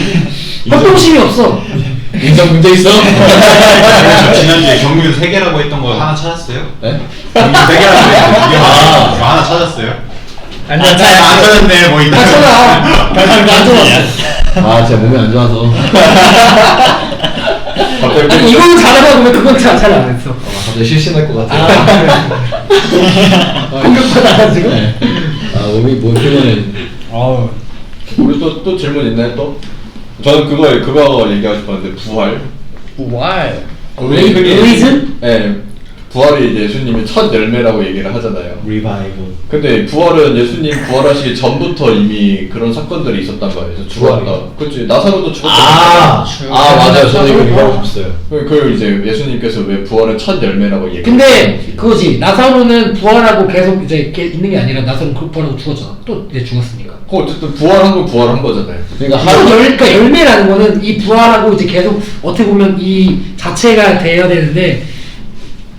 Speaker 3: 협동심이 없어.
Speaker 2: 인성 문제 있어?
Speaker 4: 지난주에 경유 3개라고 했던 거 하나 찾았어요?
Speaker 2: 네?
Speaker 4: 경유 3개라고 했는데 이게 이거 하나 찾았어요?
Speaker 1: 안
Speaker 4: 안 찾았네 뭐 있다.
Speaker 3: 안 좋았어.
Speaker 2: 아 제가 몸이 안 좋아서.
Speaker 3: 아니 이거는 잘하고 왜 그건 잘안 했어.
Speaker 2: 갑자기 실신할 것 같아요.
Speaker 3: 공격받아가지고.
Speaker 2: 네. 아 몸이 뭐 때문에.
Speaker 5: 어우.
Speaker 6: 우리 또 질문 있나요 또? 저는 그거 얘기하고 싶었는데 부활.
Speaker 1: 부활.
Speaker 6: 우리 흔히
Speaker 3: 의슨?
Speaker 6: 네. 부활이 예수님의 첫 열매라고 얘기를 하잖아요.
Speaker 2: 리바이벌.
Speaker 6: 근데 부활은 예수님 부활하시기 전부터 이미 그런 사건들이 있었단 말이에요. 죽었다. 그치. 나사로도 죽었다.
Speaker 2: 맞아요. 저도 이거 얘기하고 싶어요.
Speaker 6: 그 이제 예수님께서 왜 부활은 첫 열매라고 얘기해요?
Speaker 3: 근데 그거지. 나사로는 부활하고 계속 이제 이렇게 있는 게 아니라 나사로는 그 부활하고 죽었잖아. 또 이제 죽었으니까.
Speaker 6: 어쨌든 부활한 건 부활한 거잖아요.
Speaker 2: 그러니까
Speaker 3: 그러니까 열매라는 거는 이 부활하고 이제 계속 어떻게 보면 이 자체가 돼야 되는데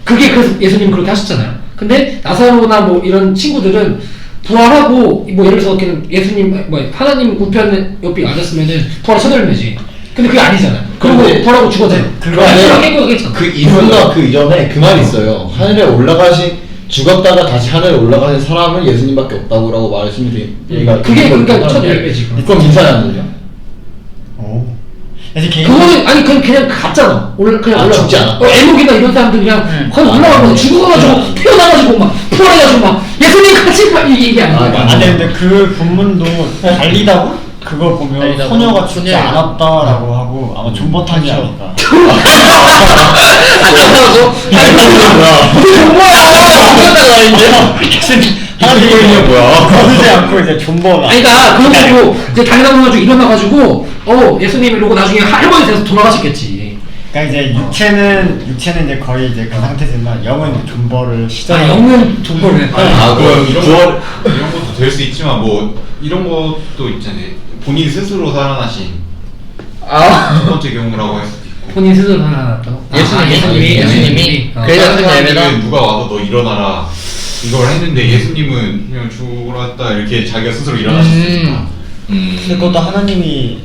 Speaker 3: 그게 그래서 예수님 그렇게 하셨잖아요. 근데 나사로나 뭐 이런 친구들은 부활하고 뭐 예를 들어서 그냥 예수님 뭐 하나님 우편 옆에 앉았으면은 부활 첫 열매지. 근데 그게 아니잖아요. 그리고
Speaker 2: 근데
Speaker 3: 부활하고 죽어져요.
Speaker 2: 그거 아니에요.
Speaker 3: 깼잖아.
Speaker 2: 그 이전과 그 이전에 그 말이 있어요. 하늘에 올라가신 죽었다가 다시 하늘에 올라가신 사람은 예수님밖에 없다고라고 말씀이 얘가
Speaker 3: 그게 그러니까 첫 열매지.
Speaker 2: 그건 민사에 안 들려?
Speaker 5: 그래서
Speaker 3: 그거는 아니 그냥 갔잖아. 그냥 올라
Speaker 2: 죽지 않아?
Speaker 3: 에녹이나 이런 사람들 그냥 거기 올라가고 죽어가지고 태어나가지고 막 부활해가지고 막 예수님 같이 이게 아니야.
Speaker 5: 근데 그 본문도 달리다고? 그거 보면
Speaker 1: 달리다고.
Speaker 5: 소녀가 죽지
Speaker 1: 소녀야.
Speaker 5: 않았다라고 하고 아마 존버탄이 아닐까.
Speaker 6: 하나님이 뭐야?
Speaker 5: 거두지 않고 이제 존버가.
Speaker 3: 아니 그러니까 그런 거고 이제 달려나가지고 일어나가지고 예수님 이러고 나중에 할머니 돼서 돌아가셨겠지.
Speaker 5: 그러니까 이제 육체는 이제 거의 이제 그 상태지만 영은 존버를 시작.
Speaker 3: 영은 존버를 했다.
Speaker 4: 그럼 이런 것도 될 수 있지만 뭐 이런 것도 있잖아요. 본인 스스로 살아나신 첫 번째 경우라고 할 수도 있고.
Speaker 3: 본인 스스로 살아났다고?
Speaker 1: 예수님이 그래서 첫 열매다.
Speaker 4: 사람들은 누가 와서 너 일어나라 이걸 했는데 예수님은 그냥 죽었다 이렇게 자기가 스스로 일어나셨으니까.
Speaker 5: 근데 그것도 하나님이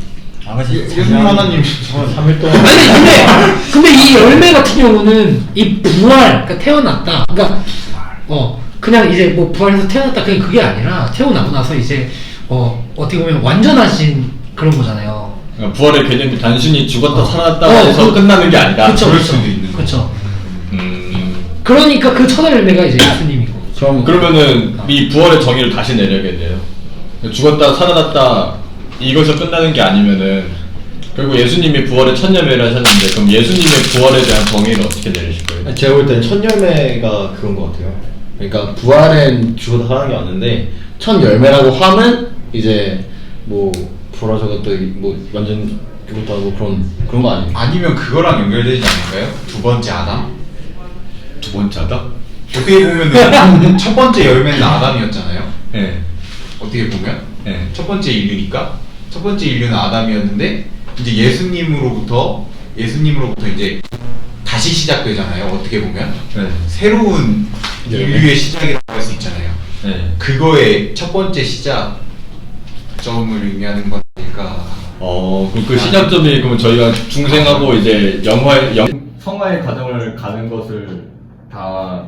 Speaker 5: 아버지
Speaker 4: 예수님 하나님
Speaker 2: 3일 동안
Speaker 3: 아니 근데 이 열매 같은 경우는 이 부활 그러니까 태어났다 그러니까 그냥 이제 뭐 부활해서 태어났다 그냥 그게 아니라 태어나고 나서 이제 어떻게 보면 완전하신 그런 거잖아요.
Speaker 6: 그러니까 부활의 개념이 단순히 죽었다 살아났다
Speaker 3: 어,
Speaker 6: 해서 끝나는 게 아니라
Speaker 3: 그쵸,
Speaker 4: 그럴
Speaker 3: 그쵸.
Speaker 4: 수도 있는
Speaker 3: 그쵸.
Speaker 6: 음.
Speaker 3: 그러니까 그 첫 열매가 이제 예수님이고.
Speaker 6: 그러면은 이 부활의 정의를 다시 내려야겠네요. 죽었다 살아났다 이것이 끝나는 게 아니면은 결국 예수님이 부활의 첫 열매를 하셨는데 그럼 예수님의 부활에 대한 정의는 어떻게 내리실 거예요?
Speaker 2: 제가 볼 땐 첫 열매가 그건 것 같아요. 그러니까 부활은 죽어서 살아난 게 왔는데 첫 열매라고 하면 이제 뭐 부활하셔가 또뭐 완전 그것도 하고 그런 거 아니에요?
Speaker 4: 아니면 그거랑 연결되지 않을까요? 두 번째 아담?
Speaker 6: 두 번째 하다?
Speaker 4: 어떻게 보면은 첫 번째 열매는 아담이었잖아요.
Speaker 6: 네.
Speaker 4: 어떻게 보면
Speaker 6: 네.
Speaker 4: 첫 번째 인류니까 첫 번째 인류는 아담이었는데 이제 예수님으로부터 이제 다시 시작되잖아요. 어떻게 보면
Speaker 6: 네.
Speaker 4: 새로운 인류의 시작이라고 할 수 있잖아요.
Speaker 6: 네.
Speaker 4: 그거의 첫 번째 시작점을 의미하는 건 아닐까.
Speaker 6: 그 시작점이 그럼 저희가 중생하고 이제 성화의 과정을 가는 것을 다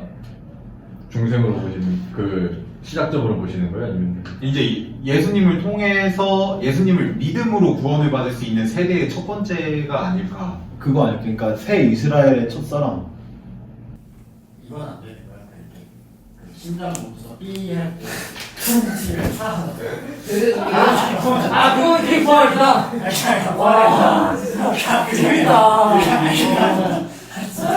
Speaker 6: 중생으로 보시는 그 시작점으로 보시는 거예요? 아니면
Speaker 4: 이제 예수님을 통해서 예수님을 믿음으로 구원을 받을 수 있는 세대의 첫 번째가 아닐까.
Speaker 2: 그거 아니에요? 그러니까 새 이스라엘의 첫사랑.
Speaker 5: 이건 안 되는 거야. 심장 멈춰서 삐할 때 숨을 살아서.
Speaker 3: 그건 되게 부활이다.
Speaker 5: 와 진짜
Speaker 3: 재밌다.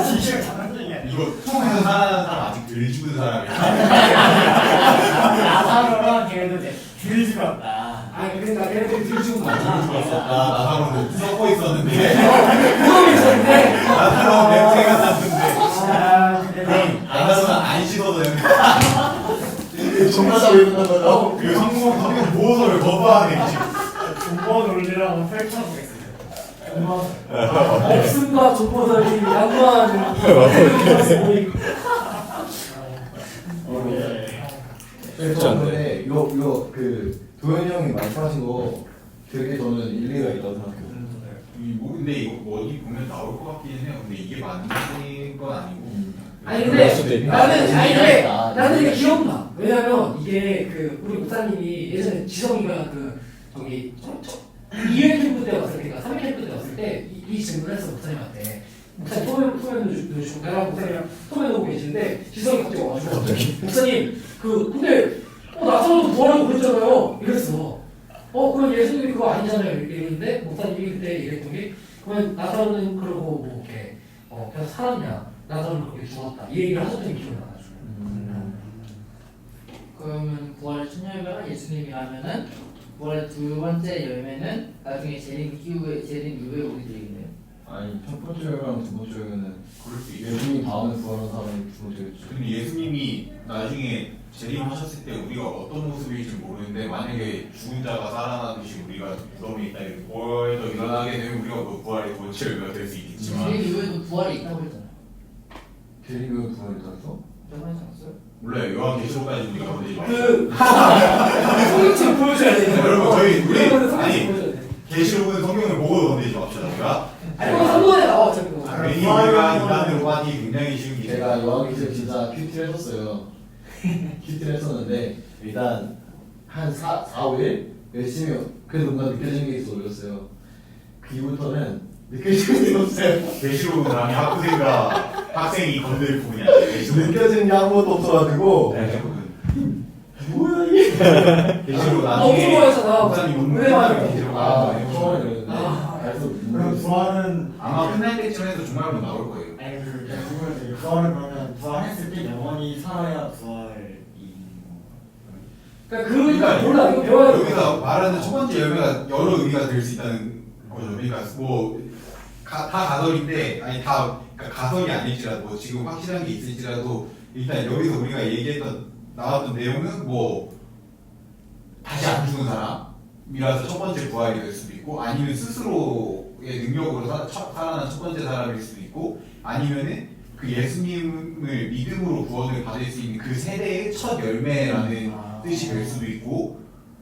Speaker 5: 진실 장난이야.
Speaker 4: 이거 통해서 살아나는 사람 아직 덜 죽은 사람이야.
Speaker 5: 나사로랑 걔네도 이제 덜 죽었다.
Speaker 3: 그러니까 걔네들이 들죽은 거야.
Speaker 4: 나사로는 썩고 있었는데.
Speaker 3: 무덤이 있었는데.
Speaker 4: 나사로는 냄새가 났는데.
Speaker 5: 근데
Speaker 4: 나사로는 안 씻어도 되는데.
Speaker 2: 정말 왜 그러는
Speaker 4: 그 성공 보호소를 거부하네 지금.
Speaker 5: 존버 논리라고 펼쳐보겠습니다.
Speaker 3: 목숨과 존버들이 양보하는
Speaker 2: 저번에 그 도현이 형이 말씀하신 거 되게 저는 일리가 있다고 생각해요.
Speaker 4: 근데 이거 어디 보면 나올 것 같기는 해요. 근데 이게 맞는 건 아니고.
Speaker 3: 아니 근데 나는 이게 기억나. 왜냐면 이게 그 우리 목사님이 예전에 지성이가 그 저기 2회 캠프 때 왔을 때가 3회 캠프 때 왔을 때 이 질문을 했어 목사님한테. 목사님 소면 넣으시고 내가 목사님이랑 소면 넣고 계시는데 지성이 갑자기 와가지고 목사님 근데 나사로도 부활하고 그랬잖아요. 이랬어. 그럼 예수님이 그거 아니잖아요. 이랬는데 목사님이 그때 이랬던 게 그러면 나사로는 그러고 뭐 이렇게 그래서 살았냐? 나사로는 거기 죽었다. 이 얘기를 하셨던 게 기억이 나가지고.
Speaker 1: 그러면 부활의 첫 열매가 예수님이라면은 부활의 두 번째 열매는 나중에 재림 이후에 오게 되겠네요.
Speaker 2: 아니 첫 번째 열매랑 두 번째 열매는
Speaker 4: 그럴 수 있죠.
Speaker 2: 예수님 다음에 구하는 사람이 두 번째겠죠.
Speaker 4: 근데 예수님이 나중에 재림하셨을 때 우리가 어떤 모습일지 모르는데 만약에 죽은 자가 살아나듯이 우리가 무덤에 있다 이렇게 부활도 일어나게 되면 우리가 뭐 부활의 본체가 될 수 있겠지만
Speaker 1: 재림 이후에도 부활이 있다고 했잖아요.
Speaker 2: 대리교회 구원이라서?
Speaker 1: 저번에 않았어요?
Speaker 4: 몰라요. 요한계시록까지 우리가 건드리지 마세요.
Speaker 3: 성경책 보여줘야 돼.
Speaker 4: 여러분 우리
Speaker 3: 아니
Speaker 4: 아니 계시록은 성경을 보고 건드리지 맙시다. 우리가
Speaker 3: 아니 한 번에 나와 저거.
Speaker 4: 괜히 우리가 인간으로 하기 굉장히 쉬운 게
Speaker 2: 제가 요한계시록 진짜 큐티를 했었어요. 큐티를 했었는데 일단 한 4, 5일 열심히 그래도 뭔가 느껴지는 게 있어 올렸어요. 그 이후부터는 느껴지는 게 없어요.
Speaker 4: 계시록은 남이 학생과 학생이 건드릴 부분이 아니에요. 계시록은
Speaker 2: 느껴지는 게 아무것도 없어가지고 뭐야 이게?
Speaker 4: 계시록
Speaker 3: 엄청 좋아했잖아.
Speaker 4: 목사님
Speaker 3: 왜 말이야?
Speaker 4: 계시록
Speaker 2: 처음에 그랬는데 그래서
Speaker 5: 그럼 부활은
Speaker 4: 아마 끝날 때쯤 해서 중간으로 나올 거예요.
Speaker 5: 아니 부활은 그러면 부활했을 때 영원히 살아야 부활이
Speaker 3: 그러니까 몰라 이거 배워야 돼.
Speaker 4: 여기서 말하는 첫 번째 열매가 여러 의미가 될 수 있다는 거죠. 그러니까 뭐 다 가설인데 아니 다 그러니까 가설이 아닐지라도 뭐 지금 확실한 게 있을지라도 일단 여기서 우리가 얘기했던 나왔던 내용은 뭐 다시 안 죽은 사람이라서 첫 번째 부활이 될 수도 있고 아니면 스스로의 능력으로 살아난 첫 번째 사람일 수도 있고 아니면은 그 예수님을 믿음으로 구원을 받을 수 있는 그 세대의 첫 열매라는 뜻이 될 수도 있고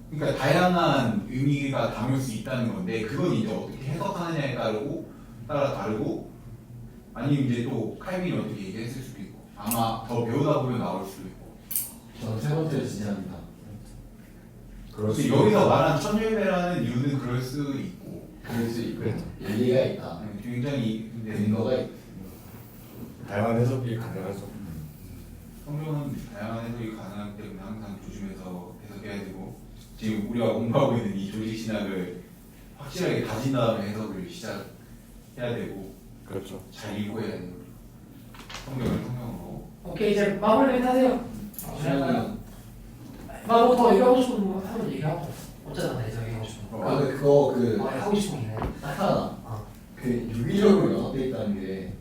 Speaker 4: 그러니까 다양한 의미가 담을 수 있다는 건데 그건 이제 어떻게 해석하느냐에 따라 다르고 아니면 이제 또 칼빈이 어떻게 얘기했을 수도 있고 아마 더 배우다 보면 나올 수도 있고
Speaker 2: 저는 세 번째를 지지합니다.
Speaker 4: 그래서 여기서 말한 첫 열매라는 이유는 그럴 수 있고
Speaker 2: 그럴 수 있고 일리가 있다.
Speaker 4: 굉장히
Speaker 2: 근거가 있다.
Speaker 7: 다양한 해석이 가능하죠.
Speaker 4: 성경은 다양한 해석이 가능하기 때문에 항상 조심해서 해석해야 되고 지금 우리가 공부하고 있는 이 조직 신학을 확실하게 다진 다음에 해석을 시작해야 되고
Speaker 7: 그렇죠.
Speaker 4: 잘 읽고 해야 돼요. 성경으로.
Speaker 3: 오케이 이제 마무리 멘트 하세요.
Speaker 2: 저는
Speaker 3: 나뭐 더 얘기하고 싶은 거 하면 얘기하고 어쩌다 나 이제 얘기하고 싶은 거.
Speaker 2: 그거
Speaker 3: 하고 싶은 게 있네.
Speaker 2: 딱 하나. 그 유기적으로 연합돼 있다는 게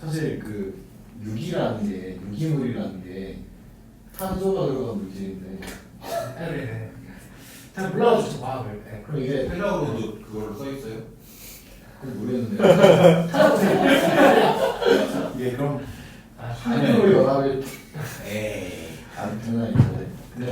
Speaker 2: 사실 그 유기물이라는 게 탄소가 들어간 물질인데
Speaker 3: 그래. 잘 몰라가지고 저 과학을.
Speaker 2: 그럼 이게
Speaker 4: 헬라어로도 그걸로 써 있어요?
Speaker 2: 그걸 모르겠는데 이게 그럼 탄소로 연합이
Speaker 4: 에이.
Speaker 2: 아니 장난 아닌데 근데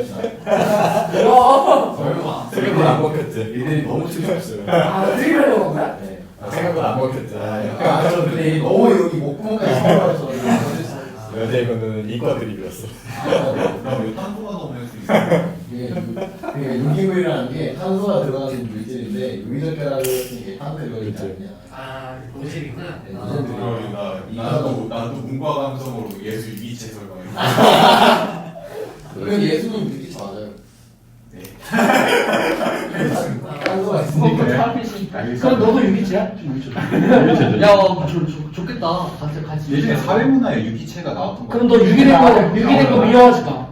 Speaker 3: 어.
Speaker 7: 생각보다 안 먹혔지.
Speaker 2: 얘들이 너무 틀렸어요.
Speaker 3: 아 드리려고 한 거야?
Speaker 2: 네.
Speaker 7: 생각보다 안 먹혔지.
Speaker 2: 저 근데 너무 여기 목구멍까지 들어가서
Speaker 7: 여자 이거는 이과 드립이었어.
Speaker 4: 나왜 탄소가 넘을 수 있어?
Speaker 2: 이게 유기물이라는 게 탄소가 들어가는 물질인데 유기적 결합을 했을 때 탄소가 들어가지 않냐.
Speaker 3: 아 노잼이구나.
Speaker 2: 네, 노잼들이.
Speaker 4: 나도 문과 감성으로 예수 유기체 설명해.
Speaker 2: 그건 예수님 믿기 맞아요. 네. 탄소가 있으니까.
Speaker 3: 그럼 너도 유기체야?
Speaker 1: 야, 좋겠다. 같이.
Speaker 4: 예전에 사회문화에 유기체가 나왔던 거.
Speaker 3: 그럼 너 유기된 거 미워하지 마.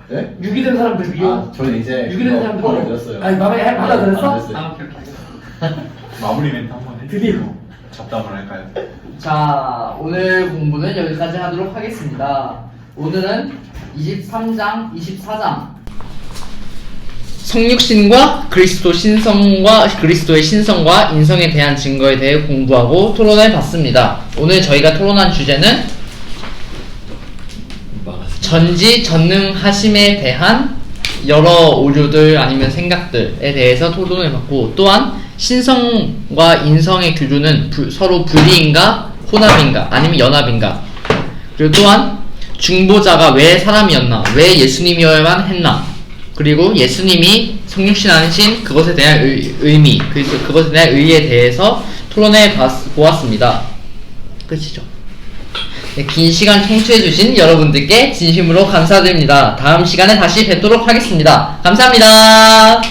Speaker 2: 네?
Speaker 3: 유기된 사람들 미워.
Speaker 2: 아, 저는 이제
Speaker 3: 유기된 사람들
Speaker 2: 받아들였어요.
Speaker 3: 아니 마음에 받아들였어?
Speaker 2: 안 됐어요.
Speaker 3: 아 오케이 오케이.
Speaker 4: 마무리 멘트 한번 해.
Speaker 3: 드디어.
Speaker 4: 잡담을 할까요?
Speaker 1: 자, 오늘 공부는 여기까지 하도록 하겠습니다. 오늘은 23장, 24장. 성육신과 그리스도의 신성과 인성에 대한 증거에 대해 공부하고 토론해 봤습니다. 오늘 저희가 토론한 주제는 전지전능하심에 대한 여러 오류들 아니면 생각들에 대해서 토론해 봤고 또한 신성과 인성의 교류는 서로 분리인가 혼합인가 아니면 연합인가 그리고 또한 중보자가 왜 사람이었나 왜 예수님이어야만 했나 그리고 예수님이 성육신하신 그것에 대한 의미 그래서 그것에 대한 의의에 대해서 토론해 보았습니다. 끝이죠. 네, 긴 시간 청취해주신 여러분들께 진심으로 감사드립니다. 다음 시간에 다시 뵙도록 하겠습니다. 감사합니다.